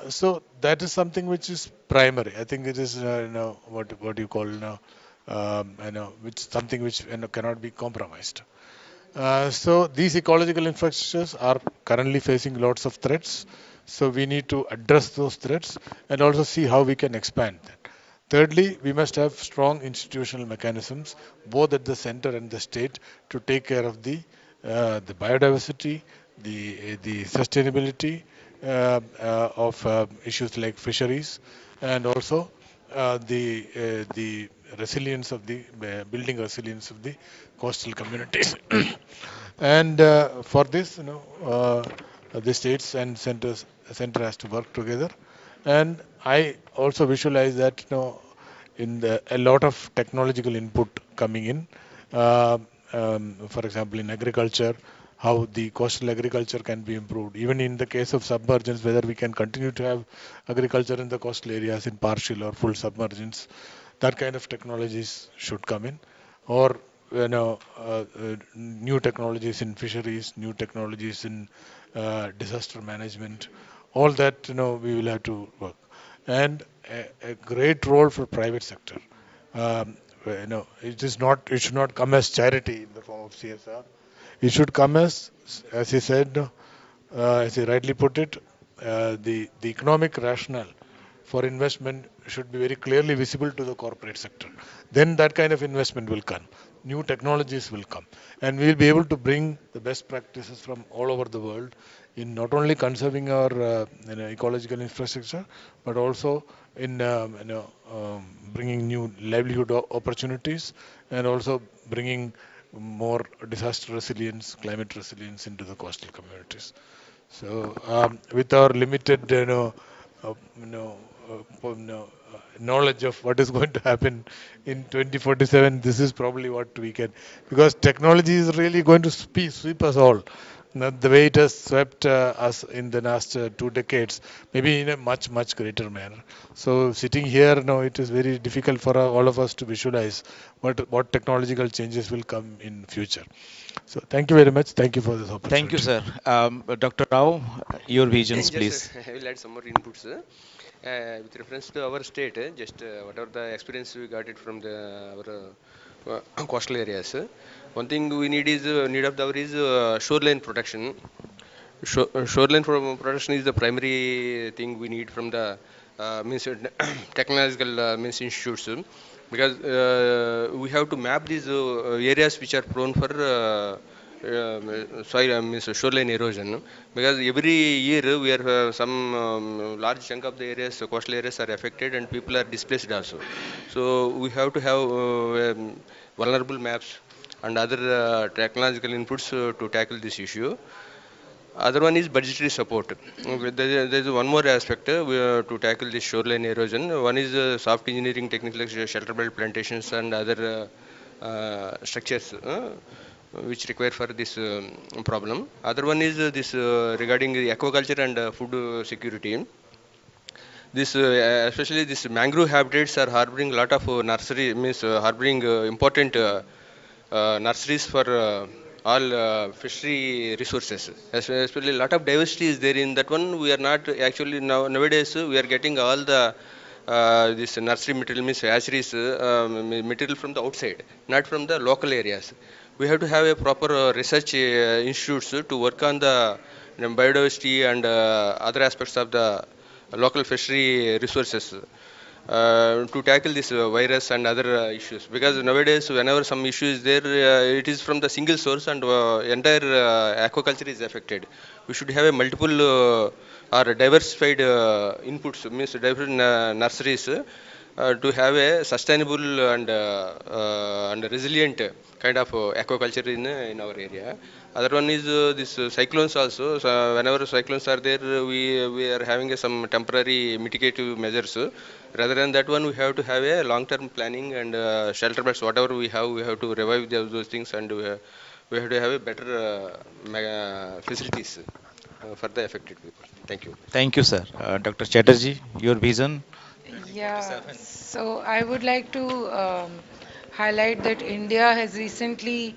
So that is something which is primary. I think it is what you call which something which cannot be compromised. So these ecological infrastructures are currently facing lots of threats. So we need to address those threats and also see how we can expand that. Thirdly, we must have strong institutional mechanisms, both at the center and the state, to take care of the biodiversity, the sustainability of issues like fisheries, and also the resilience of the building resilience of the coastal communities. And for this, the states and center has to work together. And I also visualize that a lot of technological input coming in. For example, in agriculture, how the coastal agriculture can be improved. Even in the case of submergence, whether we can continue to have agriculture in the coastal areas in partial or full submergence, that kind of technologies should come in. Or new technologies in fisheries, new technologies in disaster management, all that we will have to work. And a great role for private sector. It should not come as charity in the form of CSR. It should come as he said, as he rightly put it, the economic rationale for investment should be very clearly visible to the corporate sector. Then that kind of investment will come. New technologies will come, and we will be able to bring the best practices from all over the world in not only conserving our ecological infrastructure, but also in bringing new livelihood opportunities, and also bringing more disaster resilience, climate resilience into the coastal communities. So with our limited knowledge of what is going to happen in 2047, this is probably what we can, because technology is really going to sweep us all. Not the way it has swept us in the last 2 decades, maybe in a much, much greater manner. So sitting here now, it is very difficult for all of us to visualize what technological changes will come in future. So thank you very much. Thank you for this opportunity. Thank you, sir. Dr. Rao, your visions, please. I will add some more inputs. With reference to our state, whatever the experience we got it from our coastal areas. One thing we need is need of the hour is shoreline protection. Shoreline protection is the primary thing we need from the means technological means institutes, because we have to map these areas which are prone for soil means shoreline erosion, because every year we are some large chunk of the areas, coastal areas are affected and people are displaced also. So we have to have vulnerable maps and other technological inputs to tackle this issue. Other one is budgetary support. There is one more aspect to tackle this shoreline erosion. One is soft engineering techniques like shelter belt plantations and other structures which require for this problem. Other one is this regarding the aquaculture and food security. This especially this mangrove habitats are harboring a lot of nursery means harboring important nurseries for all fishery resources. Especially a lot of diversity is there in that one. We are not actually nowadays we are getting all the this nursery material means hatcheries material from the outside, not from the local areas. We have to have a proper research institutes to work on the biodiversity and other aspects of the local fishery resources. to tackle this virus and other issues. Because nowadays, whenever some issue is there, it is from the single source, and entire aquaculture is affected. We should have a multiple or diversified inputs, means different nurseries, to have a sustainable and resilient kind of aquaculture in our area. Other one is this cyclones also. So whenever cyclones are there, we are having some temporary mitigative measures. Rather than that one, we have to have a long-term planning and shelter beds. Whatever we have to revive those things, and we have to have a better facilities for the affected people. Thank you. Thank you, sir. Dr. Chatterjee, your vision. Yeah, so I would like to highlight that India has recently,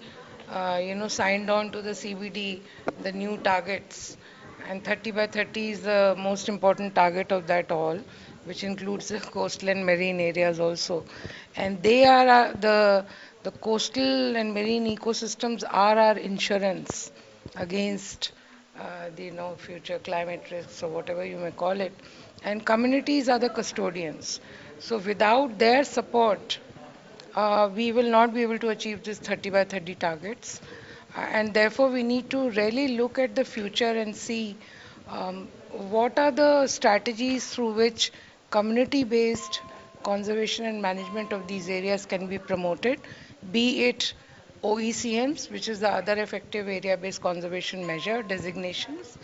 signed on to the CBD, the new targets, and 30 by 30 is the most important target of that all, which includes the coastal and marine areas also. And they are the coastal and marine ecosystems are our insurance against the future climate risks or whatever you may call it, and communities are the custodians. So without their support, we will not be able to achieve this 30 by 30 targets. And therefore, we need to really look at the future and see what are the strategies through which community-based conservation and management of these areas can be promoted, be it OECMs, which is the other effective area-based conservation measure designations,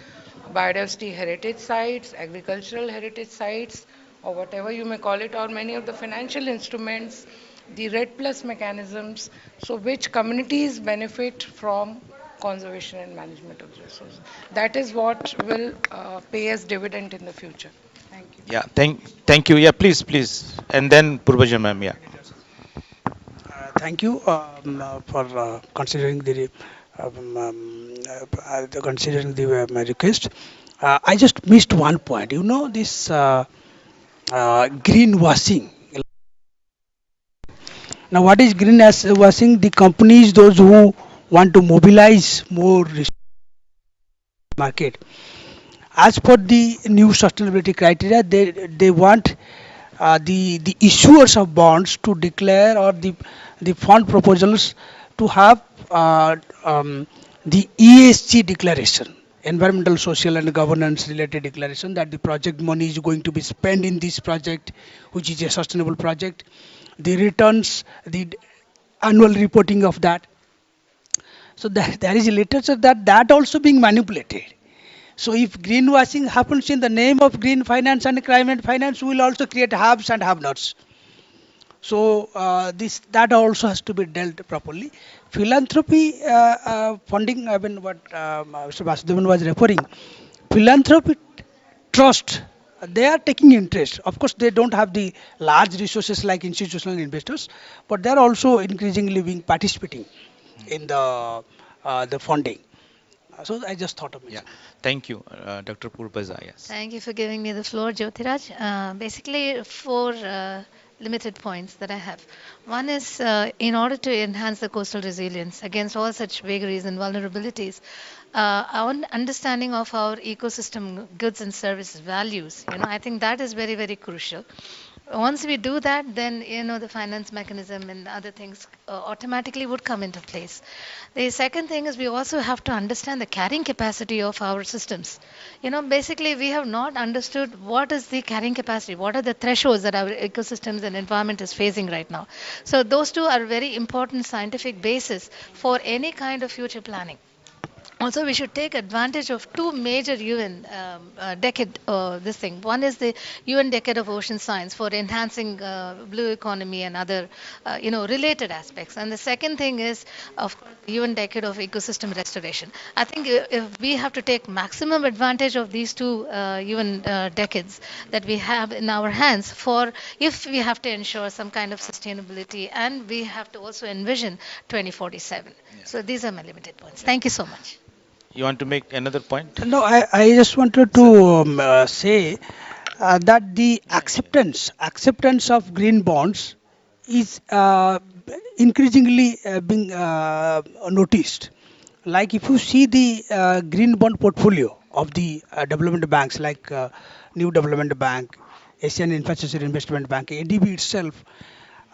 biodiversity heritage sites, agricultural heritage sites, or whatever you may call it, or many of the financial instruments, the RED Plus mechanisms, so which communities benefit from conservation and management of the resources. That is what will pay us dividend in the future. Thank you. Yeah, thank you. Yeah, please. And then Purvaja ma'am, yeah. Thank you for considering my request. I just missed one point. You know this greenwashing. Now, what is greenwashing? The companies, those who want to mobilize more market, as per the new sustainability criteria, they want the issuers of bonds to declare, or the fund proposals to have the ESG declaration, environmental, social, and governance related declaration, that the project money is going to be spent in this project, which is a sustainable project. The returns, the annual reporting of that. So there is a literature that also being manipulated. So if greenwashing happens in the name of green finance and climate finance, we will also create haves and have-nots. So that also has to be dealt properly. Philanthropy funding, I mean what Mr. Vasudevan was referring, philanthropy trust, they are taking interest. Of course, they don't have the large resources like institutional investors, but they are also increasingly being participating in the funding. So I just thought of it. Yeah, thank you, Dr. Purvaja. Yes. Thank you for giving me the floor, Jyotiraj. Basically, four limited points that I have. One is in order to enhance the coastal resilience against all such vagaries and vulnerabilities, our understanding of our ecosystem goods and services values, I think that is very, very crucial. Once we do that, then the finance mechanism and other things automatically would come into place. The second thing is we also have to understand the carrying capacity of our systems. Basically we have not understood what is the carrying capacity, what are the thresholds that our ecosystems and environment is facing right now. So those two are very important scientific basis for any kind of future planning. Also, we should take advantage of two major UN decade this thing. One is the UN Decade of Ocean Science for enhancing blue economy and other related aspects. And the second thing is, of course, the UN Decade of Ecosystem Restoration. I think if we have to take maximum advantage of these two UN decades that we have in our hands, for if we have to ensure some kind of sustainability, and we have to also envision 2047. Yeah. So these are my limited points. Thank you so much. You want to make another point? No, I just wanted to say that the acceptance of green bonds is increasingly being noticed. Like if you see the green bond portfolio of the development banks, like New Development Bank, Asian Infrastructure Investment Bank, ADB itself,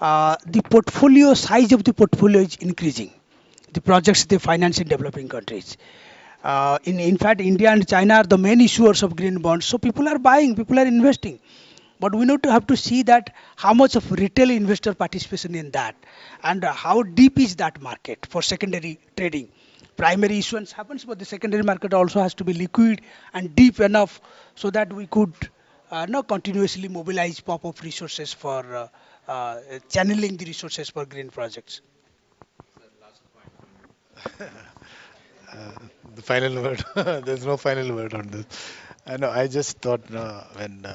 the portfolio size of the portfolio is increasing. The projects they finance in developing countries. In fact, India and China are the main issuers of green bonds. So people are buying, people are investing. But we need to have to see that how much of retail investor participation in that, and how deep is that market for secondary trading. Primary issuance happens, but the secondary market also has to be liquid and deep enough so that we could not continuously mobilize pop-up resources for channeling the resources for green projects. Uh, the final word. There's no final word on this. I know. I just thought when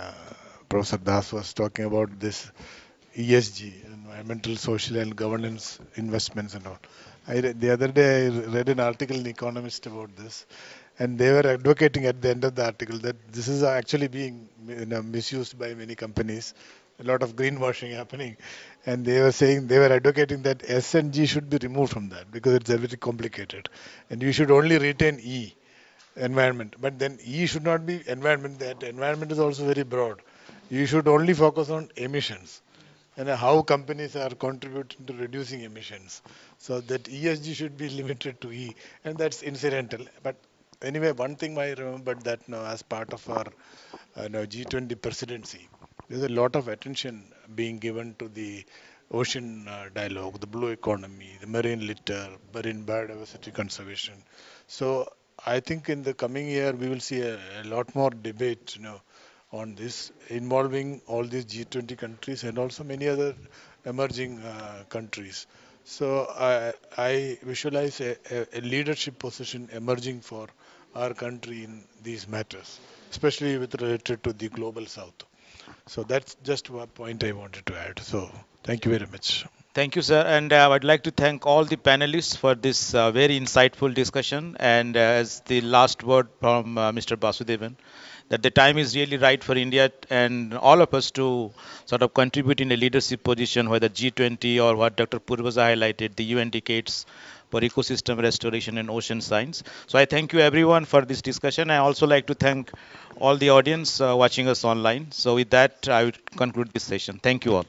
Professor Das was talking about this ESG, environmental, social, and governance investments and all. The other day I read an article in Economist about this, and they were advocating at the end of the article that this is actually being misused by many companies. A lot of greenwashing happening, and they were saying they were advocating that S and G should be removed from that because it's very complicated, and you should only retain E, environment. But then E should not be environment. That environment is also very broad. You should only focus on emissions and how companies are contributing to reducing emissions. So that ESG should be limited to E, and that's incidental. But anyway, one thing I remembered that now as part of our now G20 presidency, there's a lot of attention being given to the ocean dialogue, the blue economy, the marine litter, marine biodiversity conservation. So I think in the coming year we will see a lot more debate, on this involving all these G20 countries and also many other emerging countries. So I visualize a leadership position emerging for our country in these matters, especially with related to the global south. So that's just one point I wanted to add. So thank you very much. Thank you, sir. And I would like to thank all the panelists for this very insightful discussion. And as the last word from Mr. Basudevan, that the time is really right for India and all of us to sort of contribute in a leadership position, whether G20 or what Dr. Purvaza highlighted, the UN decades for ecosystem restoration and ocean science. So I thank you everyone for this discussion. I also like to thank all the audience watching us online. So with that, I would conclude this session. Thank you all.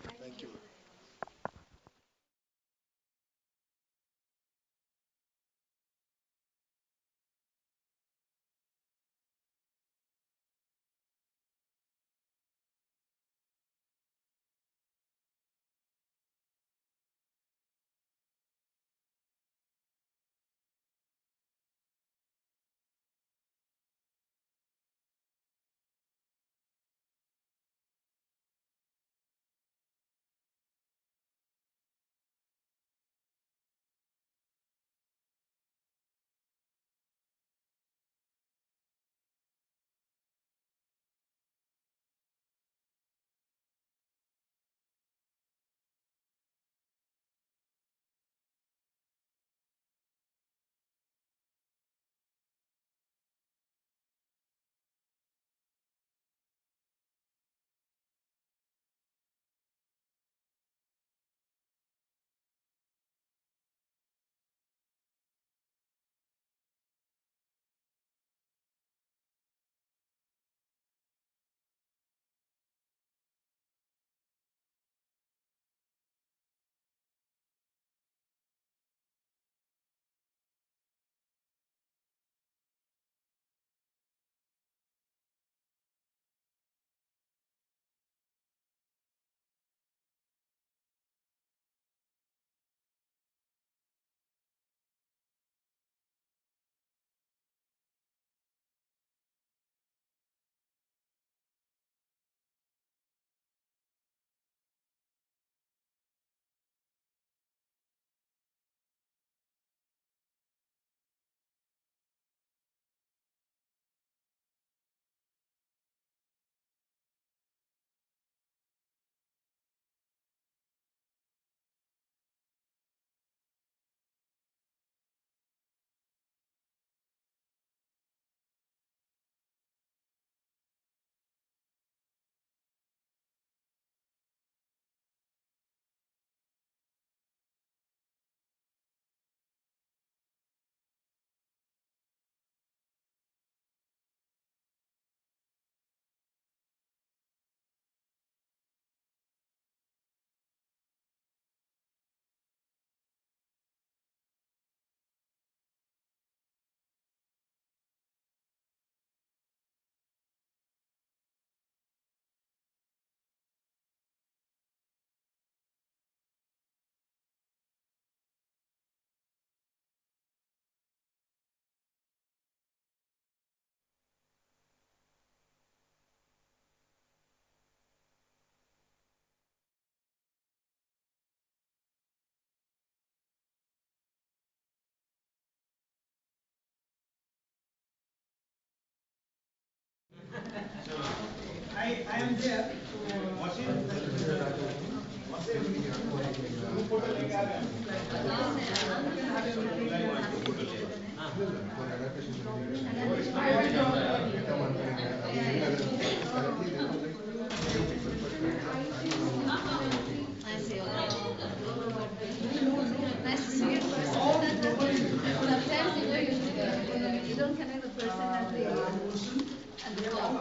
Nice to see you in person. Sometimes you don't connect the person at the top.